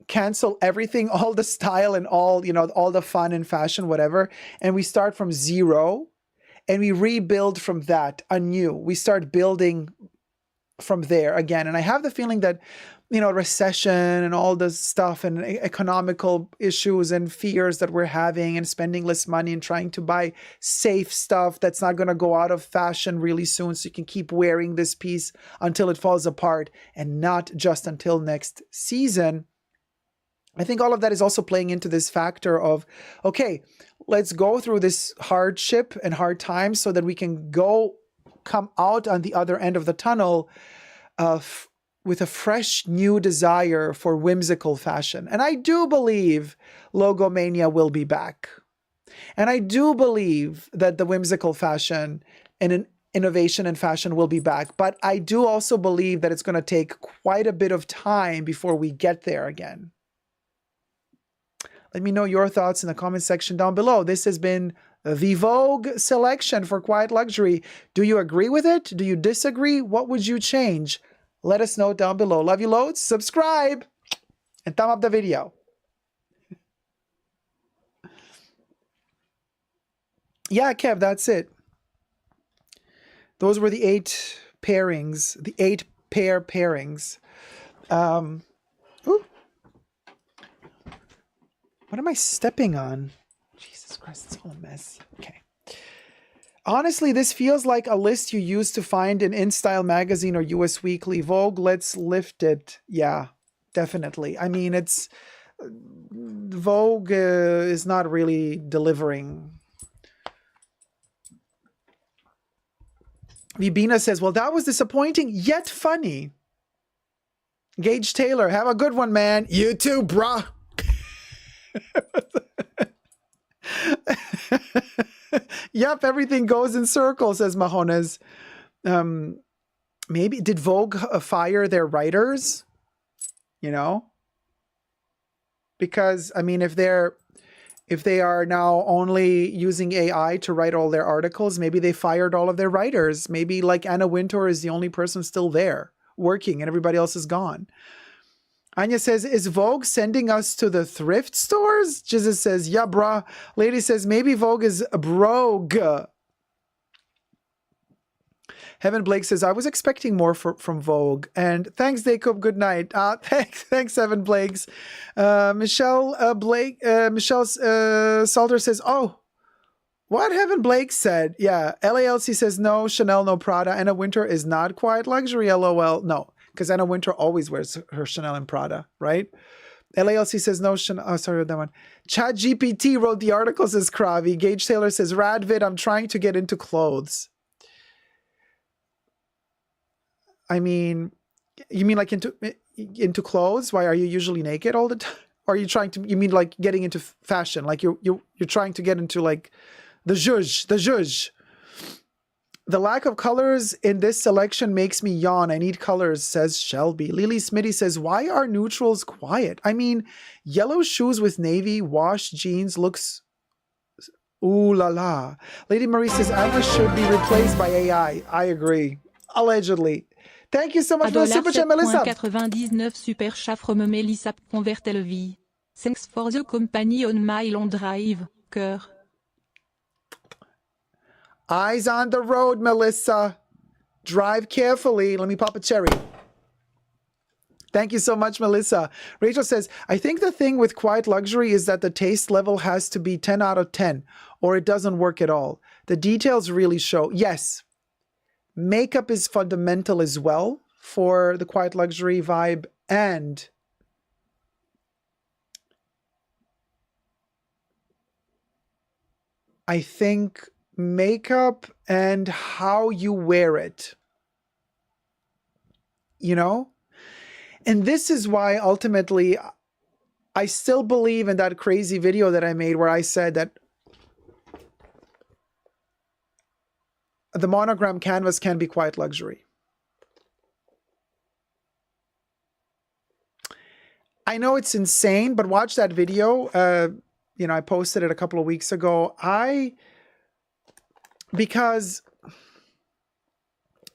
B: cancel everything, all the style and all, you know, all the fun and fashion, whatever. And we start from zero. And we rebuild from that anew. We start building from there again. And I have the feeling that, you know, recession and all this stuff and economical issues and fears that we're having and spending less money and trying to buy safe stuff that's not going to go out of fashion really soon, so you can keep wearing this piece until it falls apart and not just until next season. I think all of that is also playing into this factor of, okay, let's go through this hardship and hard times so that we can come out on the other end of the tunnel with a fresh new desire for whimsical fashion. And I do believe Logomania will be back. And I do believe that the whimsical fashion and an innovation in fashion will be back. But I do also believe that it's going to take quite a bit of time before we get there again. Let me know your thoughts in the comment section down below. This has been the Vogue selection for quiet luxury. Do you agree with it? Do you disagree? What would you change? Let us know down below. Love you loads. Subscribe and thumb up the video. Yeah, Kev, that's it. Those were the 8 pairings, the 8 pair pairings. Ooh. What am I stepping on? Jesus Christ, it's all a mess. Okay. Honestly, this feels like a list you used to find in InStyle magazine or US Weekly. Vogue, let's lift it. Yeah, definitely. I mean, it's Vogue is not really delivering. Vibina says, well, that was disappointing, yet funny. Gage Taylor, have a good one, man. You too, bruh. Yep, everything goes in circles, says Mahones. Maybe did Vogue fire their writers? You know, because I mean, if they are now only using AI to write all their articles, maybe they fired all of their writers. Maybe like Anna Wintour is the only person still there working, and everybody else is gone. Anya says, is Vogue sending us to the thrift stores? Jesus says, yeah, brah. Lady says, maybe Vogue is brogue. Heaven Blake says, I was expecting more from Vogue. And thanks, Dacob. Good night. Thanks, Heaven Blakes. Michelle Salter says, oh, what Heaven Blake said. Yeah. LALC says, no, Chanel, no Prada. Anna Wintour is not quiet luxury, LOL. No. Because Anna Wintour always wears her Chanel and Prada, right? LALC says no Chanel. Oh, sorry, that one. ChatGPT wrote the article, says Kravi. Gage Taylor says, Radvid, I'm trying to get into clothes. I mean, you mean like into clothes? Why are you usually naked all the time? Or are you trying to? You mean like getting into fashion? Like you're trying to get into like the zhuzh, the zhuzh. The lack of colors in this selection makes me yawn. I need colors, says Shelby. Lily Smitty says, why are neutrals quiet? I mean, yellow shoes with navy wash jeans looks ooh la la. Lady Marie says, English should be replaced by AI. I agree. Allegedly. Thank you so much for the super chat, Melissa.
C: $7.99 super chat from Melissa Convertelvi. Thanks for the company on my long drive, cœur.
B: Eyes on the road, Melissa. Drive carefully. Let me pop a cherry. Thank you so much, Melissa. Rachel says, I think the thing with quiet luxury is that the taste level has to be 10 out of 10 or it doesn't work at all. The details really show. Yes, makeup is fundamental as well for the quiet luxury vibe, and I think makeup and how you wear it, you know? And this is why ultimately I still believe in that crazy video that I made where I said that the monogram canvas can be quite luxury. I know it's insane, but watch that video. You know, I posted it a couple of weeks ago. Because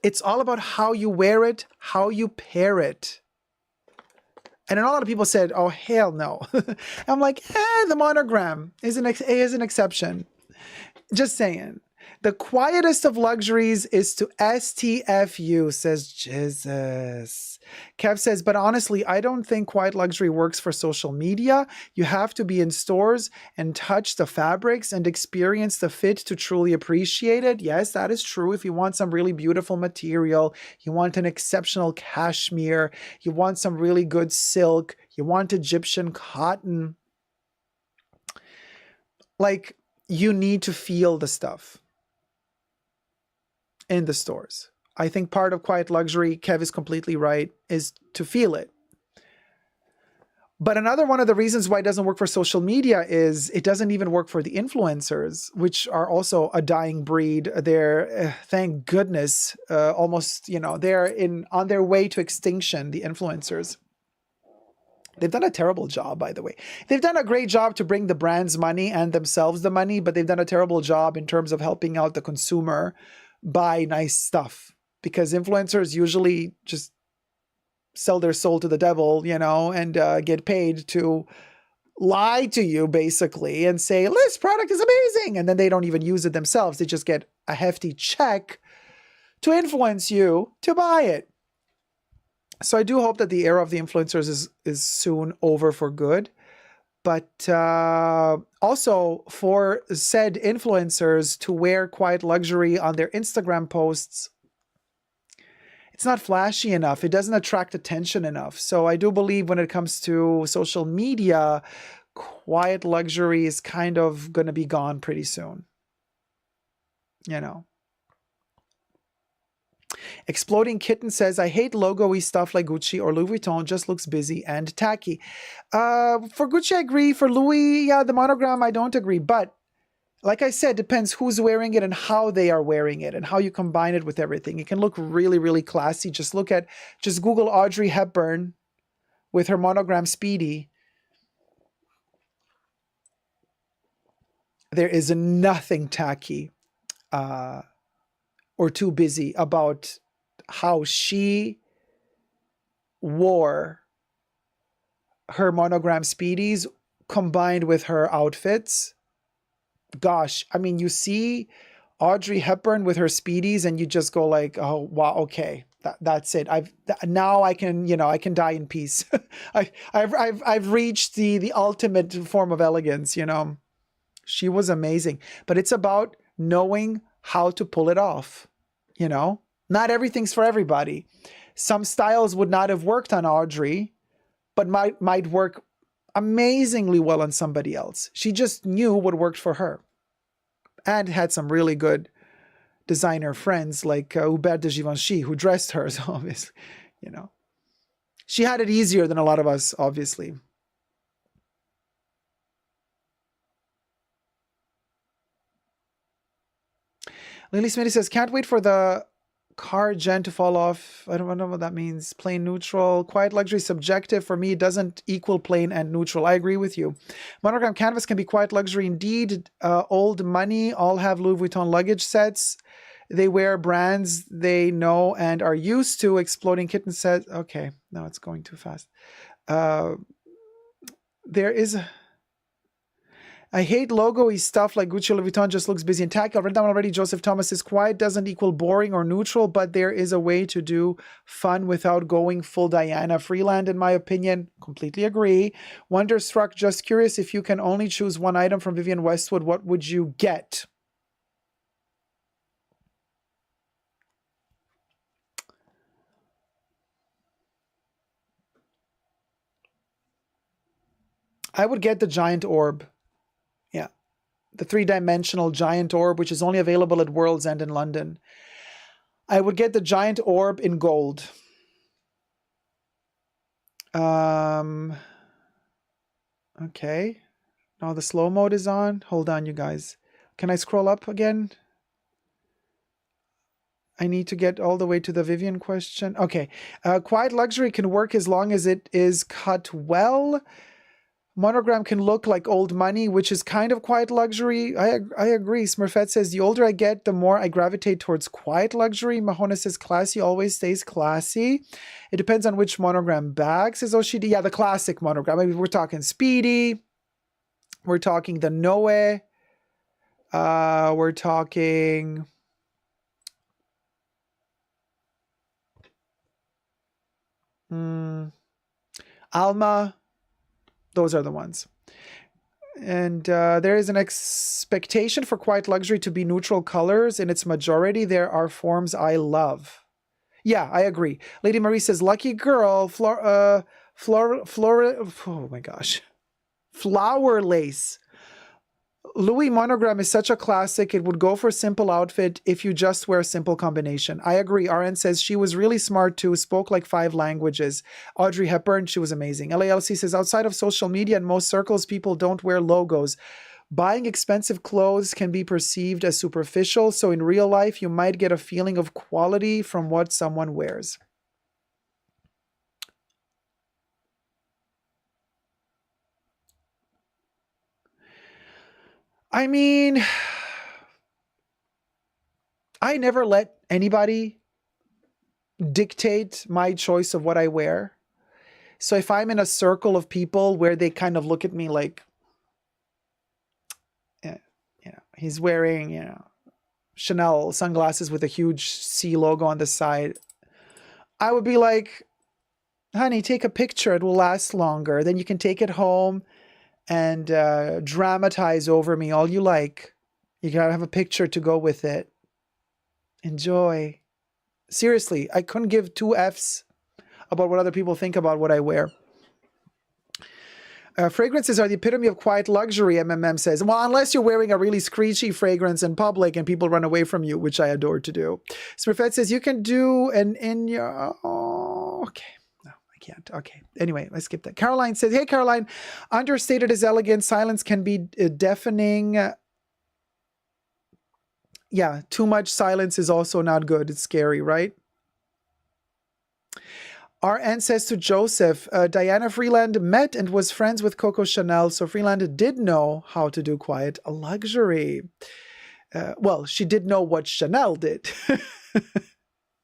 B: it's all about how you wear it, how you pair it. And then a lot of people said, oh, hell no. I'm like, the monogram is an exception. Just saying. The quietest of luxuries is to STFU, says Jesus. Kev says, but honestly, I don't think quiet luxury works for social media. You have to be in stores and touch the fabrics and experience the fit to truly appreciate it. Yes, that is true. If you want some really beautiful material, you want an exceptional cashmere, you want some really good silk, you want Egyptian cotton, like you need to feel the stuff in the stores. I think part of quiet luxury, Kev is completely right, is to feel it. But another one of the reasons why it doesn't work for social media is it doesn't even work for the influencers, which are also a dying breed. They're, thank goodness, almost, you know, they're on their way to extinction, the influencers. They've done a terrible job, by the way. They've done a great job to bring the brands money and themselves the money, but they've done a terrible job in terms of helping out the consumer buy nice stuff, because influencers usually just sell their soul to the devil, you know, and get paid to lie to you basically and say, this product is amazing. And then they don't even use it themselves. They just get a hefty check to influence you to buy it. So I do hope that the era of the influencers is soon over for good. But also for said influencers to wear quiet luxury on their Instagram posts, it's not flashy enough. It doesn't attract attention enough. So I do believe when it comes to social media, quiet luxury is kind of going to be gone pretty soon. You know. Exploding Kitten says, I hate logo-y stuff like Gucci or Louis Vuitton. Just looks busy and tacky. For Gucci, I agree. For Louis, yeah, the monogram, I don't agree. But like I said, depends who's wearing it and how they are wearing it and how you combine it with everything. It can look really, really classy. Just Google Audrey Hepburn with her monogram Speedy. There is nothing tacky or too busy about how she wore her monogram Speedies combined with her outfits. Gosh, I mean, you see Audrey Hepburn with her Speedies and you just go like, oh, wow, okay, that's it. Now I can, you know, I can die in peace. I've reached the ultimate form of elegance, you know. She was amazing, but it's about knowing how to pull it off. You know, not everything's for everybody. Some styles would not have worked on Audrey, but might work amazingly well on somebody else. She just knew what worked for her and had some really good, designer friends like Hubert de Givenchy, who dressed her. So obviously, you know, she had it easier than a lot of us, obviously. Lily Smitty says, can't wait for the car gen to fall off. I don't know what that means. Plain neutral. Quiet luxury subjective. For me, it doesn't equal plain and neutral. I agree with you. Monogram canvas can be quiet luxury indeed. Old money all have Louis Vuitton luggage sets. They wear brands they know and are used to. Exploding Kitten says, okay, no, it's going too fast. There is... I hate logo-y stuff like Gucci Louis Vuitton just looks busy and tacky. I've read that one already. Joseph Thomas says quiet doesn't equal boring or neutral, but there is a way to do fun without going full Diana Freeland, in my opinion. Completely agree. Wonderstruck, just curious, if you can only choose one item from Vivienne Westwood, what would you get? I would get the giant orb. Yeah. The 3-dimensional giant orb, which is only available at World's End in London. I would get the giant orb in gold. Okay. Now the slow mode is on. Hold on, you guys. Can I scroll up again? I need to get all the way to the Vivian question. Okay. Quiet luxury can work as long as it is cut well. Monogram can look like old money, which is kind of quiet luxury. I agree. Smurfette says, the older I get, the more I gravitate towards quiet luxury. Mahona says, classy always stays classy. It depends on which monogram bag, says Oshidi. Yeah, the classic monogram. I mean, we're talking Speedy. We're talking the Noe. We're talking... Alma. Those are the ones. And there is an expectation for quiet luxury to be neutral colors in its majority. There are forms I love. Yeah, I agree. Lady Marie says, lucky girl, oh my gosh. Flower lace. Louis monogram is such a classic. It would go for simple outfit if you just wear a simple combination. I agree. RN says she was really smart too, spoke like 5 languages. Audrey Hepburn, she was amazing. LALC says outside of social media in most circles, people don't wear logos. Buying expensive clothes can be perceived as superficial. So in real life, you might get a feeling of quality from what someone wears. I mean, I never let anybody dictate my choice of what I wear. So if I'm in a circle of people where they kind of look at me like, he's wearing, Chanel sunglasses with a huge C logo on the side, I would be like, honey, take a picture. It will last longer. Then you can take it home and dramatize over me all you like. You gotta have a picture to go with it. Enjoy. Seriously, I couldn't give 2 Fs about what other people think about what I wear. Fragrances are the epitome of quiet luxury, MMM says. Well, unless you're wearing a really screechy fragrance in public and people run away from you, which I adore to do. Smurfette says, you can do an in your... Oh, okay. Can't. Okay. Anyway, let's skip that. Caroline says, hey, Caroline, understated is elegant. Silence can be deafening. Yeah, too much silence is also not good. It's scary, right? RN says to Joseph, Diana Freeland met and was friends with Coco Chanel, so Freeland did know how to do quiet luxury. Well, she did know what Chanel did.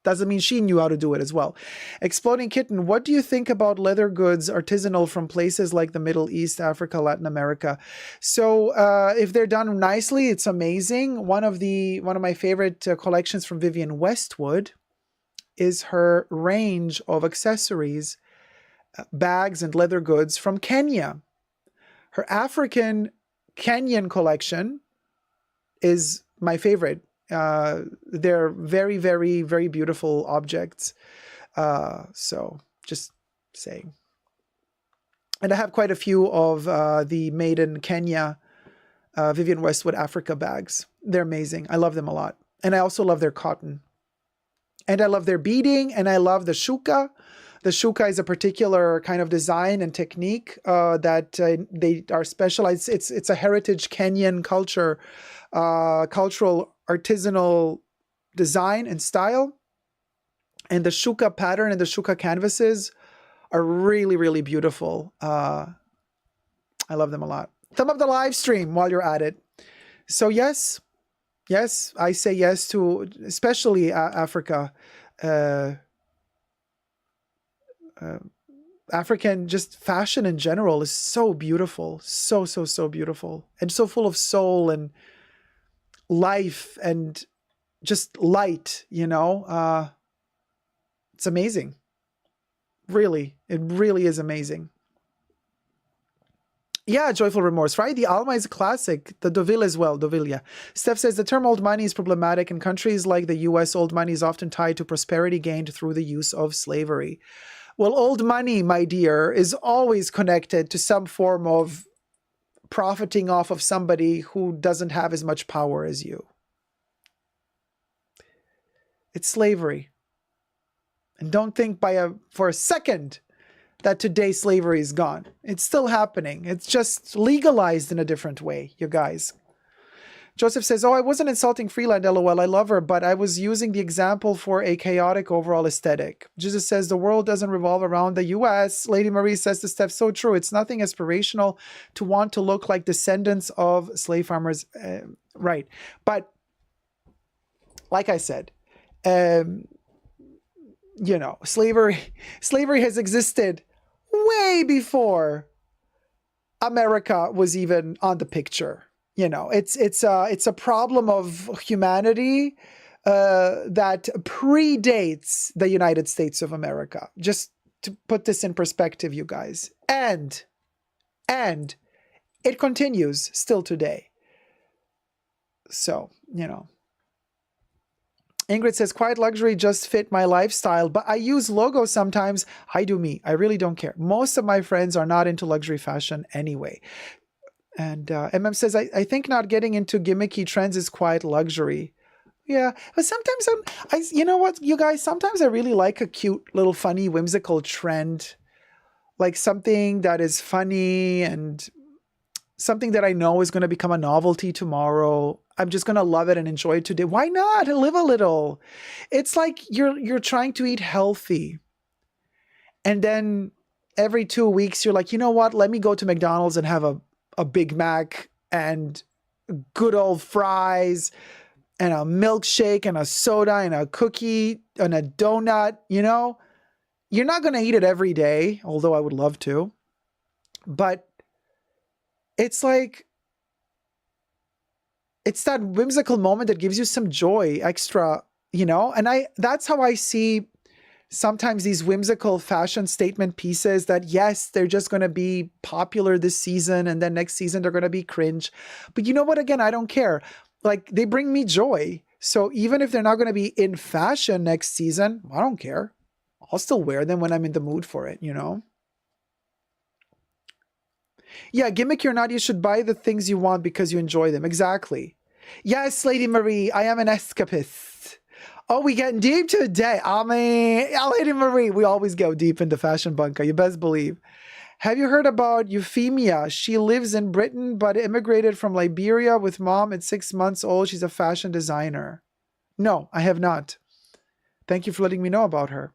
B: Doesn't mean she knew how to do it as well. Exploding Kitten, what do you think about leather goods artisanal from places like the Middle East, Africa, Latin America? So if they're done nicely, it's amazing. One of my favorite collections from Vivienne Westwood is her range of accessories, bags and leather goods from Kenya. Her African Kenyan collection is my favorite. They're very, very, very beautiful objects. So just saying. And I have quite a few of the made in Kenya Vivienne Westwood Africa bags. They're amazing. I love them a lot. And I also love their cotton. And I love their beading, and I love the shuka. The shuka is a particular kind of design and technique that they are specialized. It's a heritage Kenyan culture, cultural artisanal design and style. And the shuka pattern and the shuka canvases are really, really beautiful. I love them a lot. Thumb up the live stream while you're at it. So yes, I say yes to especially Africa. African just fashion in general is so beautiful, so beautiful, and so full of soul and life and just light, you know. It's amazing. Really, it really is amazing. Yeah, Joyful Remorse, right? The Alma is a classic. The Deauville as well, Deauville, yeah. Steph says, the term old money is problematic. In countries like the US, old money is often tied to prosperity gained through the use of slavery. Well, old money, my dear, is always connected to some form of profiting off of somebody who doesn't have as much power as you. It's slavery. And don't think for a second that today slavery is gone. It's still happening. It's just legalized in a different way, you guys. Joseph says, oh, I wasn't insulting Freeland, LOL. I love her, but I was using the example for a chaotic overall aesthetic. Jesus says, the world doesn't revolve around the US. Lady Marie says to Steph, so true. It's nothing aspirational to want to look like descendants of slave farmers. Right. But like I said, you know, slavery has existed way before America was even on the picture. You know, it's a problem of humanity that predates the United States of America. Just to put this in perspective, you guys, and it continues still today. So, you know. Ingrid says, quiet luxury just fit my lifestyle, but I use logos sometimes. I do me. I really don't care. Most of my friends are not into luxury fashion anyway. And MM says, I think not getting into gimmicky trends is quiet luxury. Yeah, but sometimes you know what, you guys, sometimes I really like a cute little funny whimsical trend. Like something that is funny and something that I know is going to become a novelty tomorrow. I'm just going to love it and enjoy it today. Why not? Live a little. It's like you're trying to eat healthy. And then every 2 weeks, you're like, you know what? Let me go to McDonald's and have a Big Mac and good old fries and a milkshake and a soda and a cookie and a donut, you know? You're not going to eat it every day, although I would love to. But it's like, it's that whimsical moment that gives you some joy, extra, you know? And that's how I see sometimes these whimsical fashion statement pieces that, yes, they're just going to be popular this season and then next season they're going to be cringe. But you know what? Again, I don't care. Like, they bring me joy. So even if they're not going to be in fashion next season, I don't care. I'll still wear them when I'm in the mood for it, you know? Yeah, gimmick or not, you should buy the things you want because you enjoy them. Exactly. Yes, Lady Marie, I am an escapist. Oh, we getting deep today. I mean, Lady Marie, we always go deep into Fashion Bunker. You best believe. Have you heard about Euphemia? She lives in Britain, but immigrated from Liberia with mom at 6 months old. She's a fashion designer. No, I have not. Thank you for letting me know about her.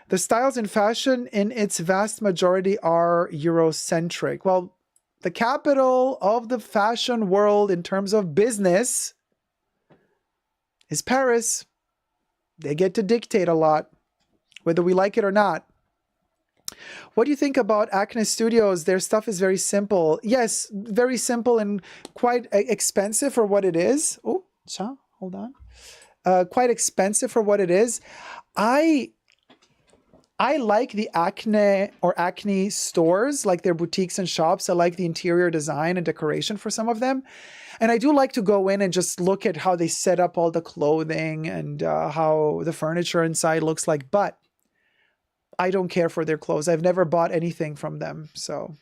B: The styles in fashion in its vast majority are Eurocentric. Well, the capital of the fashion world in terms of business is Paris. They get to dictate a lot, whether we like it or not. What do you think about Acne Studios? Their stuff is very simple. Yes, very simple and quite expensive for what it is. Oh, hold on. Quite expensive for what it is. I like the Acne stores, like their boutiques and shops. I like the interior design and decoration for some of them. And I do like to go in and just look at how they set up all the clothing and how the furniture inside looks like. But I don't care for their clothes. I've never bought anything from them. So,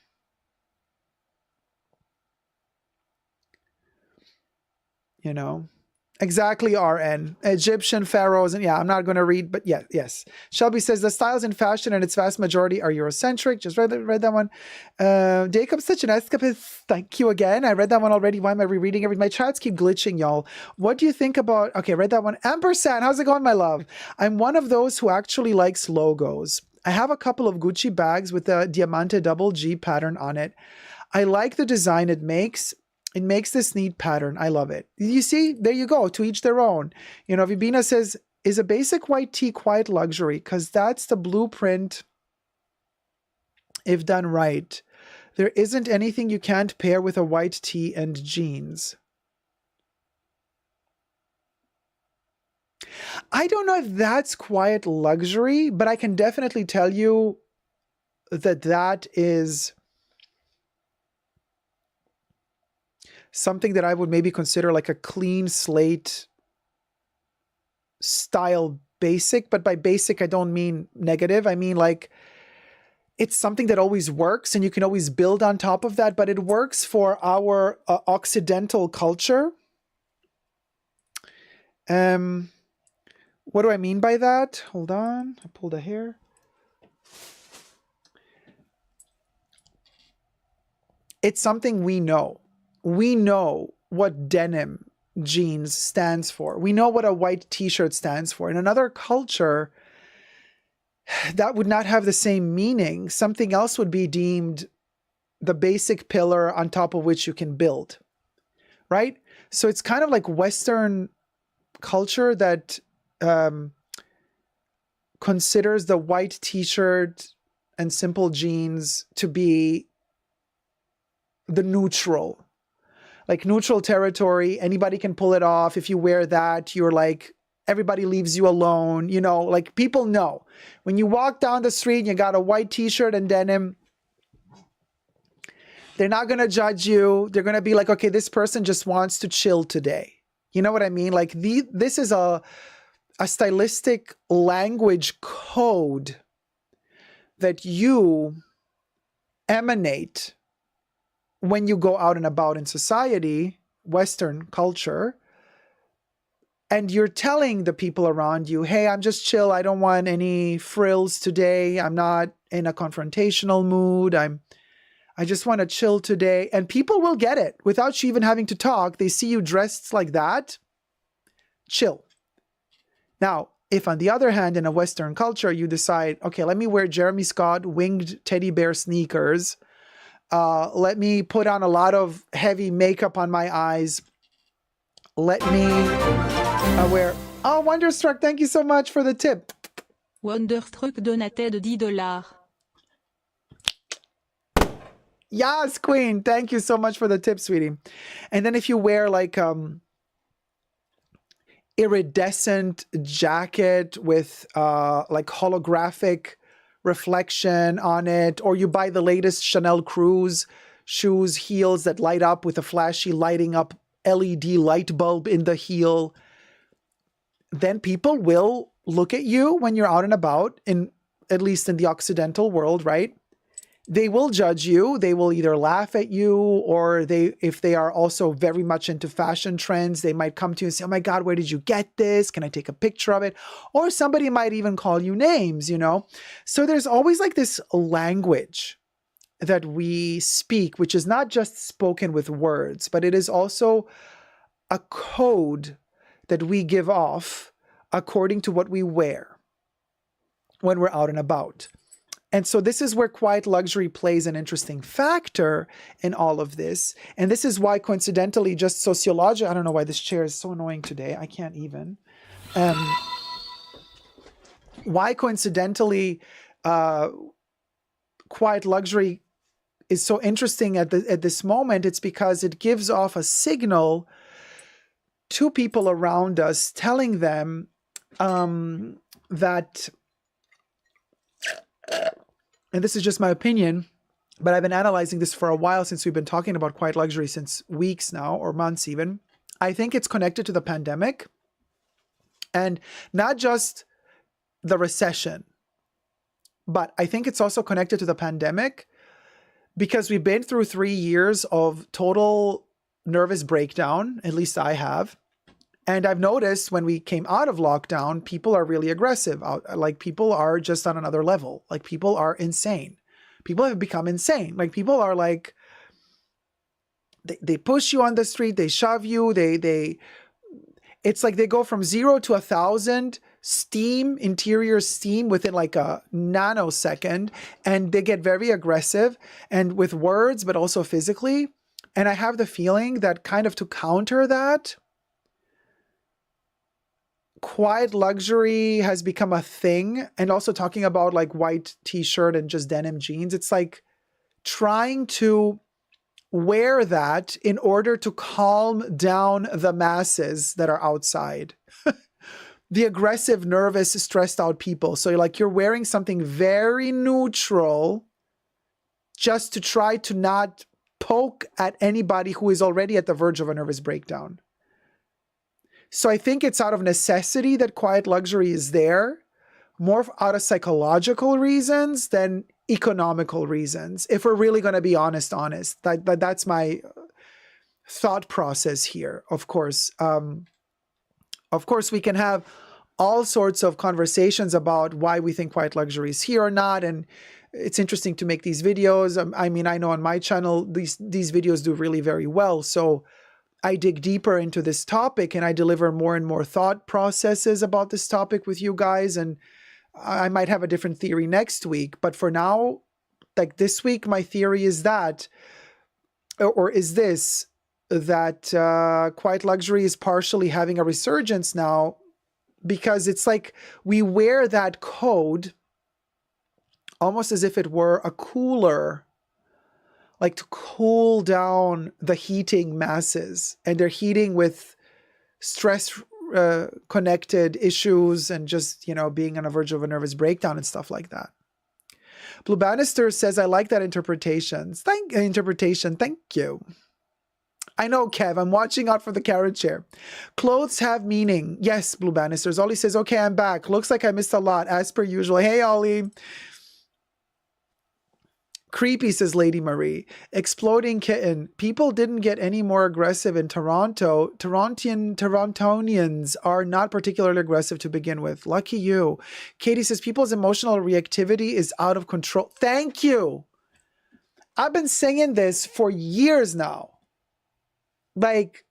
B: you know, Exactly, RN. Egyptian pharaohs, and yeah, I'm not going to read, but yeah, yes. Shelby says the styles in fashion and its vast majority are Eurocentric. Just read that one. Dacob, such an escapist. Thank you again. I read that one already. Why am I rereading everything? My chats keep glitching, y'all. What do you think about? Okay, read that one. Ampersand, how's it going, my love? I'm one of those who actually likes logos. I have a couple of Gucci bags with the Diamante double G pattern on it. I like the design it makes. It makes this neat pattern. I love it. You see, there you go. To each their own. You know, Vibina says, is a basic white tee quiet luxury? Because that's the blueprint if done right. There isn't anything you can't pair with a white tee and jeans. I don't know if that's quiet luxury, but I can definitely tell you that that is something that I would maybe consider like a clean slate style basic. But by basic, I don't mean negative. I mean like it's something that always works and you can always build on top of that, but it works for our Occidental culture. What do I mean by that? Hold on. I pulled a hair. It's something we know. We know what denim jeans stands for. We know what a white t-shirt stands for. In another culture, that would not have the same meaning. Something else would be deemed the basic pillar on top of which you can build, right? So it's kind of like Western culture that considers the white t-shirt and simple jeans to be the neutral. Like neutral territory, anybody can pull it off. If you wear that, you're like, everybody leaves you alone. You know, like people know. When you walk down the street and you got a white t-shirt and denim, they're not going to judge you. They're going to be like, okay, this person just wants to chill today. You know what I mean? Like this is a stylistic language code that you emanate when you go out and about in society, Western culture, and you're telling the people around you, hey, I'm just chill. I don't want any frills today. I'm not in a confrontational mood. I just want to chill today. And people will get it without you even having to talk. They see you dressed like that. Chill. Now, if on the other hand, in a Western culture, you decide, okay, let me wear Jeremy Scott winged teddy bear sneakers. Let me put on a lot of heavy makeup on my eyes. Let me wear... Oh, Wonderstruck, thank you so much for the tip.
C: Wonderstruck donated $10.
B: Yes, Queen. Thank you so much for the tip, sweetie. And then if you wear like iridescent jacket with like holographic reflection on it, or you buy the latest Chanel Cruise shoes, heels that light up with a flashy lighting up LED light bulb in the heel, then people will look at you when you're out and about, in at least in the Occidental world, right? They will judge you. They will either laugh at you, or if they are also very much into fashion trends, they might come to you and say, oh my God, where did you get this? Can I take a picture of it? Or somebody might even call you names, you know? So there's always like this language that we speak, which is not just spoken with words, but it is also a code that we give off according to what we wear when we're out and about. And so this is where quiet luxury plays an interesting factor in all of this. And this is why, coincidentally, just sociology, I don't know why this chair is so annoying today. I can't even. Why coincidentally, quiet luxury is so interesting at this moment. It's because it gives off a signal to people around us, telling them that, and this is just my opinion, but I've been analyzing this for a while, since we've been talking about quiet luxury since weeks now, or months even. I think it's connected to the pandemic, and not just the recession, but I think it's also connected to the pandemic because we've been through 3 years of total nervous breakdown, at least I have. And I've noticed when we came out of lockdown, people are really aggressive. Like people are just on another level. Like people are insane. People have become insane. Like people are like, they push you on the street, they shove you, it's like they go from 0 to 1,000 interior steam within like a nanosecond, and they get very aggressive and with words, but also physically. And I have the feeling that kind of to counter that, quiet luxury has become a thing. And also talking about like white t-shirt and just denim jeans. It's like trying to wear that in order to calm down the masses that are outside. The aggressive, nervous, stressed out people. So you're wearing something very neutral just to try to not poke at anybody who is already at the verge of a nervous breakdown. So I think it's out of necessity that quiet luxury is there, more out of psychological reasons than economical reasons, if we're really going to be honest. That's my thought process here. Of course, we can have all sorts of conversations about why we think quiet luxury is here or not, and it's interesting to make these videos. I mean, I know on my channel these videos do really very well, so I dig deeper into this topic and I deliver more and more thought processes about this topic with you guys, and I might have a different theory next week. But for now, like this week, my theory is that, or is this, that quiet luxury is partially having a resurgence now, because it's like we wear that code almost as if it were a cooler, like to cool down the heating masses, and they're heating with stress connected issues and just, being on the verge of a nervous breakdown and stuff like that. Blue Bannister says, I like that interpretation. Thank you. I know, Kev, I'm watching out for the carrot chair. Clothes have meaning. Yes, Blue Bannisters. Ollie says, okay, I'm back. Looks like I missed a lot, as per usual. Hey, Ollie. Creepy, says Lady Marie. Exploding kitten. People didn't get any more aggressive in Toronto. Torontonians are not particularly aggressive to begin with. Lucky you. Katie says people's emotional reactivity is out of control. Thank you. I've been saying this for years now. Like,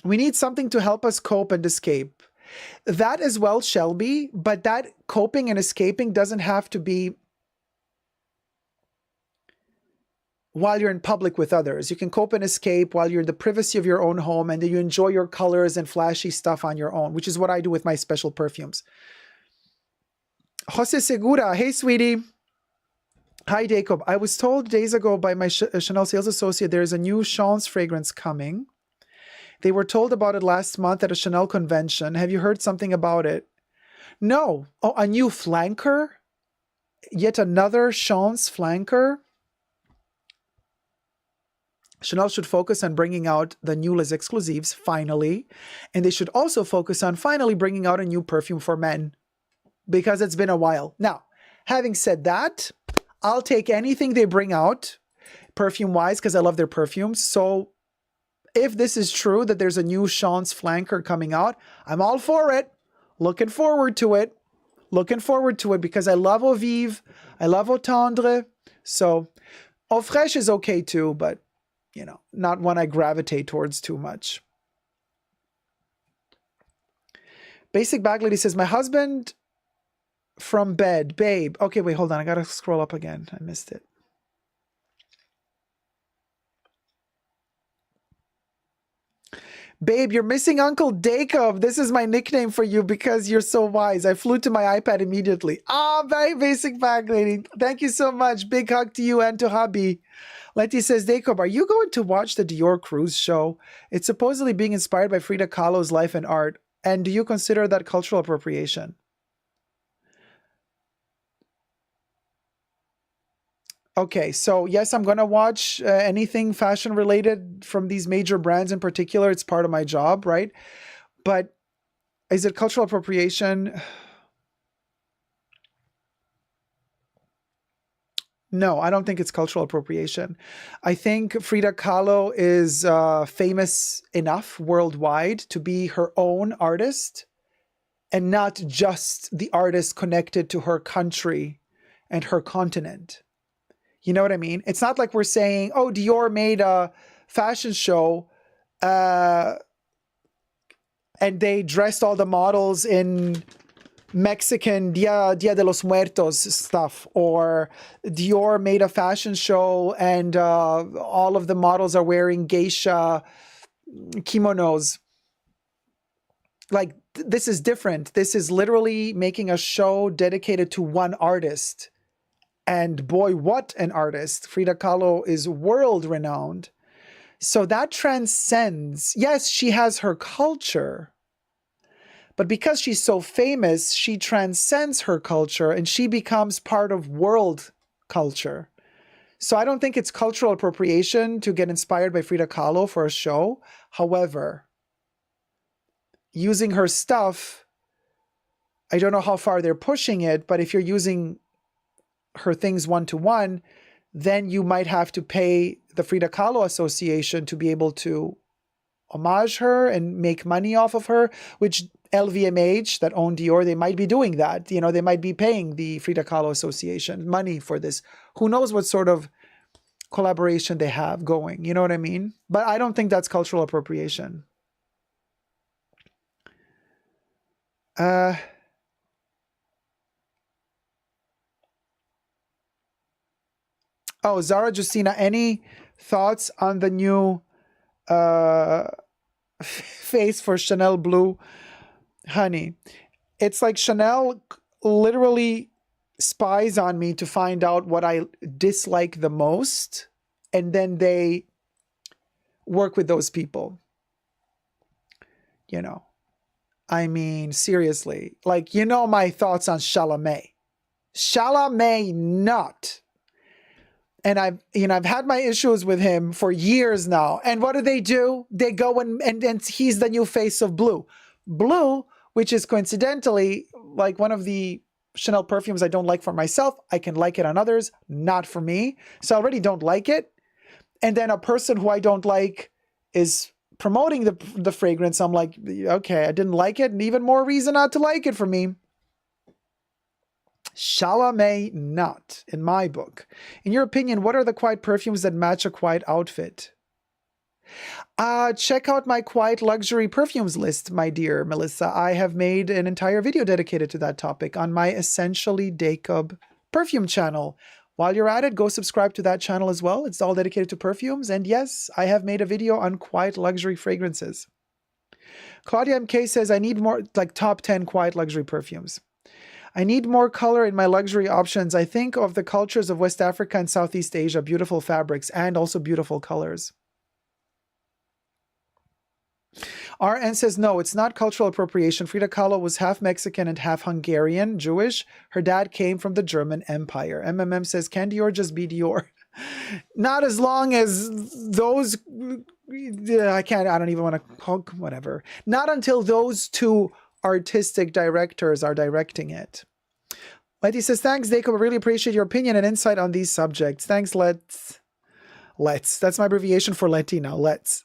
B: we need something to help us cope and escape. That as well shall be, but that coping and escaping doesn't have to be while you're in public with others. You can cope and escape while you're in the privacy of your own home, and then you enjoy your colors and flashy stuff on your own, which is what I do with my special perfumes. Jose Segura, hey sweetie. Hi Dacob. I was told days ago by my Chanel sales associate there is a new Chance fragrance coming. They were told about it last month at a Chanel convention. Have you heard something about it? No. Oh, a new flanker? Yet another Chance flanker? Chanel should focus on bringing out the new Les Exclusives, finally. And they should also focus on finally bringing out a new perfume for men, because it's been a while. Now, having said that, I'll take anything they bring out, perfume-wise, because I love their perfumes. So if this is true, that there's a new Chance flanker coming out, I'm all for it. Looking forward to it. Because I love Eau Vive. I love Eau Tendre. So Eau Fraiche is okay too, but not one I gravitate towards too much. Basic Bag Lady says, my husband from bed, babe. Okay, wait, hold on. I got to scroll up again. I missed it. Babe, you're missing Uncle Dacob. This is my nickname for you because you're so wise. I flew to my iPad immediately. Very Basic Bag Lady. Thank you so much. Big hug to you and to hubby. Letty says, Dacob, are you going to watch the Dior Cruise show? It's supposedly being inspired by Frida Kahlo's life and art. And do you consider that cultural appropriation? Okay, so yes, I'm going to watch anything fashion related from these major brands in particular. It's part of my job, right? But is it cultural appropriation? No, I don't think it's cultural appropriation. I think Frida Kahlo is famous enough worldwide to be her own artist and not just the artist connected to her country and her continent. You know what I mean? It's not like we're saying, oh, Dior made a fashion show and they dressed all the models in Mexican Dia de los Muertos stuff, or Dior made a fashion show and all of the models are wearing geisha kimonos. Like, this is different. This is literally making a show dedicated to one artist. And boy, what an artist. Frida Kahlo is world renowned. So that transcends. Yes, she has her culture. But because she's so famous, she transcends her culture and she becomes part of world culture. So I don't think it's cultural appropriation to get inspired by Frida Kahlo for a show. However, using her stuff, I don't know how far they're pushing it, but if you're using her things one-to-one, then you might have to pay the Frida Kahlo Association to be able to homage her and make money off of her, which LVMH that own Dior, they might be doing that. You know, they might be paying the Frida Kahlo Association money for this. Who knows what sort of collaboration they have going. You know what I mean? But I don't think that's cultural appropriation. Oh, Zara Justina, any thoughts on the new face for Chanel Blue? Honey, it's like Chanel literally spies on me to find out what I dislike the most, and then they work with those people. You know, I mean, seriously, like, you know, my thoughts on Chalamet. Chalamet, not. And I've had my issues with him for years now. And what do? They go and he's the new face of Blue. Blue, which is coincidentally like one of the Chanel perfumes I don't like for myself. I can like it on others, not for me. So I already don't like it. And then a person who I don't like is promoting the fragrance. I'm like, okay, I didn't like it, and even more reason not to like it for me. Chalamet, not, in my book. In your opinion, what are the quiet perfumes that match a quiet outfit? Check out my quiet luxury perfumes list, my dear Melissa. I have made an entire video dedicated to that topic on my Essentially Dacob perfume channel. While you're at it, go subscribe to that channel as well. It's all dedicated to perfumes. And yes, I have made a video on quiet luxury fragrances. Claudia MK says, I need more, like, top 10 quiet luxury perfumes. I need more color in my luxury options. I think of the cultures of West Africa and Southeast Asia, beautiful fabrics and also beautiful colors. RN says, no, it's not cultural appropriation. Frida Kahlo was half Mexican and half Hungarian, Jewish. Her dad came from the German Empire. MMM says, can Dior just be Dior? Not as long as those, I don't even want to call, whatever. Not until those two artistic directors are directing it. Letty says, thanks, Dacob. I really appreciate your opinion and insight on these subjects. Thanks, Let's. That's my abbreviation for Letty now. Let's.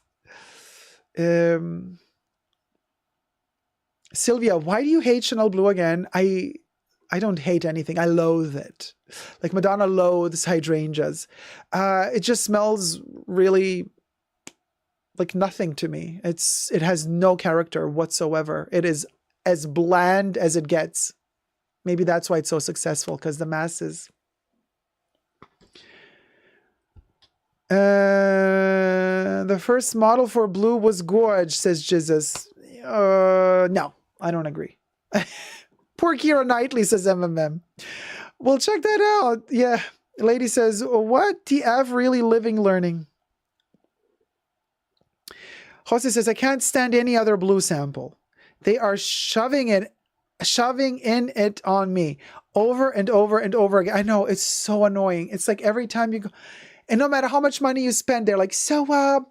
B: Sylvia, why do you hate Chanel Blue again? I don't hate anything. I loathe it. Like Madonna loathes hydrangeas. It just smells really like nothing to me. It has no character whatsoever. It is as bland as it gets. Maybe that's why it's so successful, because the masses. The first model for Blue was gorge, says Jesus. No, I don't agree. Poor Keira Knightley, says MMM. Well, check that out. Yeah. Lady says, what? TF really living learning. Jose says, I can't stand any other Blue sample. They are shoving in it on me over and over and over again. I know, it's so annoying. It's like every time you go, and no matter how much money you spend, they're like, so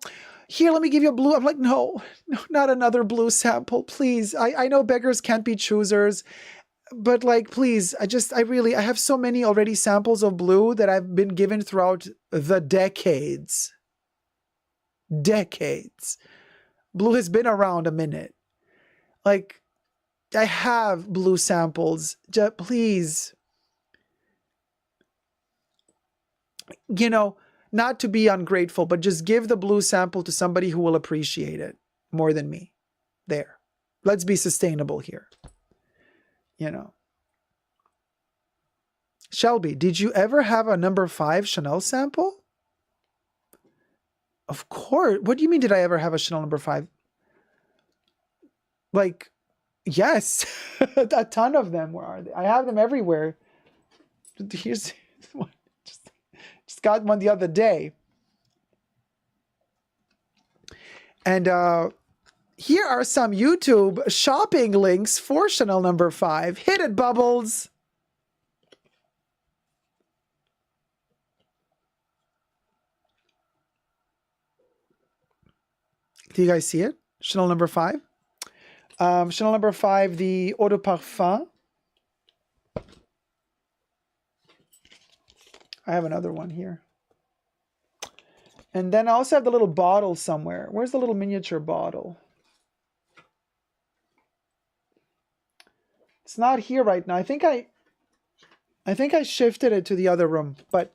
B: here, let me give you a Blue. I'm like, no, not another Blue sample, please. I know beggars can't be choosers. But like, please, I have so many already samples of blue that I've been given throughout the decades. Decades. Blue has been around a minute. Like, I have blue samples. Just, please. You know, not to be ungrateful, but just give the blue sample to somebody who will appreciate it more than me. There. Let's be sustainable here. You know. Shelby, did you ever have a number 5 Chanel sample? Of course. What do you mean, did I ever have a Chanel number 5? Like, yes. A ton of them. Where are they? I have them everywhere. Here's one. Just got one the other day. And here are some YouTube shopping links for Chanel number 5. Hit it, Bubbles. Do you guys see it? Chanel number 5. Chanel number 5, the Eau de Parfum. I have another one here. And then I also have the little bottle somewhere. Where's the little miniature bottle? It's not here right now. I think I shifted it to the other room, but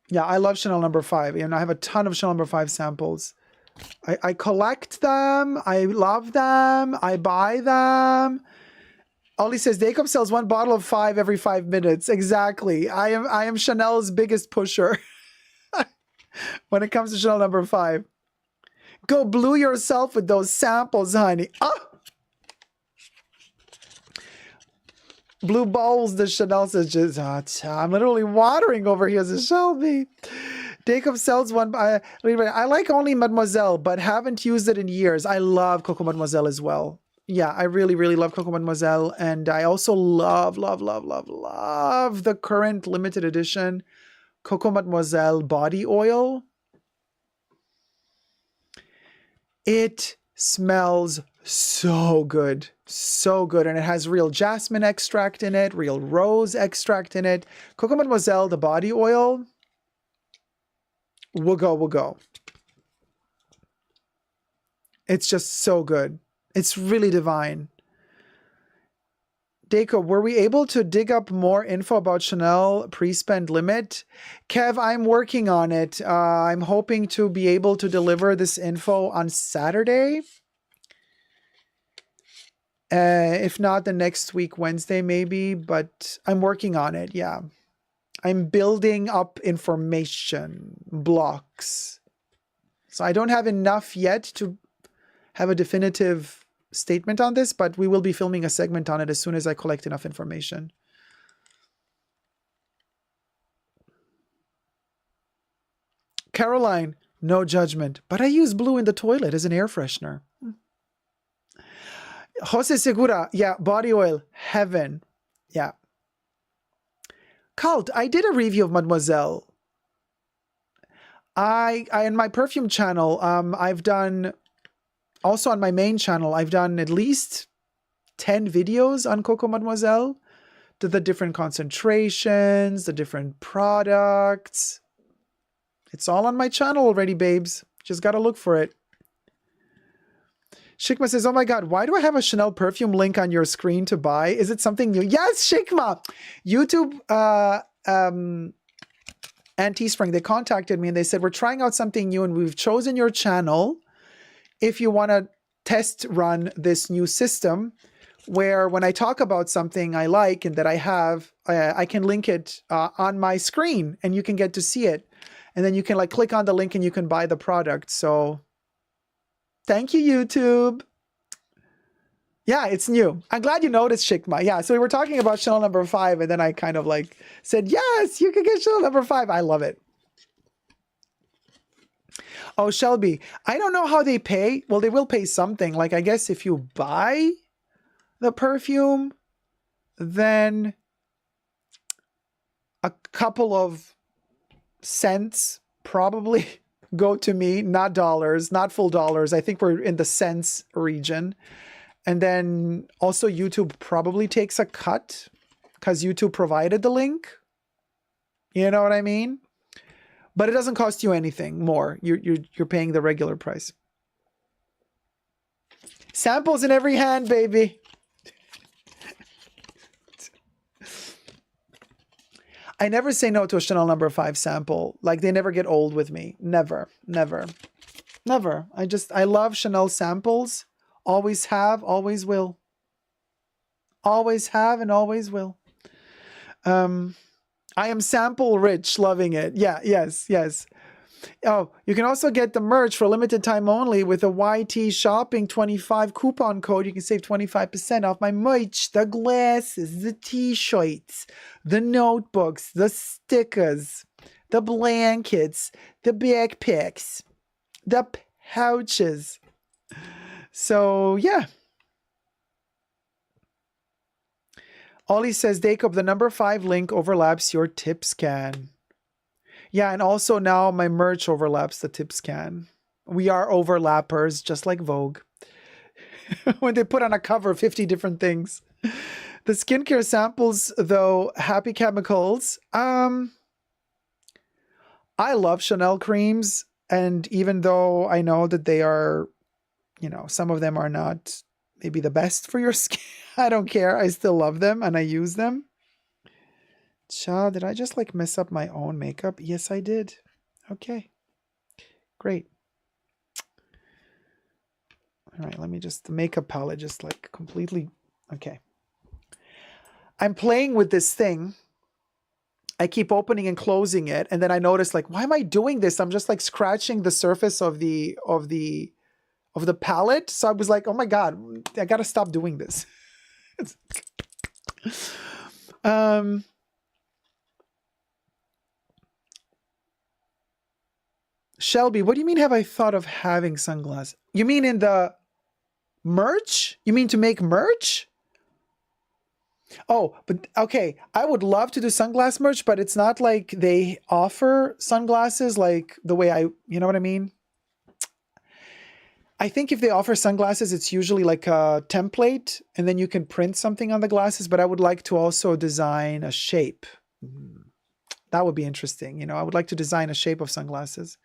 B: yeah, I love Chanel number 5. And I have a ton of Chanel number 5 samples. I collect them. I love them. I buy them. Ollie says, Dacob sells one bottle of 5 every 5 minutes. Exactly. I am Chanel's biggest pusher when it comes to Chanel number 5. Go blue yourself with those samples, honey. Oh! Blue balls, the Chanel says, just, I'm literally watering over here, says Shelby. Dacob sells one. I like only Mademoiselle, but haven't used it in years. I love Coco Mademoiselle as well. Yeah, I really, really love Coco Mademoiselle. And I also love the current limited edition Coco Mademoiselle body oil. It smells so good. So good. And it has real jasmine extract in it, real rose extract in it. Coco Mademoiselle, the body oil. We'll go. It's just so good. It's really divine. Dacob, were we able to dig up more info about Chanel pre-spend limit? Kev, I'm working on it. I'm hoping to be able to deliver this info on Saturday. If not, the next week, Wednesday maybe, but I'm working on it, yeah. I'm building up information blocks. So I don't have enough yet to have a definitive statement on this, but we will be filming a segment on it as soon as I collect enough information. Caroline, no judgment, but I use blue in the toilet as an air freshener. Jose Segura, yeah, body oil, heaven. Yeah. Cult, I did a review of Mademoiselle. I in my perfume channel, I've done, also on my main channel, I've done at least 10 videos on Coco Mademoiselle, to the different concentrations, the different products. It's all on my channel already, babes. Just gotta look for it. Shikma says, oh my God, why do I have a Chanel perfume link on your screen to buy? Is it something new? Yes, Shikma! YouTube and Teespring, they contacted me and they said, we're trying out something new and we've chosen your channel if you want to test run this new system where when I talk about something I like and that I have, I can link it on my screen and you can get to see it. And then you can like click on the link and you can buy the product. So thank you, YouTube. Yeah, it's new. I'm glad you noticed, Shikma. Yeah, so we were talking about Chanel number 5 and then I kind of like said, yes, you can get Chanel number 5. I love it. Oh, Shelby, I don't know how they pay. Well, they will pay something. Like, I guess if you buy the perfume, then a couple of cents probably go to me, not dollars, not full dollars. I think we're in the cents region. And then also YouTube probably takes a cut because YouTube provided the link. You know what I mean? But it doesn't cost you anything more. You're paying the regular price. Samples in every hand, baby. I never say no to a Chanel No. 5 sample. Like, they never get old with me. Never, never, never. I love Chanel samples. Always have, always will. Always have and always will. I am sample rich, loving it. Yeah, yes, yes. Oh, you can also get the merch for a limited time only with a YT Shopping 25 coupon code. You can save 25% off my merch, the glasses, the t-shirts, the notebooks, the stickers, the blankets, the backpacks, the pouches. So, yeah. Ollie says, Dacob, the No. 5 link overlaps your tip scan. Yeah, and also now my merch overlaps the tip scan. We are overlappers, just like Vogue. When they put on a cover 50 different things. The skincare samples, though, Happy Chemicals. I love Chanel creams. And even though I know that they are, you know, some of them are not maybe the best for your skin, I don't care. I still love them and I use them. Cha, did I just like mess up my own makeup? Yes, I did. Okay. Great. All right, let me just, the makeup palette just like completely, okay. I'm playing with this thing. I keep opening and closing it. And then I notice like, why am I doing this? I'm just like scratching the surface of the palette. So I was like, oh my God, I got to stop doing this. Shelby, what do you mean have I thought of having sunglasses? You mean in the merch? You mean to make merch? Oh, but okay. I would love to do sunglass merch, but it's not like they offer sunglasses like the way you know what I mean? I think if they offer sunglasses, it's usually like a template and then you can print something on the glasses, but I would like to also design a shape. That would be interesting. You know, I would like to design a shape of sunglasses.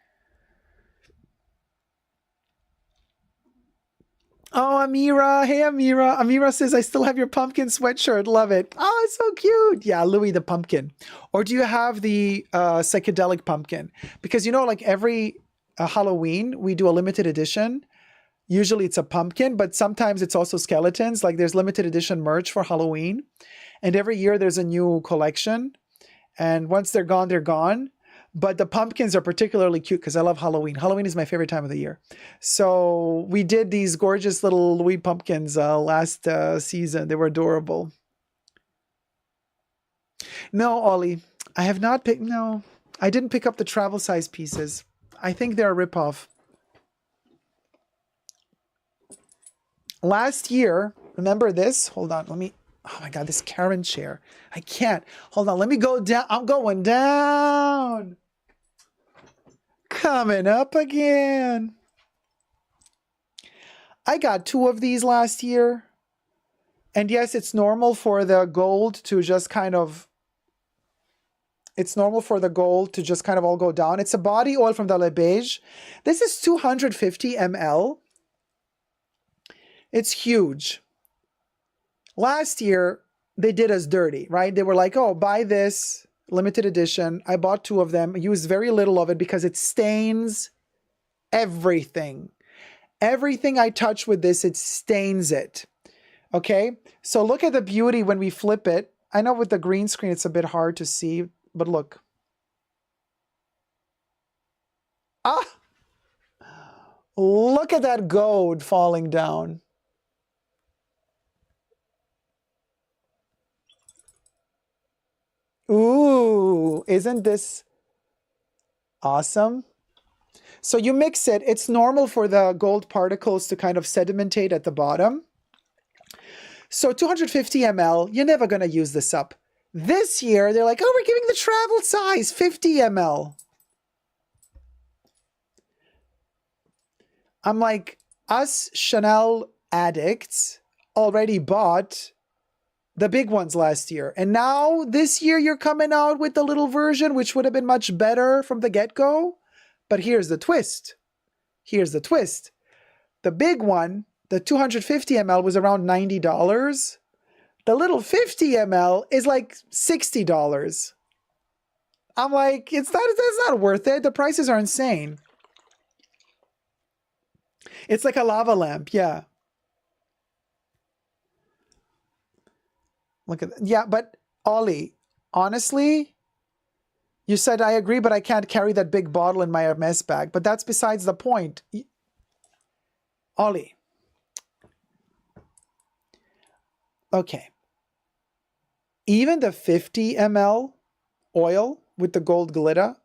B: Oh, Amira. Hey, Amira. Amira says, I still have your pumpkin sweatshirt. Love it. Oh, it's so cute. Yeah, Louis the pumpkin. Or do you have the psychedelic pumpkin? Because, you know, like every Halloween, we do a limited edition. Usually it's a pumpkin, but sometimes it's also skeletons. Like there's limited edition merch for Halloween. And every year there's a new collection. And once they're gone, they're gone. But the pumpkins are particularly cute because I love Halloween. Halloween is my favorite time of the year. So we did these gorgeous little Louis pumpkins last season. They were adorable. No, Ollie, I have not picked, no, I didn't pick up the travel size pieces. I think they're a ripoff. Last year, remember this? Hold on, let me, oh my God, this Karen chair. I can't. Hold on, let me go down. I'm going down. Coming up again. I got 2 of these last year. And yes, it's normal for the gold to just kind of, it's normal for the gold to just kind of all go down. It's a body oil from the Le Beige. This is 250 ml. It's huge. Last year, they did us dirty, right? They were like, oh, buy this limited edition. I bought 2 of them. I used very little of it because it stains everything. Everything I touch with this, it stains it. Okay? So look at the beauty when we flip it. I know with the green screen, it's a bit hard to see, but look. Ah! Look at that gold falling down. Ooh, isn't this awesome? So you mix it. It's normal for the gold particles to kind of sedimentate at the bottom. So 250 ml, you're never going to use this up. This year, they're like, oh, we're giving the travel size, 50 ml. I'm like, us Chanel addicts already bought the big ones last year. And now this year you're coming out with the little version, which would have been much better from the get-go. But here's the twist. Here's the twist. The big one, the 250 ml, was around $90. The little 50 ml is like $60. I'm like, that's not worth it. The prices are insane. It's like a lava lamp, yeah. Look at that. Yeah, but Ollie, honestly, you said I agree, but I can't carry that big bottle in my Hermes bag. But that's besides the point. Ollie. Okay. Even the 50 ml oil with the gold glitter,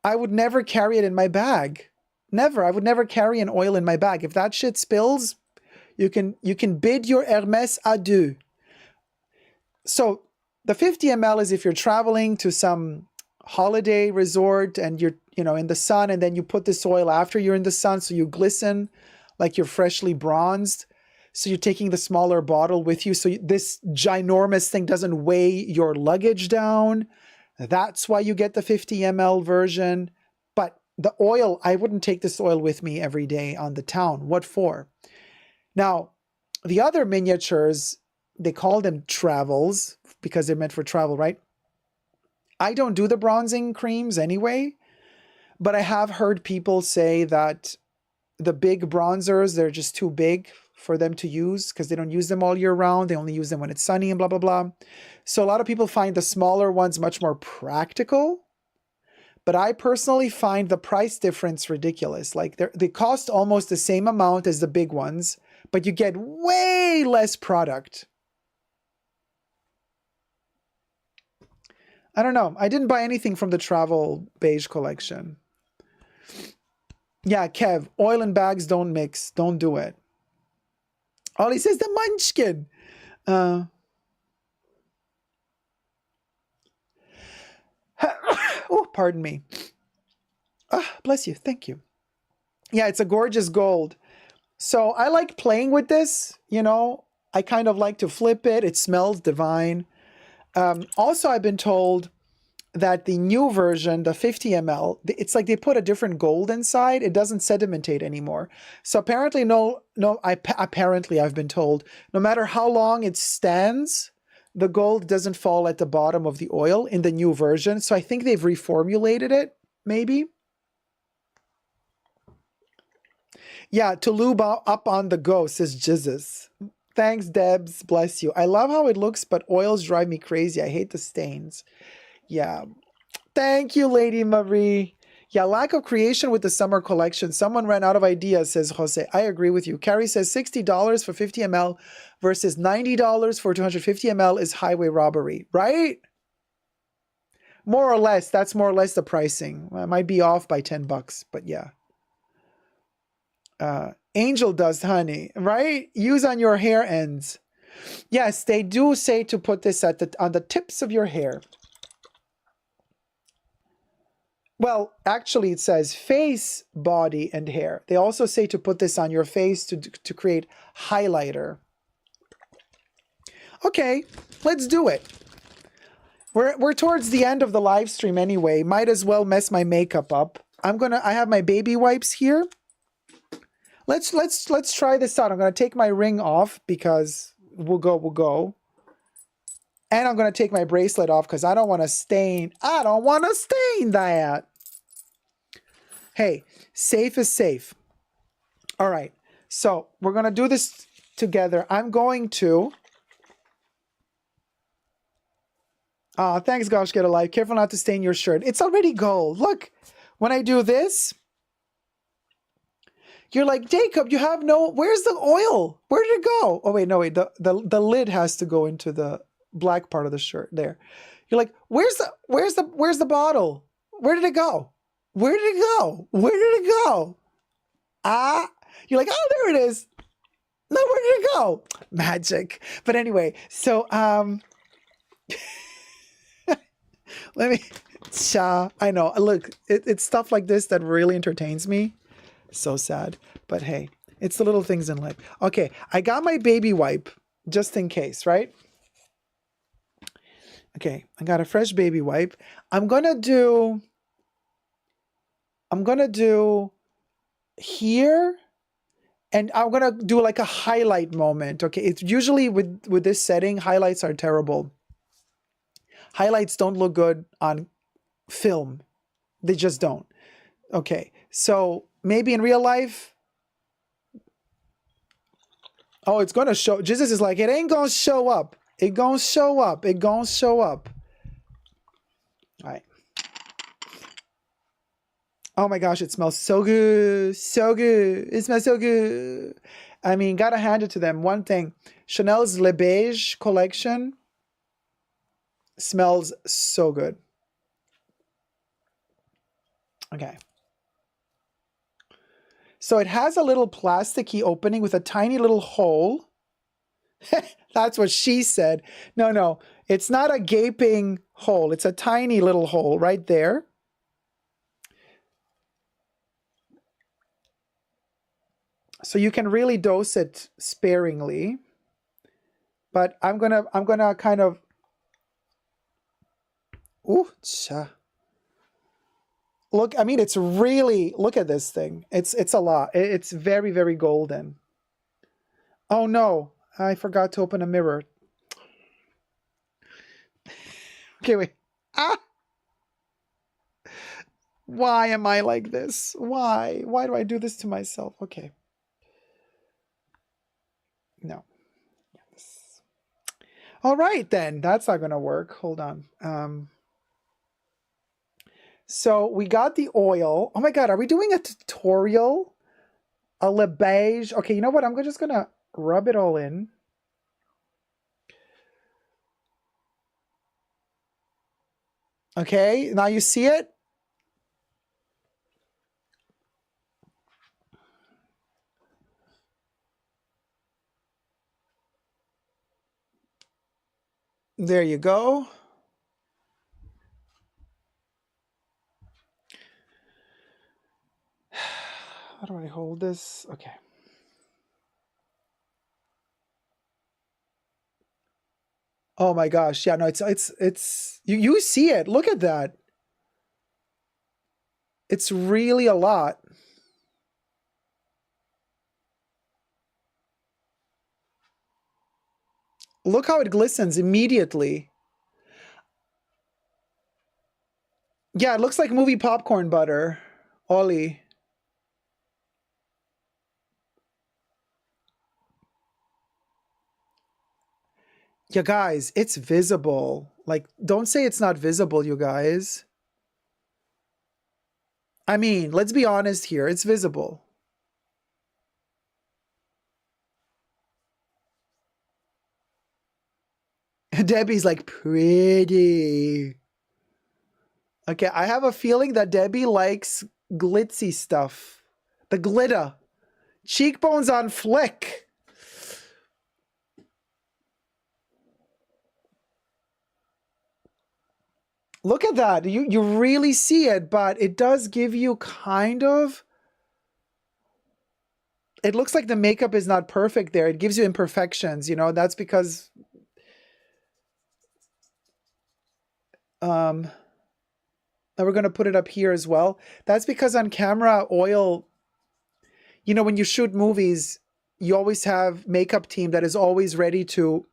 B: I would never carry it in my bag. Never. I would never carry an oil in my bag. If that shit spills, you can bid your Hermes adieu. So the 50 ml is if you're traveling to some holiday resort and you're, in the sun, and then you put this oil after you're in the sun so you glisten like you're freshly bronzed. So you're taking the smaller bottle with you so this ginormous thing doesn't weigh your luggage down. That's why you get the 50 ml version. But the oil, I wouldn't take this oil with me every day on the town. What for? Now, the other miniatures, they call them travels because they're meant for travel, right? I don't do the bronzing creams anyway, but I have heard people say that the big bronzers, they're just too big for them to use because they don't use them all year round. They only use them when it's sunny and blah, blah, blah. So a lot of people find the smaller ones much more practical, but I personally find the price difference ridiculous. Like they cost almost the same amount as the big ones, but you get way less product. I don't know. I didn't buy anything from the travel beige collection. Yeah, Kev, oil and bags don't mix. Don't do it. Ollie says the munchkin. Oh, pardon me. Bless you. Thank you. Yeah, it's a gorgeous gold. So I like playing with this. I kind of like to flip it. It smells divine. Also, I've been told that the new version, the 50 ml, it's like they put a different gold inside. It doesn't sedimentate anymore. So apparently, apparently I've been told, no matter how long it stands, the gold doesn't fall at the bottom of the oil in the new version. So I think they've reformulated it, maybe. Yeah, to lube up on the go, says Jesus. Thanks, Debs. Bless you. I love how it looks, but oils drive me crazy. I hate the stains. Yeah. Thank you, Lady Marie. Yeah, lack of creation with the summer collection. Someone ran out of ideas, says Jose. I agree with you. Carrie says $60 for 50 ml versus $90 for 250 ml is highway robbery, right? More or less. That's more or less the pricing. It might be off by $10, but yeah. Angel dust, honey, right? Use on your hair ends. Yes, they do say to put this on the tips of your hair. Well, actually it says face, body, and hair. They also say to put this on your face to create highlighter. Okay, let's do it. We're towards the end of the live stream anyway. Might as well mess my makeup up. I have my baby wipes here. Let's try this out. I'm gonna take my ring off because we'll go. And I'm going to take my bracelet off because I don't want to stain. I don't want to stain that. Hey, safe is safe. All right. So we're going to do this together. I'm going to. Thanks, Gosh, get a life. Careful not to stain your shirt. It's already gold. Look, when I do this, you're like, Dacob, you have no. Where's the oil? Where did it go? Oh wait, no wait. The lid has to go into the black part of the shirt there. You're like, where's the bottle? Where did it go? Where did it go? Where did it go? You're like, oh, there it is. No, where did it go? Magic. But anyway, so let me I know. Look, it's stuff like this that really entertains me. So sad. But hey, it's the little things in life. Okay, I got my baby wipe just in case, right? Okay, I got a fresh baby wipe. I'm gonna do here, and I'm gonna do like a highlight moment. Okay, it's usually with this setting, highlights are terrible. Highlights don't look good on film. They just don't. Okay, so maybe in real life, oh, it's gonna show. Jesus is like, it ain't gonna show up. It gonna show up. It gonna show up. All right. Oh my gosh, it smells so good. So good. It smells so good. I mean, gotta hand it to them. One thing, Chanel's Le Beige collection smells so good. Okay. So it has a little plasticky opening with a tiny little hole. That's what she said. No, no, it's not a gaping hole. It's a tiny little hole right there. So you can really dose it sparingly. But I'm gonna kind of, ooh, cha. Look, I mean, it's really, look at this thing. It's a lot. It's very, very golden. Oh no, I forgot to open a mirror. Okay, wait. Ah! Why am I like this? Why? Why do I do this to myself? Okay. No. Yes. All right, then. That's not going to work. Hold on. So we got the oil. Oh my God, are we doing a tutorial? A Le Beige? Okay, you know what? I'm just going to rub it all in. Okay, now you see it? There you go. How do I hold this? Okay. Oh my gosh. Yeah, no, it's you see it. Look at that. It's really a lot. Look how it glistens immediately. Yeah, it looks like movie popcorn butter. Ollie. Yeah, guys, it's visible. Like, don't say it's not visible, you guys. I mean, let's be honest here. It's visible. Debbie's like, pretty. Okay, I have a feeling that Debbie likes glitzy stuff. The glitter. Cheekbones on flick. Look at that. You really see it, but it does give you kind of... It looks like the makeup is not perfect there. It gives you imperfections, you know. That's because... Now we're going to put it up here as well. That's because on camera, oil... You know, when you shoot movies, you always have makeup team that is always ready to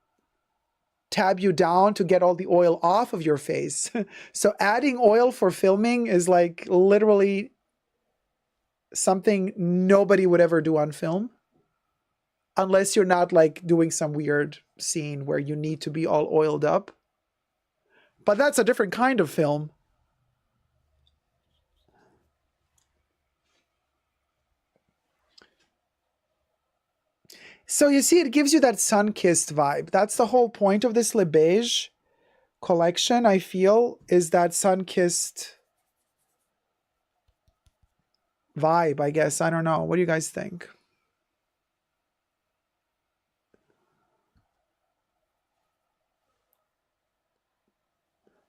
B: tab you down to get all the oil off of your face. So adding oil for filming is like literally something nobody would ever do on film. Unless you're not like doing some weird scene where you need to be all oiled up. But that's a different kind of film. So you see, it gives you that sun-kissed vibe. That's the whole point of this Le Beige collection, I feel, is that sun-kissed vibe, I guess. I don't know. What do you guys think?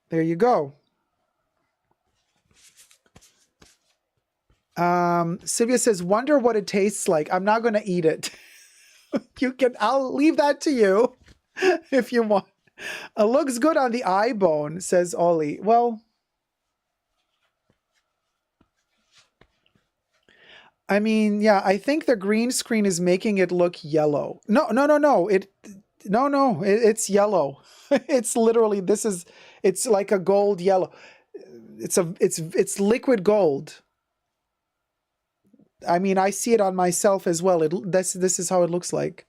B: There you go. Sylvia says, wonder what it tastes like. I'm not going to eat it. I'll leave that to you if you want. Looks good on the eye bone, says Ollie. Well, I mean, yeah, I think the green screen is making it look yellow. No. It's yellow. It's literally, it's like a gold yellow. It's liquid gold. I mean, I see it on myself as well. This is how it looks like.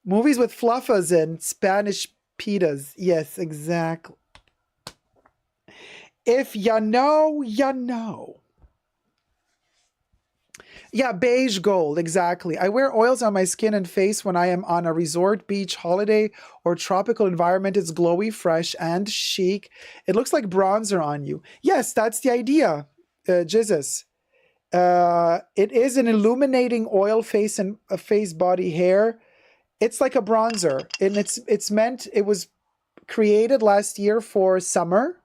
B: Movies with fluffas and Spanish pitas. Yes, exactly. If you know, you know. Yeah, beige gold, exactly. I wear oils on my skin and face when I am on a resort, beach, holiday, or tropical environment. It's glowy, fresh, and chic. It looks like bronzer on you. Yes, that's the idea, Jesus. It is an illuminating oil face and face, body, hair. It's like a bronzer, and it was created last year for summer.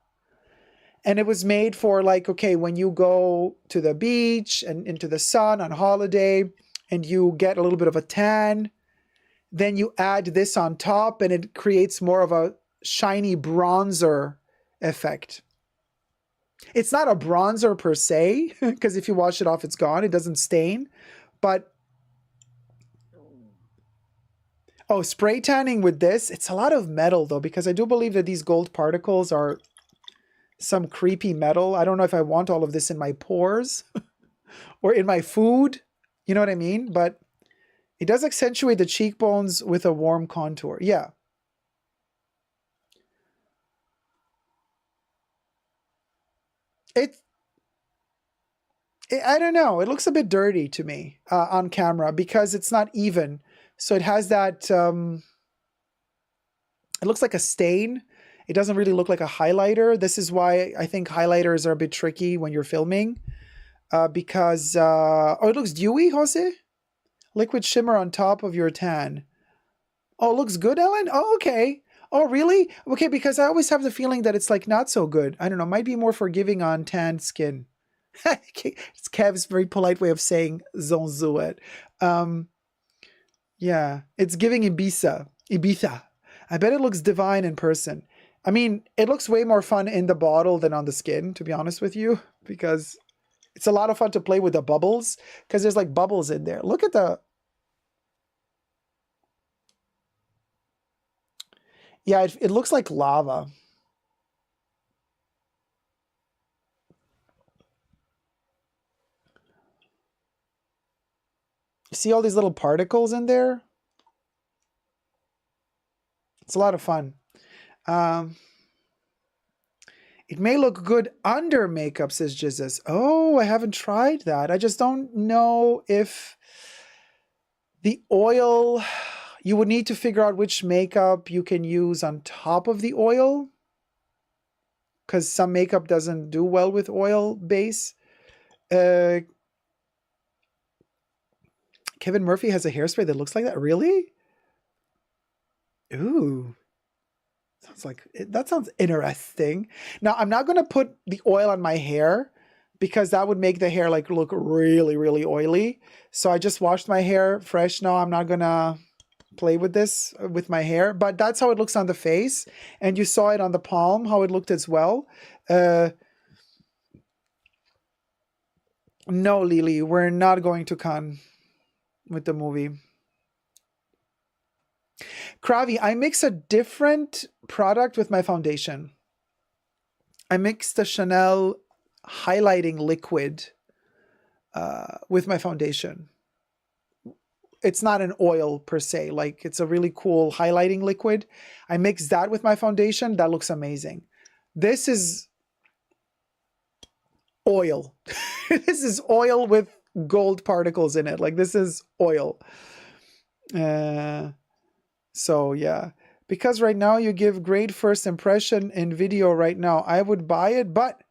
B: And it was made for like, okay, when you go to the beach and into the sun on holiday and you get a little bit of a tan, then you add this on top and it creates more of a shiny bronzer effect. It's not a bronzer per se, because if you wash it off, it's gone. It doesn't stain. But, oh, spray tanning with this. It's a lot of metal though, because I do believe that these gold particles are some creepy metal. I don't know if I want all of this in my pores or in my food. You know what I mean? But it does accentuate the cheekbones with a warm contour. Yeah. I don't know. It looks a bit dirty to me on camera because it's not even. So it has that, it looks like a stain. It doesn't really look like a highlighter. This is why I think highlighters are a bit tricky when you're filming. Because, oh, it looks dewy, Jose? Liquid shimmer on top of your tan. Oh, it looks good, Ellen? Oh, okay. Oh, really? Okay, because I always have the feeling that it's like not so good. I don't know, might be more forgiving on tanned skin. It's Kev's very polite way of saying zonzuet. Yeah, it's giving Ibiza. I bet it looks divine in person. I mean, it looks way more fun in the bottle than on the skin, to be honest with you, because it's a lot of fun to play with the bubbles, because there's like bubbles in there. Look at the... Yeah, it looks like lava. See all these little particles in there? It's a lot of fun. It may look good under makeup, says Jesus. Oh, I haven't tried that. I just don't know if the oil, you would need to figure out which makeup you can use on top of the oil, because some makeup doesn't do well with oil base. Kevin Murphy has a hairspray that looks like that. Really? Ooh. That sounds interesting. Now, I'm not going to put the oil on my hair because that would make the hair like look really, really oily. So I just washed my hair fresh. No, I'm not going to play with this with my hair, but that's how it looks on the face. And you saw it on the palm, how it looked as well. No, Lily, we're not going to Cannes with the movie. Kravi, I mix a different product with my foundation. I mix the Chanel highlighting liquid with my foundation. It's not an oil per se, like it's a really cool highlighting liquid. I mix that with my foundation. That looks amazing. This is oil. This is oil with gold particles in it. Like this is oil. So yeah, because right now you give great first impression in video right now. I would buy it, but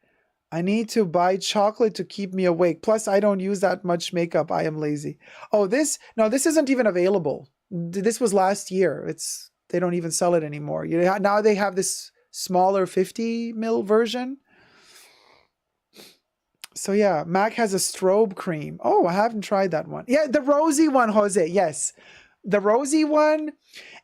B: I need to buy chocolate to keep me awake. Plus, I don't use that much makeup. I am lazy. Oh, this isn't even available. This was last year. They don't even sell it anymore. Now they have this smaller 50 ml version. So yeah, MAC has a strobe cream. Oh, I haven't tried that one. Yeah, the rosy one, Jose. Yes, the rosy one.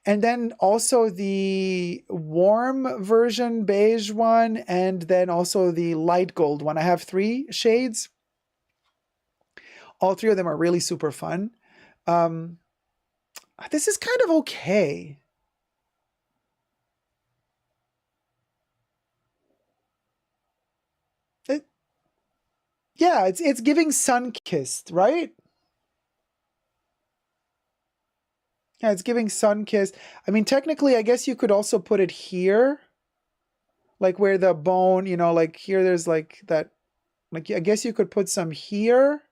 B: And then also the warm version, beige one, and then also the light gold one. I have 3 shades. All 3 of them are really super fun. This is kind of okay. Yeah, it's giving sun-kissed, right? Yeah, it's giving sun-kissed. I mean, technically, I guess you could also put it here. Like where the bone, you know, like here there's like that. Like, I guess you could put some here.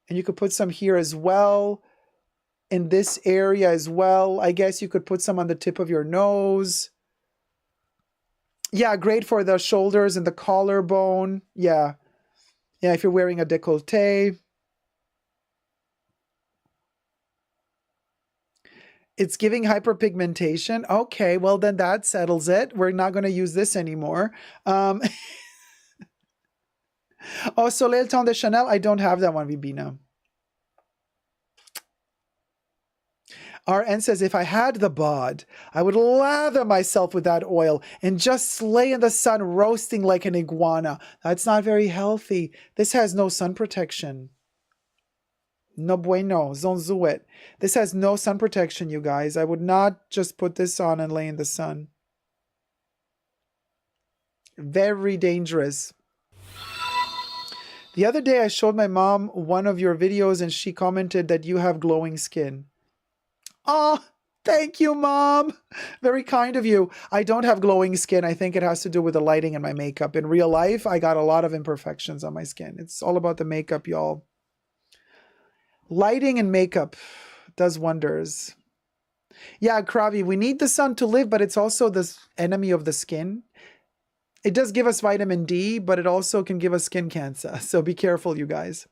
B: And you could put some here as well. In this area as well. I guess you could put some on the tip of your nose. Yeah, great for the shoulders and the collarbone. Yeah. Yeah, if you're wearing a décolleté. It's giving hyperpigmentation. Okay, well then that settles it. We're not going to use this anymore. Oh, Soleil Ton de Chanel. I don't have that one, Vibina. RN says, if I had the bod, I would lather myself with that oil and just lay in the sun roasting like an iguana. That's not very healthy. This has no sun protection. No bueno. Don't do it. This has no sun protection, you guys. I would not just put this on and lay in the sun. Very dangerous. The other day I showed my mom one of your videos and she commented that you have glowing skin. Oh, thank you, Mom. Very kind of you. I don't have glowing skin. I think it has to do with the lighting and my makeup. In real life, I got a lot of imperfections on my skin. It's all about the makeup, y'all. Lighting and makeup does wonders. Yeah, Kravi, we need the sun to live, but it's also the enemy of the skin. It does give us vitamin D, but it also can give us skin cancer. So be careful, you guys.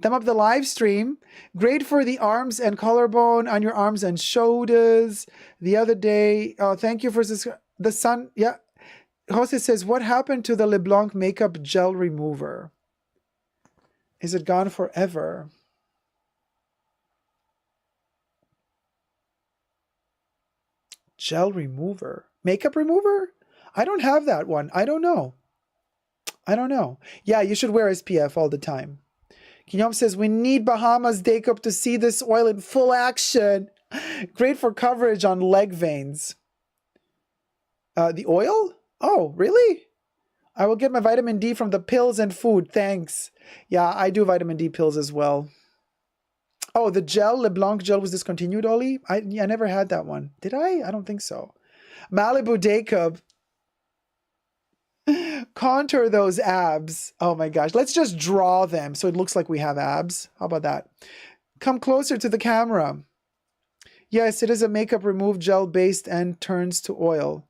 B: Thumb up the live stream. Great for the arms and collarbone on your arms and shoulders. The other day, thank you for the sun. Yeah. Jose says, what happened to the LeBlanc makeup gel remover? Is it gone forever? Gel remover. Makeup remover? I don't have that one. I don't know. I don't know. Yeah, you should wear SPF all the time. Guillaume says, we need Bahamas Dacob to see this oil in full action. Great for coverage on leg veins. The oil? Oh, really? I will get my vitamin D from the pills and food. Thanks. Yeah, I do vitamin D pills as well. Oh, the gel, LeBlanc gel was discontinued, Ollie? I never had that one. Did I? I don't think so. Malibu Dacob. Contour those abs. Oh my gosh. Let's just draw them so it looks like we have abs. How about that? Come closer to the camera. Yes, it is a makeup remove gel based and turns to oil.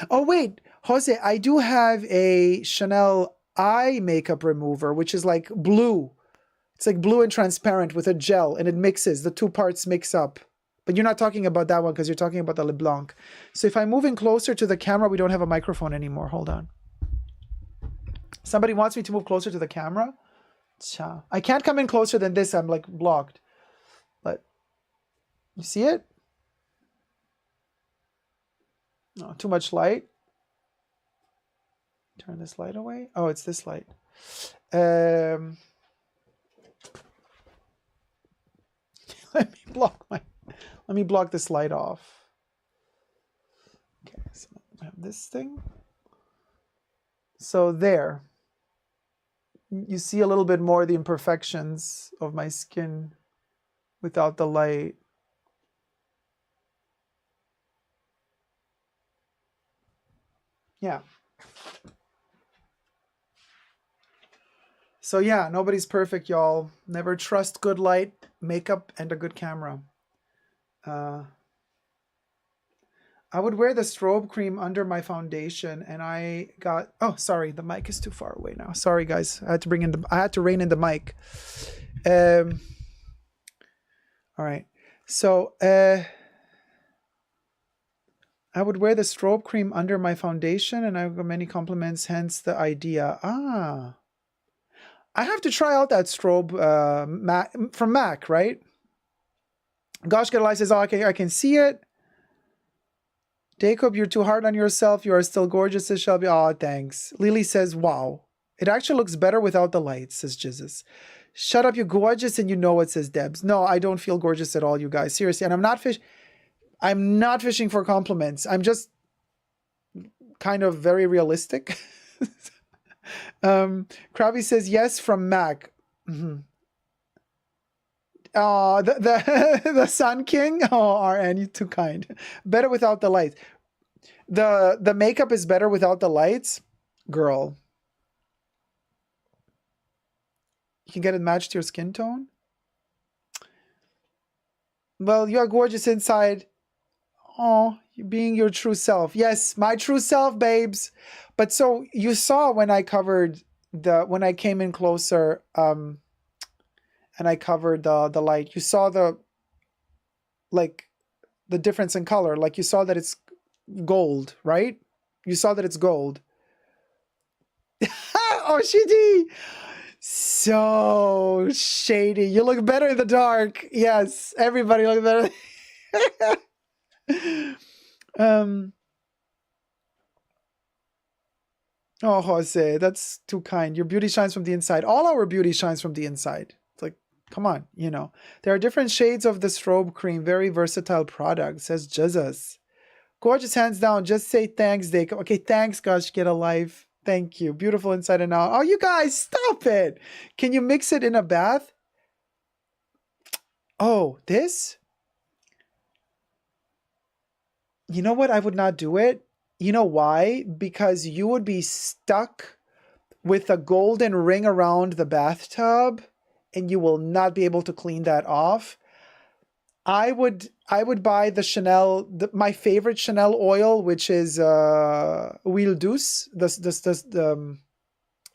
B: Oh wait, Jose, I do have a Chanel eye makeup remover, which is like blue. It's like blue and transparent with a gel and it mixes. The 2 parts mix up. But you're not talking about that one because you're talking about the LeBlanc. So if I'm moving closer to the camera, we don't have a microphone anymore. Hold on. Somebody wants me to move closer to the camera? I can't come in closer than this. I'm like blocked. But you see it? No, too much light. Turn this light away. Oh, it's this light. Let me block this light off. Okay, so I have this thing. So there. You see a little bit more of the imperfections of my skin without the light. Yeah. So yeah, nobody's perfect, y'all. Never trust good light, makeup, and a good camera. I would wear the strobe cream under my foundation, and I got, oh, sorry, the mic is too far away now. Sorry, guys. I had to rein in the mic. All right. So, I would wear the strobe cream under my foundation and I got many compliments, hence the idea. Ah. I have to try out that strobe from MAC, right? Gosh, get a light says, oh, I can see it. Dacob, you're too hard on yourself. You are still gorgeous, says Shelby. Oh, thanks. Lily says, wow. It actually looks better without the lights, says Jesus. Shut up, you're gorgeous and you know it, says Debs. No, I don't feel gorgeous at all, you guys. Seriously. And I'm not fishing for compliments. I'm just kind of very realistic. Krabby says, yes, from MAC. Mm-hmm. Oh, the Sun King. Oh, RN, you're too kind. Better without the lights. The makeup is better without the lights, girl. You can get it matched to your skin tone. Well, you are gorgeous inside. Oh, you being your true self. Yes, my true self, babes. But so you saw when I covered when I came in closer, and I covered the light, you saw the difference in color. Like you saw that it's gold, right? You saw that it's gold. Oh, Shidi! So shady. You look better in the dark. Yes, everybody looks better. Oh, Jose, that's too kind. Your beauty shines from the inside. All our beauty shines from the inside. It's like, come on, you know. There are different shades of the strobe cream. Very versatile product, says Jesus. Gorgeous, hands down. Just say thanks, Dacob. Okay, thanks, gosh, get a life. Thank you. Beautiful inside and out. Oh, you guys, stop it. Can you mix it in a bath? Oh, this? You know what? I would not do it. You know why? Because you would be stuck with a golden ring around the bathtub and you will not be able to clean that off. I would buy the Chanel, my favorite Chanel oil, which is Huile Douce, the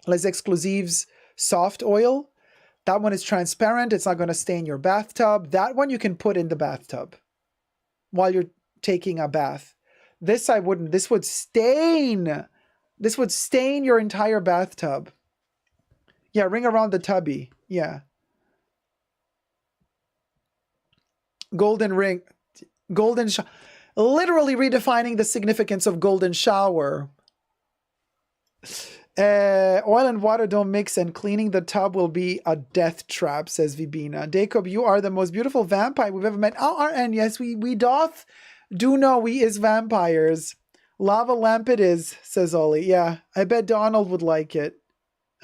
B: Les Exclusives soft oil. That one is transparent. It's not going to stain your bathtub. That one you can put in the bathtub while you're taking a bath. This I wouldn't. This would stain. This would stain your entire bathtub. Yeah, ring around the tubby. Yeah. Golden ring. Golden shower. Literally redefining the significance of golden shower. Oil and water don't mix and cleaning the tub will be a death trap, says Vibina. Dacob, you are the most beautiful vampire we've ever met. Oh, and yes, we doth do know we is vampires. Lava lamp it is, says Ollie. Yeah, I bet Donald would like it.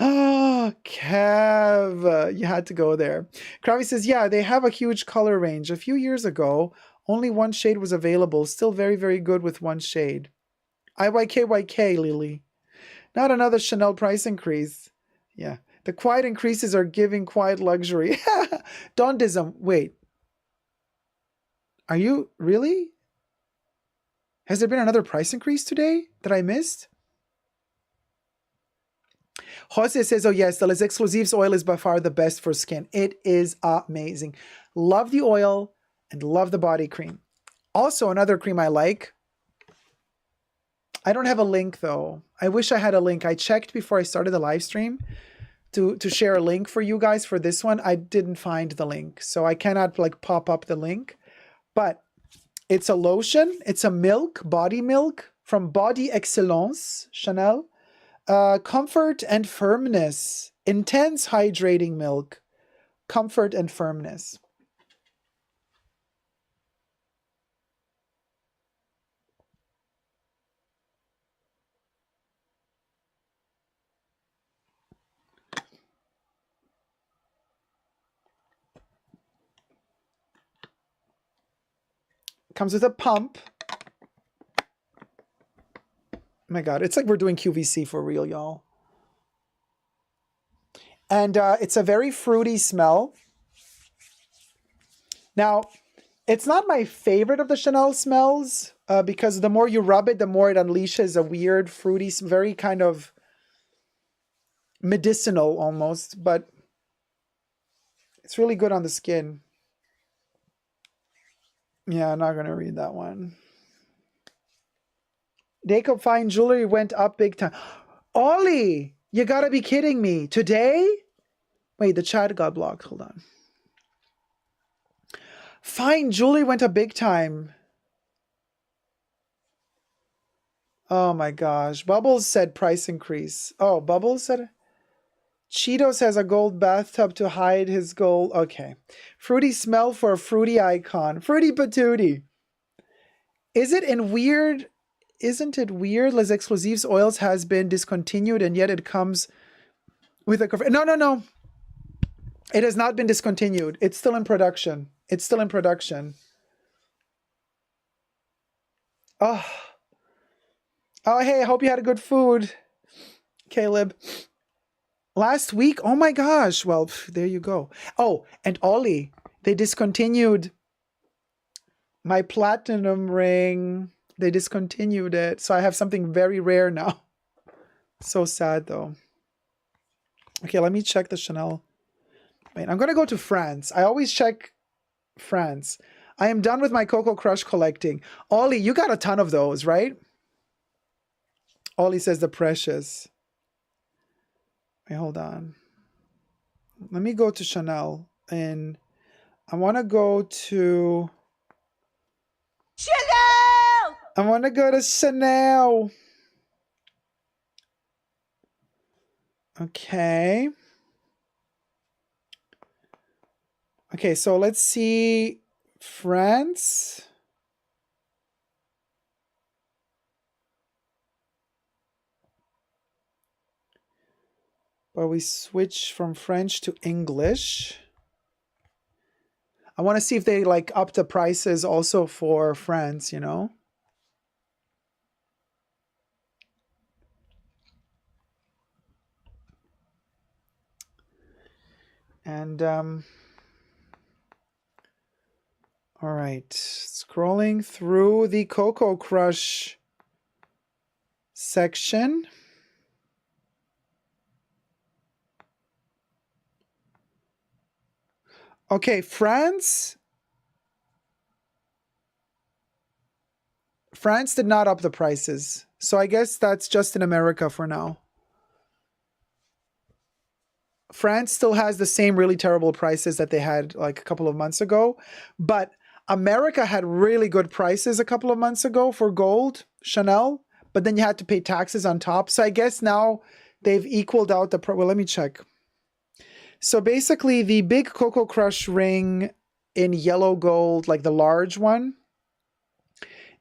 B: Oh, Kev, you had to go there. Kravi says, yeah, they have a huge color range. A few years ago, only one shade was available. Still very, very good with one shade. IYKYK, Lily. Not another Chanel price increase. Yeah. The quiet increases are giving quiet luxury. Dondism. Wait. Are you really? Has there been another price increase today that I missed? Jose says, oh yes, the Les Exclusives oil is by far the best for skin. It is amazing. Love the oil and love the body cream. Also, another cream I like. I don't have a link though. I wish I had a link. I checked before I started the live stream to share a link for you guys for this one. I didn't find the link. So I cannot like pop up the link. But it's a lotion. It's a milk, body milk from Body Excellence, Chanel. Comfort and firmness. Intense hydrating milk. Comfort and firmness. Comes with a pump. Oh my God, it's like we're doing QVC for real, y'all. And it's a very fruity smell. Now, it's not my favorite of the Chanel smells because the more you rub it, the more it unleashes a weird, fruity, very kind of medicinal almost, but it's really good on the skin. Yeah, I'm not going to read that one. Dacob fine jewelry went up big time. Ollie, you gotta be kidding me. Today? Wait, the chat got blocked. Hold on. Fine jewelry went up big time. Oh my gosh. Bubbles said price increase. Oh, Bubbles said... Cheetos has a gold bathtub to hide his gold. Okay. Fruity smell for a fruity icon. Fruity patootie. Isn't it weird? Les Explosifs oils has been discontinued and yet it comes with a... No. It has not been discontinued. It's still in production. It's still in production. Oh. Oh, hey, I hope you had a good food, Caleb. Last week? Oh my gosh. Well, there you go. Oh, and Ollie, they discontinued my platinum ring. They discontinued it. So I have something very rare now. So sad though. Okay, let me check the Chanel. Wait, I'm going to go to France. I always check France. I am done with my Coco Crush collecting. Ollie, you got a ton of those, right? Ollie says the precious. Wait, hold on. Let me go to Chanel. And I want to go to...
E: Chanel!
B: I want to go to Chanel. Okay. Okay, so let's see France. But we switch from French to English. I want to see if they like up the prices also for France, you know? And, all right, scrolling through the Coco Crush section. Okay, France did not up the prices. So I guess that's just in America for now. France still has the same really terrible prices that they had like a couple of months ago. But America had really good prices a couple of months ago for gold, Chanel. But then you had to pay taxes on top. So I guess now they've equaled out the... Well, let me check. So basically the big Coco Crush ring in yellow gold, like the large one,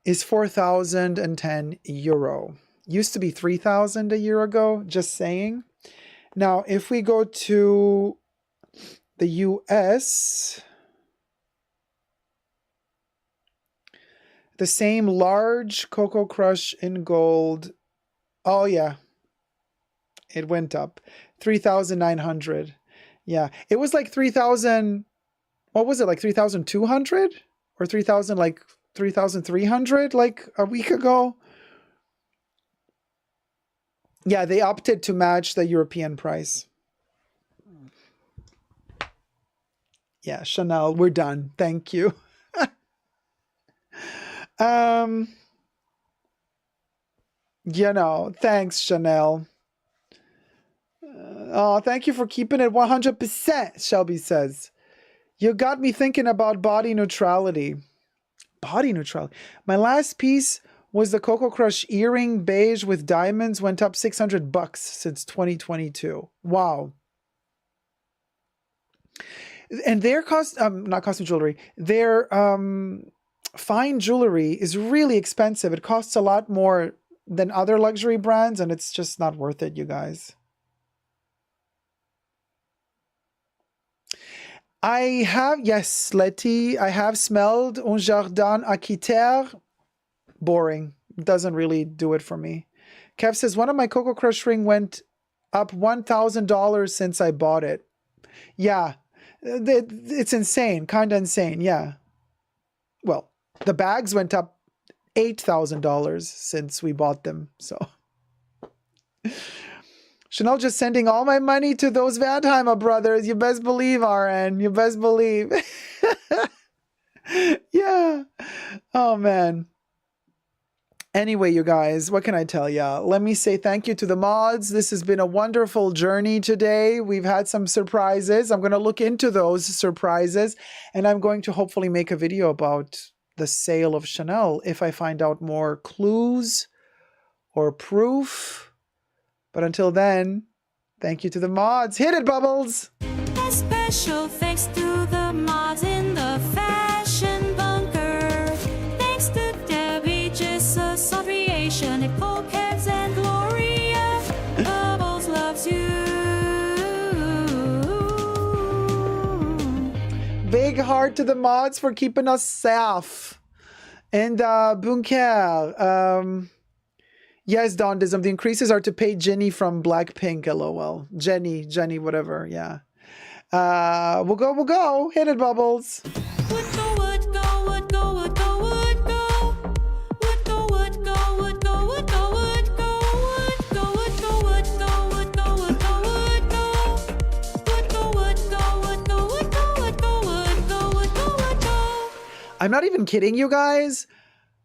B: is 4,010 euro. Used to be 3,000 a year ago, just saying. Now, if we go to the US, the same large Coco Crush in gold, oh yeah, it went up, 3,900. Yeah, it was like 3,000, what was it, like 3,200? Or 3,000, like 3,300 like a week ago? Yeah, they opted to match the European price. Yeah, Chanel, we're done. Thank you. You know, thanks, Chanel. Oh, thank you for keeping it 100%, Shelby says. You got me thinking about body neutrality. Body neutrality. My last piece was the Coco Crush earring beige with diamonds. Went up $600 since 2022. Wow. And their not costume jewelry, their fine jewelry is really expensive. It costs a lot more than other luxury brands, and it's just not worth it, you guys. I have, yes, Letty, I have smelled Un Jardin Aquitaire. Boring. Doesn't really do it for me. Kev says, one of my Coco Crush ring went up $1,000 since I bought it. Yeah, it's insane. Kind of insane, yeah. Well, the bags went up $8,000 since we bought them, so... Chanel just sending all my money to those Vanheimer brothers. You best believe, RN. You best believe. Yeah. Oh, man. Anyway, you guys, what can I tell ya? Let me say thank you to the mods. This has been a wonderful journey today. We've had some surprises. I'm going to look into those surprises, and I'm going to hopefully make a video about the sale of Chanel if I find out more clues or proof. But until then, thank you to the mods. Hit it, Bubbles!
E: A special thanks to the mods in the fashion bunker. Thanks to Debbie, Jesus, Creation, Nicole, Kevs, and Gloria. Bubbles loves you.
B: Big heart to the mods for keeping us safe. And Bunker, yes, Dondism, the increases are to pay Jenny from Blackpink, lol. Jenny, whatever, yeah. We'll go. Hit it, Bubbles.
E: Would go, would go, would go, would go, would go. Would go, would go, would go, would go, would go. Would go, would go, would go, would go, would go, would go. Would go, would go, would go, would go, would go, would go, would go, would go.
B: I'm not even kidding you guys.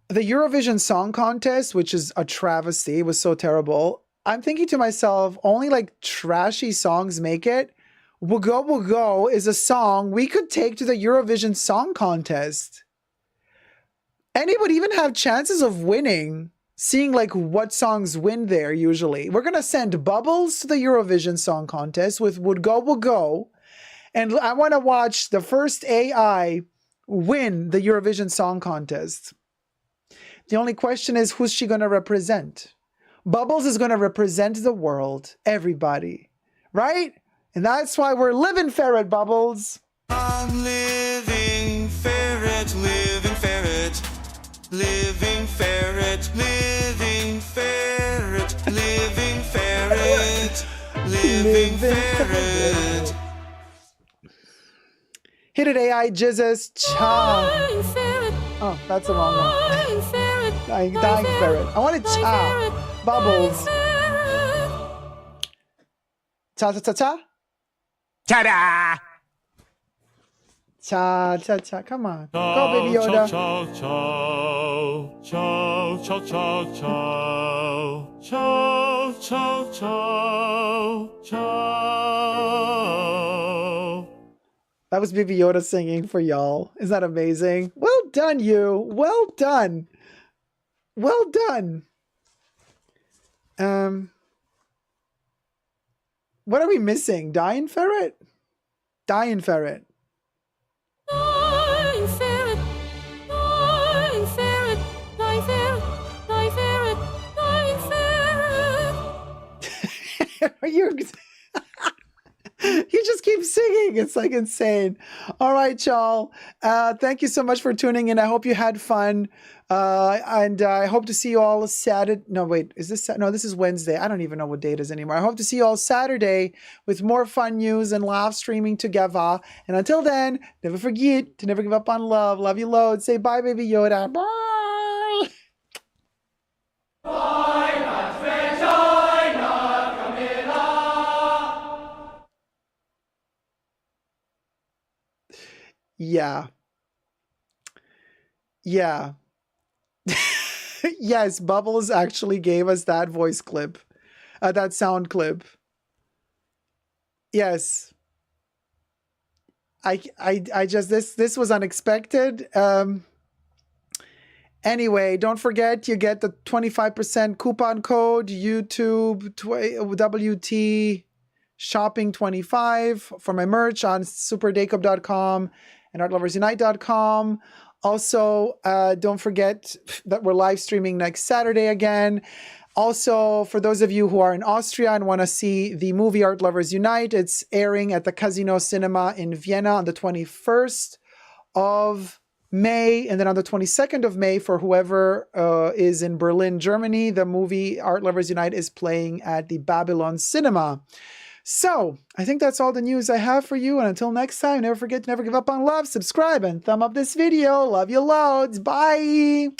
B: The Eurovision Song Contest, which is a travesty, was so terrible. I'm thinking to myself, only like trashy songs make it. Wogo Wogo is a song we could take to the Eurovision Song Contest. And it would even have chances of winning, seeing like what songs win there usually. We're going to send Bubbles to the Eurovision Song Contest with Wogo Wogo. And I want to watch the first AI win the Eurovision Song Contest. The only question is, who's she going to represent? Bubbles is going to represent the world, everybody, right? And that's why we're living ferret, Bubbles.
D: I'm living ferret, living ferret, living ferret, living ferret, living ferret, living ferret.
B: Hit it, AI jizzes. Cha.
E: Dying ferret,
B: Oh, that's the wrong one.
E: dying ferret,
B: Dying ferret. I wanted cha. Bubbles. Cha cha cha cha.
F: Ta-da!
B: Cha cha cha. Come on. Go, Baby Yoda.
G: Ciao, ciao, ciao, ciao, ciao, ciao, ciao, ciao.
B: That was Baby Yoda singing for y'all. Isn't that amazing? Well done, you. Well done. Well done. What are we missing? Dying ferret? Dying ferret.
E: dying ferret, dying ferret, dying ferret, dying ferret, dying ferret.
B: Are you... You just keep singing. It's like insane. All right, y'all. Thank you so much for tuning in. I hope you had fun. And I hope to see you all Saturday. No, wait. Is this... No, this is Wednesday. I don't even know what date it is anymore. I hope to see you all Saturday with more fun news and live streaming together. And until then, never forget to never give up on love. Love you loads. Say bye, Baby Yoda. Bye. Yeah. Yeah. Yes, Bubbles actually gave us that voice clip. That sound clip. Yes. I just, this was unexpected. Anyway, don't forget you get the 25% coupon code YouTube WT Shopping 25 for my merch on superdacob.com and artloversunite.com. Also, don't forget that we're live streaming next Saturday again. Also, for those of you who are in Austria and want to see the movie Art Lovers Unite, it's airing at the Casino Cinema in Vienna on the 21st of May. And then on the 22nd of May, for whoever is in Berlin, Germany, the movie Art Lovers Unite is playing at the Babylon Cinema. So, I think that's all the news I have for you. And until next time, never forget to never give up on love. Subscribe and thumb up this video. Love you loads. Bye.